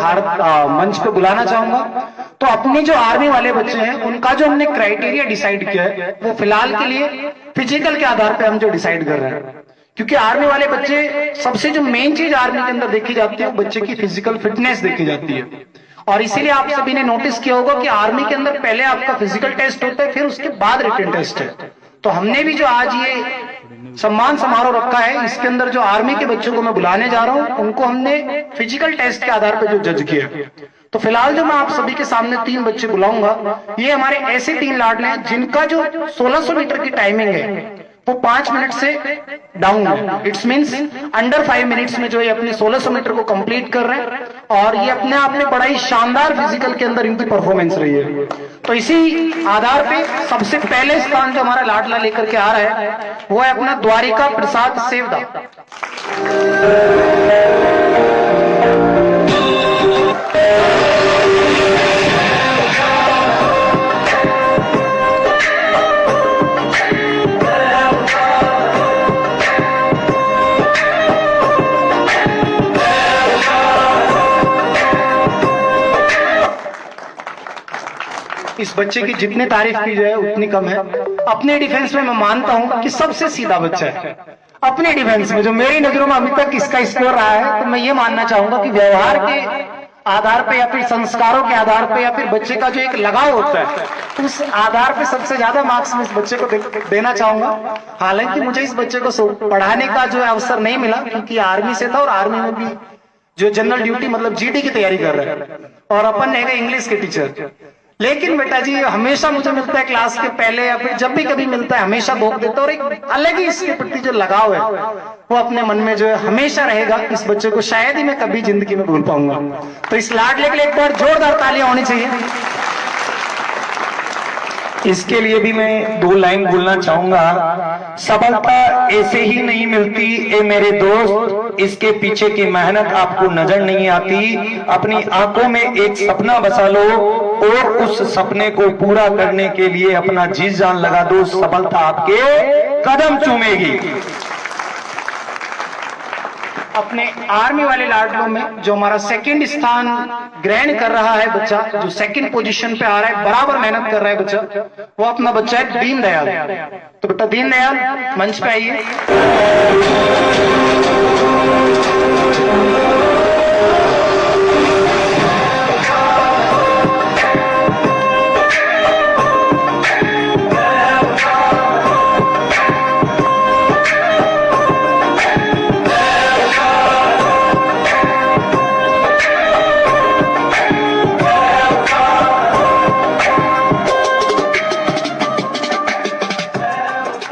मंच पे बुलाना चाहूंगा। तो अपने जो आर्मी वाले बच्चे हैं उनका जो हमने क्राइटेरिया डिसाइड किया है वो फिलहाल के लिए फिजिकल के आधार पे हम जो डिसाइड कर रहे हैं, क्योंकि आर्मी वाले बच्चे सबसे जो मेन चीज आर्मी के अंदर देखी जाती है वो बच्चे की फिजिकल फिटनेस देखी जाती है। और इसीलिए आप सभी ने नोटिस किया होगा कि आर्मी के अंदर पहले आपका फिजिकल टेस्ट होता है, फिर उसके बाद रिटन टेस्ट है। तो हमने भी जो आज ये सम्मान समारोह रखा है, इसके अंदर जो आर्मी के बच्चों को मैं बुलाने जा रहा हूं उनको हमने फिजिकल टेस्ट के आधार पर जो जज किया। तो फिलहाल जो मैं आप सभी के सामने 3 बच्चे बुलाऊंगा, ये हमारे ऐसे 3 लाडले हैं जिनका जो 1600 मीटर की टाइमिंग है वो 5 मिनट से डाउन है। इट्स मींस अंडर 5 मिनट्स में जो ये अपने 1600 मीटर को कंप्लीट कर रहे हैं, और ये अपने आप में बड़ा ही शानदार फिजिकल के अंदर इनकी परफॉर्मेंस रही है। तो इसी आधार पे सबसे पहले स्थान जो हमारा लाडला लेकर के आ रहा है वो है अपना द्वारिका प्रसाद सेवदा। इस बच्चे की जितनी तारीफ की जाए उतनी कम है। अपने डिफेंस में मैं मानता हूं कि सबसे सीधा बच्चा है। अपने डिफेंस में जो मेरी नजरों में अभी तक इसका स्कोर रहा है, तो मैं ये मानना चाहूंगा कि व्यवहार के आधार पे या फिर संस्कारों के आधार पे या फिर बच्चे का जो एक लगाव होता है उस आधार पे सबसे ज्यादा मार्क्स मैं इस बच्चे को देना चाहूंगा। हालांकि मुझे इस बच्चे को पढ़ाने का जो अवसर नहीं मिला, क्योंकि आर्मी से था और आर्मी में भी जो जनरल ड्यूटी मतलब जीडी की तैयारी कर रहा है, और अपन है इंग्लिश के टीचर। लेकिन बेटा जी हमेशा मुझे मिलता है क्लास के पहले या फिर जब भी कभी मिलता है हमेशा भोग देता है, और एक अलग ही इसके प्रति जो लगाव है वो अपने मन में जो है हमेशा रहेगा। इस बच्चे को शायद ही मैं कभी जिंदगी में भूल पाऊंगा। तो इस लाडले के लिए एक बार जोरदार तालियां होनी चाहिए। इसके लिए भी मैं 2 लाइन बोलना चाहूंगा। सफलता ऐसे ही नहीं मिलती ए मेरे दोस्त, इसके पीछे की मेहनत आपको नजर नहीं आती। अपनी आंखों में एक सपना बसा लो और उस सपने को पूरा करने के लिए अपना जी जान लगा दो, सफलता आपके कदम चूमेगी। अपने आर्मी वाले लाडलों में जो हमारा सेकंड स्थान ग्रहण कर रहा है बच्चा, जो सेकंड पोजीशन पे आ रहा है, बराबर मेहनत कर रहा है बच्चा, वो अपना बच्चा है दीनदयाल। तो बेटा दीनदयाल मंच पे आइए।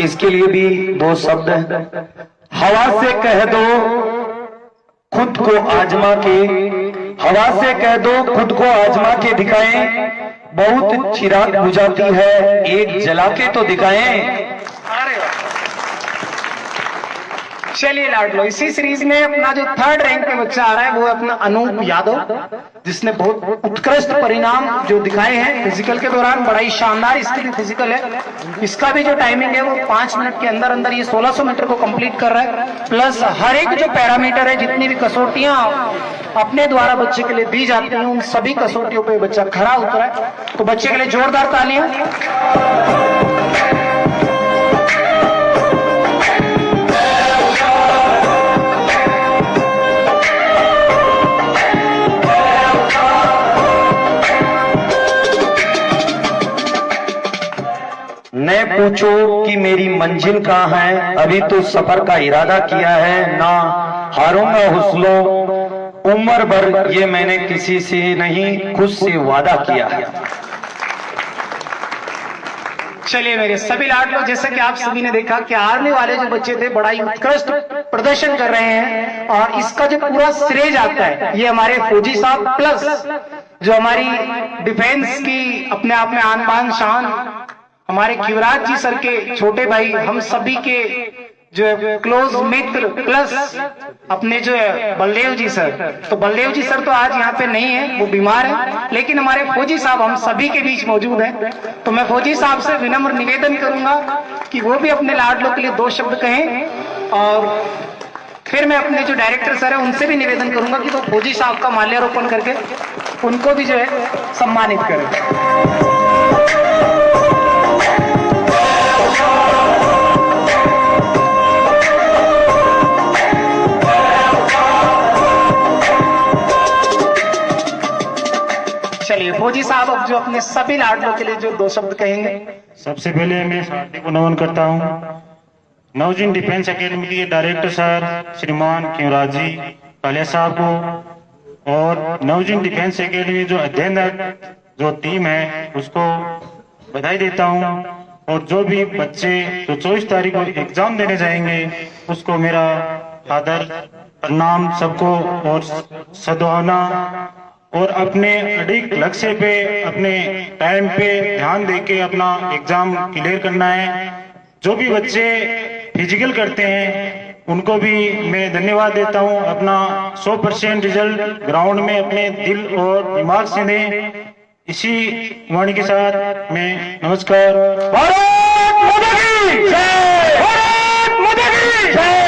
इसके लिए भी 2 शब्द हैं। हवा से कह दो खुद को आजमा के, हवा से कह दो खुद को आजमा के दिखाएं, बहुत चिराग बुझाती है एक जला के तो दिखाएं। चलिए लाडलो, इसी सीरीज में अपना जो 3rd रैंक पे बच्चा आ रहा है वो है अपना अनूप यादव, जिसने बहुत उत्कृष्ट परिणाम जो दिखाए हैं फिजिकल के दौरान। बड़ा ही शानदार इसकी भी फिजिकल है। इसका भी जो टाइमिंग है वो 5 मिनट के अंदर अंदर ये 1600 मीटर को कंप्लीट कर रहा है। प्लस हर एक जो पैरामीटर है, जितनी भी कसौटियां अपने द्वारा बच्चे के लिए दी जाती हैं, उन सभी कसौटियों पे बच्चा खरा उतरा है। तो बच्चे के लिए जोरदार तालियां। न पूछो कि मेरी मंजिल कहाँ है, अभी तो सफर का इरादा किया है, ना हारूंगा हौसलों उम्र भर, ये मैंने किसी से नहीं खुद से वादा किया है। चलिए मेरे सभी लाडलो, जैसे कि आप सभी ने देखा कि आर्मी वाले जो बच्चे थे बड़ा ही उत्कृष्ट प्रदर्शन कर रहे हैं, और इसका जो पूरा श्रेय जाता है ये हमारे फौजी साहब प्लस जो हमारी डिफेंस की अपने आप में आन बान शान हमारे शिवराज जी सर के छोटे भाई, हम सभी के जो है क्लोज मित्र, प्लस अपने जो है बलदेव जी सर। तो बलदेव जी सर तो आज यहाँ पे नहीं है, वो बीमार है, लेकिन हमारे फौजी साहब हम सभी के बीच मौजूद हैं। तो मैं फौजी साहब से विनम्र निवेदन करूंगा कि वो भी अपने लाडलों के लिए 2 शब्द कहें, और फिर मैं अपने जो डायरेक्टर सर है उनसे भी निवेदन करूंगा कि वो फौजी साहब का माल्यार्पण करके उनको भी जो है सम्मानित करें। चलिए फौजी साहब अब जो अपने सभी लाडलों के लिए जो 2 शब्द कहेंगे। सबसे पहले मैं हार्दिक को नमन करता हूं नवजीवन डिफेंस एकेडमी के डायरेक्टर सर श्रीमान शिवराज जी कालिया साहब को, और नवजीवन डिफेंस एकेडमी जो अध्ययन जो टीम है उसको बधाई देता हूं, और जो भी बच्चे जो 24 तारीख को एग्जाम देने जाएंगे उसको मेरा आदर प्रणाम सबको, और सद्भावना, और अपने अडिग लक्ष्य पे अपने टाइम पे ध्यान देके अपना एग्जाम क्लियर करना है। जो भी बच्चे फिजिकल करते हैं उनको भी मैं धन्यवाद देता हूं, अपना 100% रिजल्ट ग्राउंड में अपने दिल और दिमाग से दें। इसी वाणी के साथ मैं नमस्कार। भारत माता की जय, भारत माता की जय।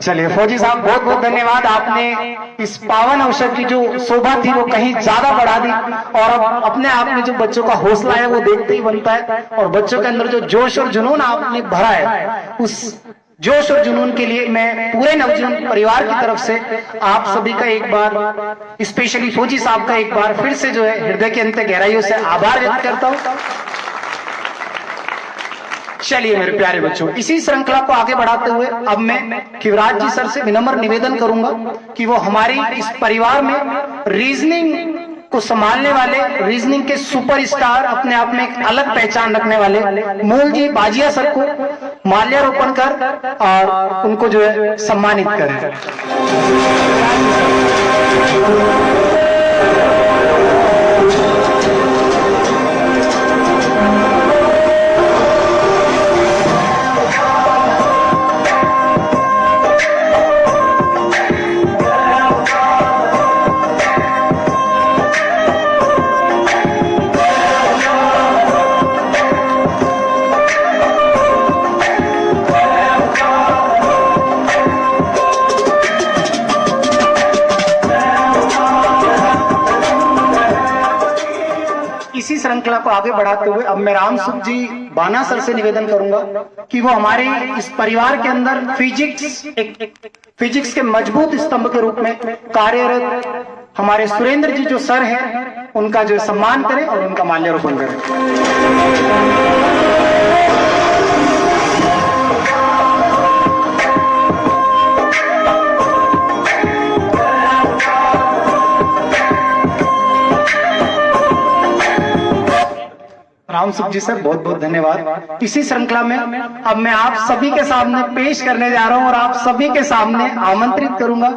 चलिए फौजी साहब बहुत बहुत धन्यवाद, आपने इस पावन अवसर की जो शोभा थी वो कहीं ज्यादा बढ़ा दी, और अब अपने आप में जो बच्चों का हौसला है वो देखते ही बनता है, और बच्चों के अंदर जो जोश और जुनून आपने भरा है उस जोश और जुनून के लिए मैं पूरे नवजीवन परिवार की तरफ से आप सभी का एक बार, स्पेशली फौजी साहब का एक बार फिर से जो है हृदय के अंत गहराइयों से आभार व्यक्त करता हूं। चलिए मेरे प्यारे बच्चों, इसी श्रृंखला को आगे बढ़ाते हुए अब मैं शिवराज जी सर से विनम्र निवेदन करूंगा कि वो हमारी इस परिवार में रीजनिंग को संभालने वाले, रीजनिंग के सुपरस्टार, अपने आप में एक अलग पहचान रखने वाले मूल जी बाजिया सर को माल्यार्पण कर और उनको जो है सम्मानित करें। इसी श्रृंखला को आगे बढ़ाते हुए अब मैं राम सुख जी बाना सर से निवेदन करूंगा कि वो हमारे इस परिवार के अंदर फिजिक्स के मजबूत स्तंभ के रूप में कार्यरत हमारे सुरेंद्र जी जो सर हैं उनका जो सम्मान करें और उनका माल्यार्पण करें। राम सुख जी सर बहुत बहुत धन्यवाद। इसी श्रृंखला में अब मैं आप सभी के सामने पेश करने जा रहा हूं और आप सभी के सामने आमंत्रित करूंगा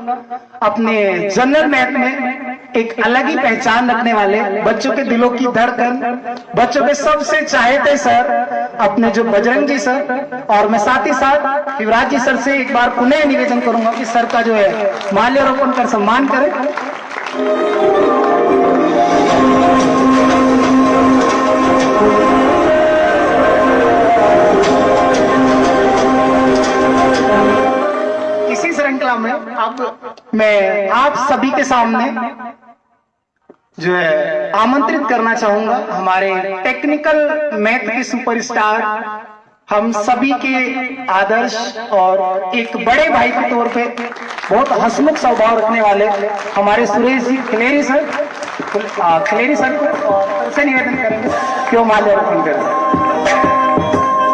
अपने जनरल मैथ में एक अलग ही पहचान रखने वाले, बच्चों के दिलों की धड़कन, बच्चों के सबसे चाहते सर अपने जो बजरंग जी सर, और मैं साथ ही साथ शिवराज जी सर से एक बार पुनः निवेदन करूंगा कि सर का जो है माल्यार्पण कर सम्मान करें। इसी श्रृंखला में अब मैं आप सभी के सामने जो है आमंत्रित करना चाहूंगा हमारे टेक्निकल मैथ के सुपरस्टार, हम सभी के आदर्श और एक बड़े भाई के तौर पे बहुत हंसमुख स्वभाव रखने वाले हमारे सुरेश जी खिलेरी सर। कलेरी सर को फिर से निवेदन करेंगे क्यों माल्यार्पण करें।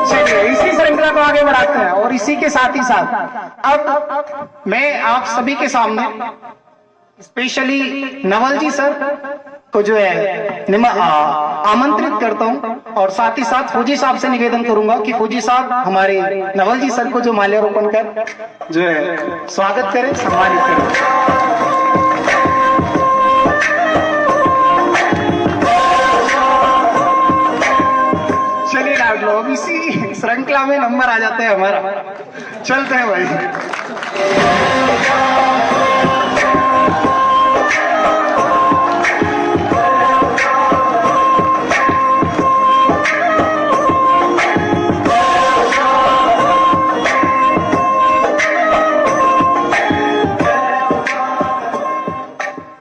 चलिए इसी श्रृंखला को आगे बढ़ाते हैं और इसी के साथ ही साथ अब मैं आप सभी के सामने स्पेशली नवल जी सर को जो है आमंत्रित करता हूं और साथ ही साथ फौजी साहब से निवेदन करूंगा कि फौजी साहब हमारे नवल जी सर को जो माल्यार्पण कर जो है स्वागत करें, सम्मानित करें। चलिए लाड लो, अब इसी श्रृंखला में नंबर आ जाता है हमारा। चलते हैं भाई।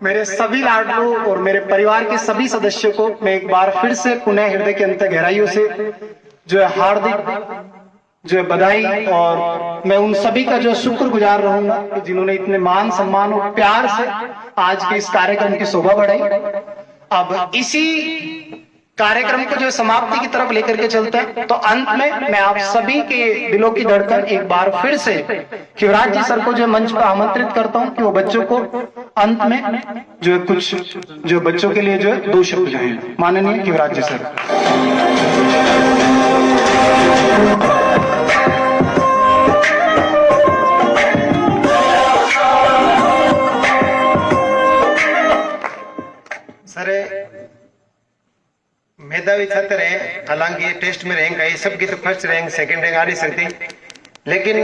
मेरे सभी लाडलों और मेरे परिवार के सभी सदस्यों को मैं एक बार फिर से पुनः हृदय के अंत गहराइयों से जो है हार्दिक जो है बधाई और मैं उन सभी का जो शुक्रगुजार रहूंगा कि जिन्होंने इतने मान सम्मान और प्यार से आज के इस कार्यक्रम की शोभा बढ़ाई। अब इसी कार्यक्रम को जो समाप्ति की तरफ लेकर के चलते हैं तो अंत में मैं आप सभी के दिलों की धड़कन एक बार फिर से शिवराज जी सर को जो मंच पर आमंत्रित करता हूं कि वो बच्चों को अंत में जो है कुछ जो बच्चों के लिए जो है 2 शब्द जो है माननीय शिवराज जी सर। सर मेधावी छात्र है, हालांकि टेस्ट में रैंक आई, सबकी तो फर्स्ट रैंक सेकंड रैंक आ नहीं सकती, लेकिन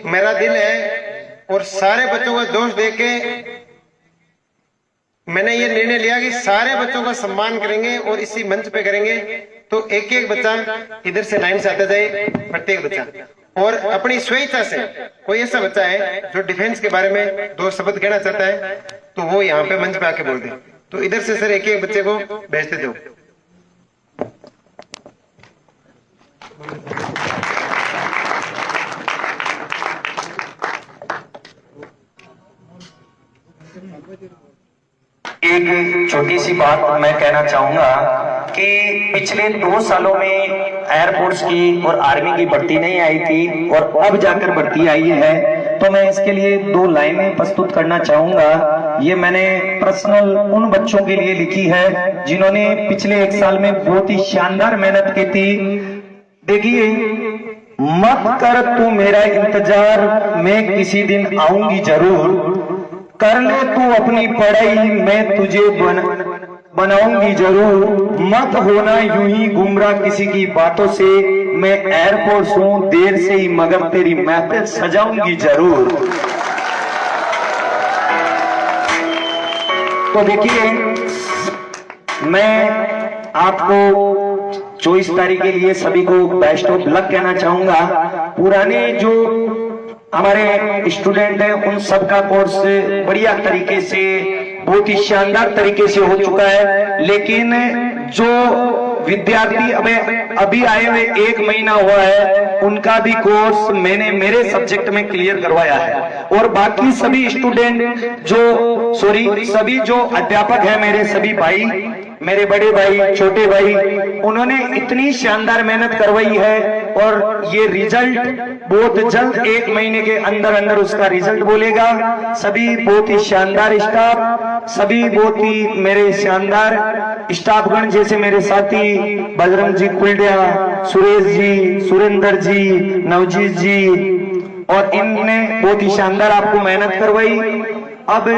मेरा दिल है और सारे बच्चों को दोष देके मैंने ये निर्णय लिया कि सारे बच्चों का सम्मान करेंगे और इसी मंच पे करेंगे। तो एक एक बच्चा इधर से लाइन से आता जाए, प्रत्येक बच्चा, और अपनी स्वेच्छा से कोई ऐसा बच्चा है जो डिफेंस के बारे में 2 शब्द कहना चाहता है तो वो यहाँ पे मंच पे आके बोल दे। तो इधर से सर एक एक बच्चे को भेजते दो। एक छोटी सी बात मैं कहना चाहूंगा कि पिछले 2 सालों में एयरफोर्स की और आर्मी की भर्ती नहीं आई थी और अब जाकर भर्ती आई है, तो मैं इसके लिए 2 लाइनें प्रस्तुत करना चाहूंगा। ये मैंने पर्सनल उन बच्चों के लिए लिखी है जिन्होंने पिछले 1 साल में बहुत ही शानदार मेहनत की थी। देखिए, मत कर तू मेरा इंतजार, मैं किसी दिन आऊंगी जरूर, कर ले तू अपनी पढ़ाई, मैं तुझे बनाऊंगी जरूर, मत होना यूं ही गुमराह किसी की बातों से, मैं एयरफोर्स हूं देर से ही मगर तेरी महफिल सजाऊंगी जरूर। तो देखिए, मैं आपको 24 तारीख के लिए सभी को बेस्ट ऑफ लक कहना चाहूंगा। पुराने जो हमारे स्टूडेंट हैं उन सबका कोर्स बढ़िया तरीके से, बहुत ही शानदार तरीके से हो चुका है, लेकिन जो विद्यार्थी अभी आए हुए 1 महीना हुआ है उनका भी कोर्स मैंने मेरे सब्जेक्ट में क्लियर करवाया है। और बाकी सभी स्टूडेंट सभी जो अध्यापक है, मेरे सभी भाई, मेरे बड़े भाई, छोटे भाई, उन्होंने इतनी शानदार मेहनत करवाई है और ये रिजल्ट बहुत जल्द 1 महीने के अंदर अंदर उसका रिजल्ट बोलेगा। सभी बहुत ही शानदार स्टाफ, सभी बहुत ही मेरे शानदार स्टाफगण, जैसे मेरे साथी बजरंग जी कुलडिया, सुरेश जी, सुरेंद्र जी, नवजीत जी, और इनने बहुत ही शानदार आपको मेहनत करवाई। अब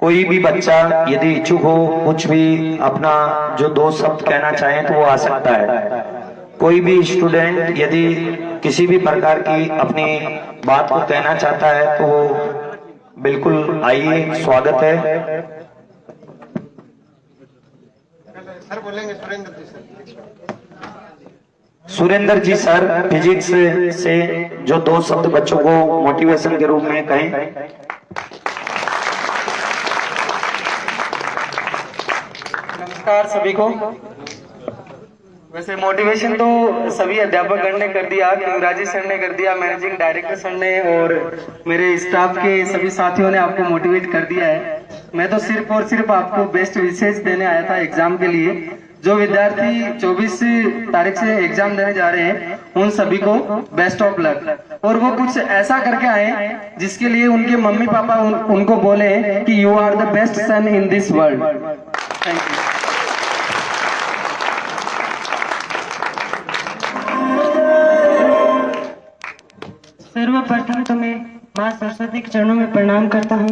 कोई भी बच्चा यदि इच्छुक हो, कुछ भी अपना जो 2 शब्द कहना चाहे तो वो आ सकता है। कोई भी स्टूडेंट यदि किसी भी प्रकार की अपनी बात को कहना चाहता है तो वो बिल्कुल आइए, स्वागत है। सर बोलेंगे सुरेंद्र जी सर फिजिक्स से जो 2 शब्द बच्चों को मोटिवेशन के रूप में कहें। नमस्कार सभी को। वैसे मोटिवेशन तो सभी अध्यापक गण ने कर दिया, युवराजी सर ने कर दिया, मैनेजिंग डायरेक्टर सर ने और मेरे स्टाफ के सभी साथियों ने आपको मोटिवेट कर दिया है। मैं तो सिर्फ और सिर्फ आपको बेस्ट विशेष देने आया था एग्जाम के लिए। जो विद्यार्थी 24 तारीख से एग्जाम देने जा रहे हैं उन सभी को बेस्ट ऑफ लक, और वो कुछ ऐसा करके आए जिसके लिए उनके मम्मी पापा उनको बोले कि you are the best son in this world. Thank you. सर्वप्रथम तो मैं माँ सरस्वती के चरणों में प्रणाम करता हूँ।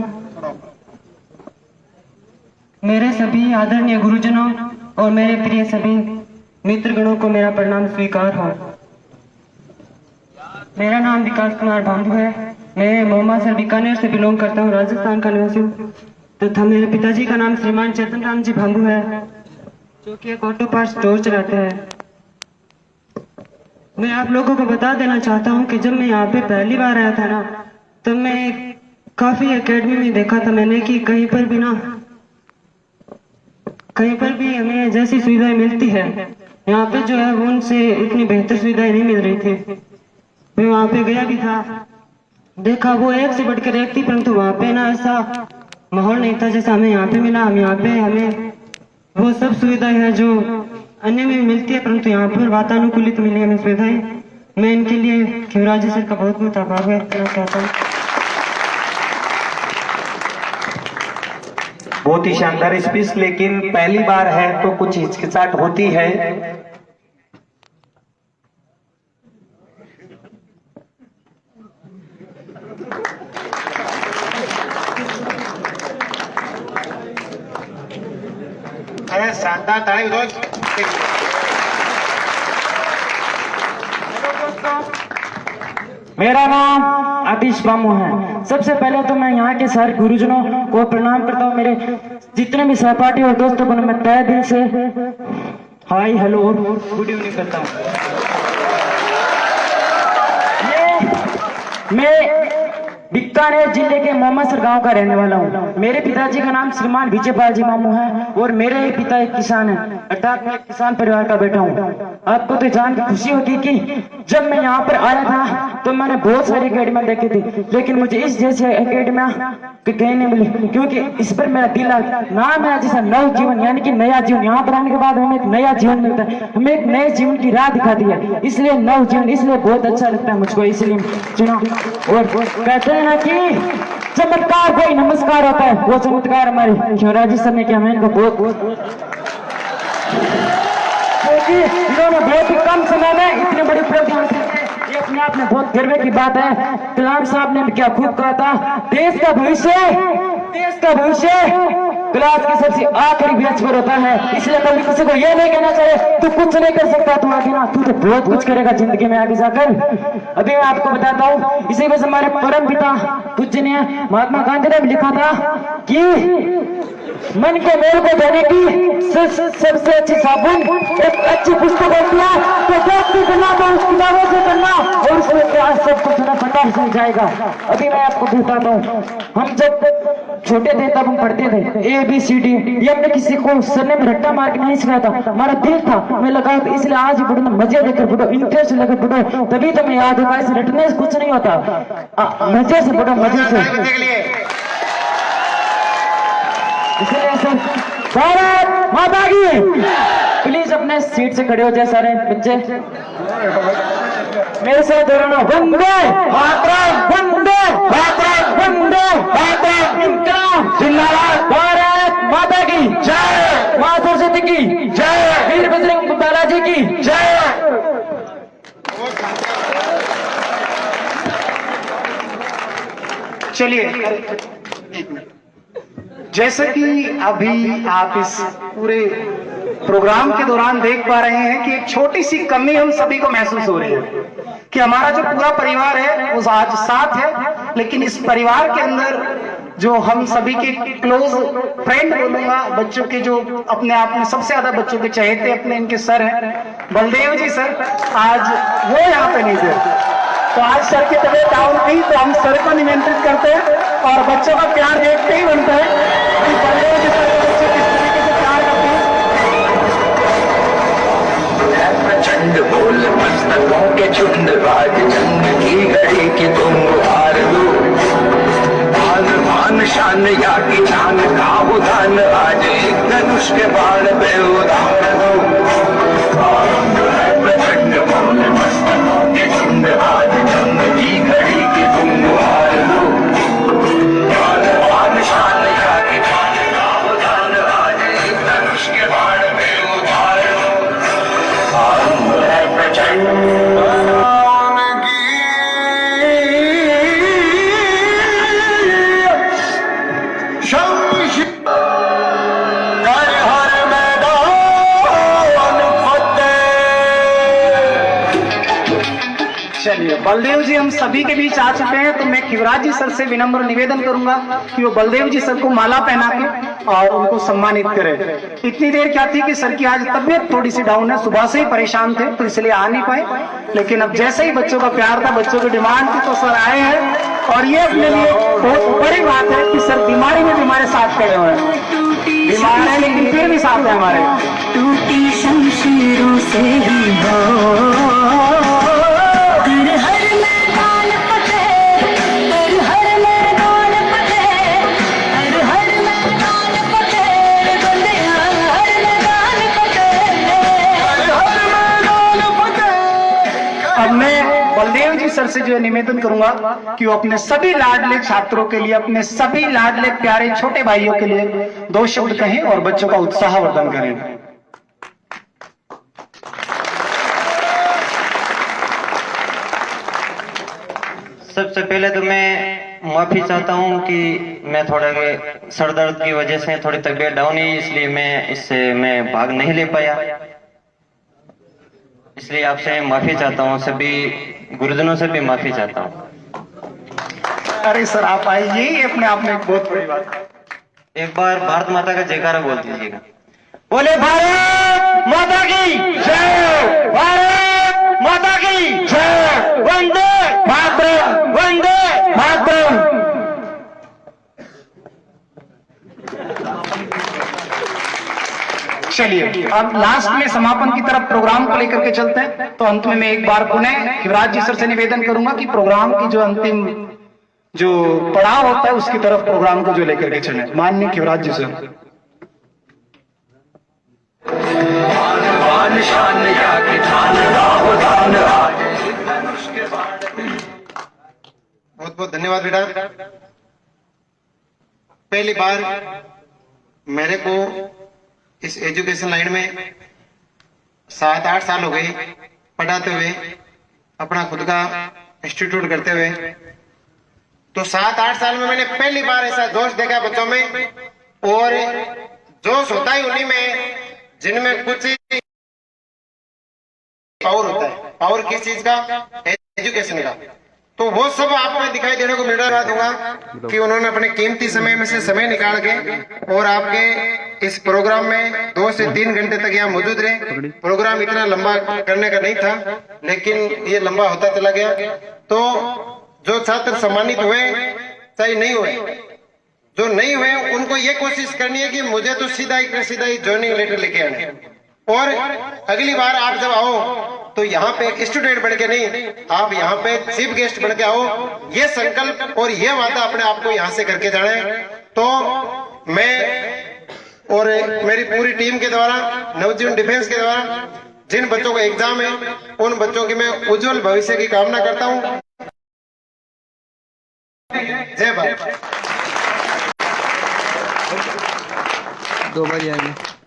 मेरे सभी आदरणीय गुरुजनों और मेरे प्रिय सभी मित्रगणों को मेरा प्रणाम स्वीकार हो। मेरा नाम विकास कुमार भांभू है। मैं मोहम्मद सर बीकानेर से बिलोंग करता हूँ, राजस्थान का निवासी हूँ। तथा मेरे पिताजी का नाम श्रीमान चेतन राम जी भांभू है, जो कि एक ऑटो पार्ट स्टोर चलाते हैं। मैं आप लोगों को बता देना चाहता हूँ कि जब मैं यहाँ पे पहली बार आया था ना, तब मैं काफी एकेडमी में देखा था मैंने कि कहीं पर भी हमें जैसी सुविधाएं मिलती है यहाँ पे जो है वो उनसे इतनी बेहतर सुविधाएं नहीं मिल रही थी। मैं वहाँ पे गया भी था, देखा वो एक से बढ़कर एक थी, परंतु वहाँ पे ना ऐसा माहौल नहीं था जैसा हमें यहाँ पे मिला। हम यहाँ पे हमें वो सब सुविधाएं हैं जो अन्य में मिलती है, परंतु यहाँ पर वातानुकूलित मिली हमें सुविधाएं। मैं इनके लिए खिवराजी सर का बहुत बहुत आभार व्यक्त करना चाहता हूँ। बहुत ही शानदार स्पीच, लेकिन पहली बार है तो कुछ हिचकिचाहट होती है। अरे शानदार ताली बजाओ। मेरा नाम आतिश बामू है। सबसे पहले तो मैं यहाँ के सारे गुरुजनों को प्रणाम करता हूँ। मेरे जितने भी सहपाठी और दोस्तों को मैं तहे दिल से हाय हेलो और गुड इवनिंग करता हूँ। मैं बीकानेर जिले के मोहम्मदसर गांव का रहने वाला हूँ। मेरे पिताजी का नाम श्रीमान विजयपाल जी मामू है और मेरे ही पिता एक किसान है, अर्थात मैं किसान परिवार का बेटा हूँ। आपको तो जान के खुशी होगी कि जब मैं यहाँ पर आया था तो मैंने बहुत सारी अकेडमियां देखी थी, लेकिन मुझे इस जैसी अकेडमियां कहीं नहीं मिली, क्योंकि इस पर मेरा दिल नाम है जैसा नव जीवन, यानी कि नया जीवन। यहाँ पर आने के बाद हमें एक नया जीवन मिलता है, हमें एक नए जीवन की राह दिखाती है, इसलिए नव जीवन इसलिए बहुत अच्छा लगता है मुझको, इसलिए चुना। और कहते हैं ना कि चमत्कार कोई नमस्कार होता है, वो चमत्कार हमारे शिवराजी सर ने किया। मैं इनको बहुत इन्होंने बहुत ही कम समय में इतनी बड़ी उपलब्धि हासिल की, ये अपने आप में बहुत गर्व की बात है। कलाम साहब ने भी क्या खूब कहा था, देश का भविष्य क्लास की सबसे आखिरी बेंच पर होता है, इसलिए कभी किसी को ये नहीं कहना चाहिए तू कुछ नहीं कर सकता, तू आगे ना, तू तो बहुत कुछ करेगा जिंदगी में आगे जाकर। अभी मैं आपको बताता हूँ, इसी वजह से हमारे परम पिता पूजनीय महात्मा गांधी ने भी लिखा था कि मन के मेल को देने की सबसे अच्छी साबुन एक अच्छी पुस्तक होती है, तो दोस्ती करना तो उस किताबों से करना और उसमें क्या सब कुछ ना पता चल जाएगा। अभी मैं आपको बताता हूँ, हम जब छोटे थे तब हम पढ़ते थे ABCD, ये हमने किसी को सर ने रट्टा मार के नहीं सिखाया था, हमारा दिल था, हमें लगा इसलिए आज भी पढ़ो, मजे लेकर पढ़ो, इंटरेस्ट लेकर पढ़ो, तभी तुम्हें याद होगा। ऐसे रटने से कुछ नहीं होता, मजे से पढ़ो, मजे से। इसलिए सर भारत माता की, प्लीज अपने सीट से खड़े हो जाए सारे बच्चे, मेरे साथ दोहराना, वंदे मातरम, वंदे मातरम, वंदे मातरम, इनकलाब जिंदाबाद, भारत माता की जय, मां सरस्वती की जय, वीर बजरंग बालाजी की जय। चलिए जैसे कि अभी आप इस पूरे प्रोग्राम के दौरान देख पा रहे हैं कि एक छोटी सी कमी हम सभी को महसूस हो रही है कि हमारा जो पूरा परिवार है वो आज साथ है, लेकिन इस परिवार के अंदर जो हम सभी के क्लोज फ्रेंड बोलूंगा, बच्चों के जो अपने आप में सबसे ज्यादा बच्चों के चहेते अपने इनके सर हैं बलदेव जी सर, आज वो यहाँ पे नहीं थे। तो आज सर की तबीयत डाउन थी तो हम सर को निमंत्रित करते हैं और बच्चों का प्यार देखते ही बनता है कि बलदेव जी सर बच्चे किस तरीके से प्यार करते हैं। प्रचंड बोल मस्तकों के झुंड, राज जंग की घड़ी की तुम हार लो, मान शान या की जान का उदान, आज एक धनुष के बाण पे उदाहरण दो। प्रचंड बोल मस्तकों के झुंड, राज जंग की घड़ी की तुम हार लो, मान शान या की जान का उदान, आज एक धनुष के बाण पे उदाहरण दो। प्रचंड चलिए, बलदेव जी हम सभी के बीच आ चुके हैं, तो मैं शिवराज जी सर से विनम्र निवेदन करूंगा कि वो बलदेव जी सर को माला पहना के और उनको सम्मानित करें। इतनी देर क्या थी कि सर की आज तबीयत थोड़ी सी डाउन है, सुबह से ही परेशान थे तो इसलिए आ नहीं पाए, लेकिन अब जैसे ही बच्चों का प्यार था, बच्चों की डिमांड थी तो सर आए हैं। और ये अपने लिए बहुत बड़ी बात है कि सर बीमारी में भी हमारे साथ खड़े हुए हैं, बीमार है लेकिन फिर भी साथ है हमारे। टूटी शमशीरों से ही हो, अब मैं बलदेव जी सर से जो निवेदन करूंगा कि वो अपने सभी लाडले छात्रों के लिए, अपने सभी लाडले प्यारे छोटे भाइयों के लिए दो शब्द कहें और बच्चों का उत्साहवर्धन करें। सबसे पहले तो मैं माफी चाहता हूं कि मैं थोड़ा सर दर्द की वजह से थोड़ी तबीयत डाउन है, इसलिए मैं भाग नहीं ले पाया, इसलिए आपसे माफी चाहता हूं, सभी गुरुजनों से भी माफी चाहता हूं। अरे सर आप आइए, यही अपने आप में एक बहुत बड़ी बात है। एक बार भारत माता का जयकारा बोल दीजिएगा। बोले भारत माता की जय, भारत माता की जय, वंदे मातरम, वंदे मातरम। चलिए अब लास्ट में समापन की तरफ प्रोग्राम को लेकर के चलते हैं, तो अंत में मैं एक बार पुनः शिवराज जी सर से निवेदन करूंगा कि प्रोग्राम की जो अंतिम जो पड़ाव होता है उसकी तरफ प्रोग्राम को जो लेकर के चले। माननीय शिवराज जी सर। बहुत बहुत धन्यवाद बेटा। पहली बार मेरे को इस एजुकेशन लाइन में 7-8 साल हो गए पढ़ाते हुए, अपना खुद का इंस्टीट्यूट करते हुए। तो 7-8 साल में मैंने पहली बार ऐसा जोश देखा बच्चों में, और जोश होता ही उन्हीं में जिनमें कुछ पावर होता है। पावर किस चीज का? एजुकेशन का। तो वो सब आपको दिखाई देने को मिल रहा दूंगा कि उन्होंने अपने कीमती समय में से समय निकाल के और आपके इस प्रोग्राम में 2 से 3 घंटे तक यहाँ मौजूद रहे। प्रोग्राम इतना लंबा करने का नहीं था, लेकिन ये लंबा होता चला गया। तो जो छात्र सम्मानित हुए चाहे नहीं हुए, जो नहीं हुए उनको ये कोशिश करनी है कि मुझे तो सीधा ही ज्वाइनिंग लेटर लेके आने, और अगली बार आप जब आओ तो यहाँ पे एक स्टूडेंट बन के नहीं, आप यहाँ पे चीफ गेस्ट बन के आओ। ये संकल्प और ये वादा अपने आप को यहाँ से करके जाने। तो मैं और मेरी पूरी टीम के द्वारा, नवजीवन डिफेंस के द्वारा जिन बच्चों का एग्जाम है उन बच्चों की मैं उज्जवल भविष्य की कामना करता हूँ। जय भारत। 2 बार आएंगे।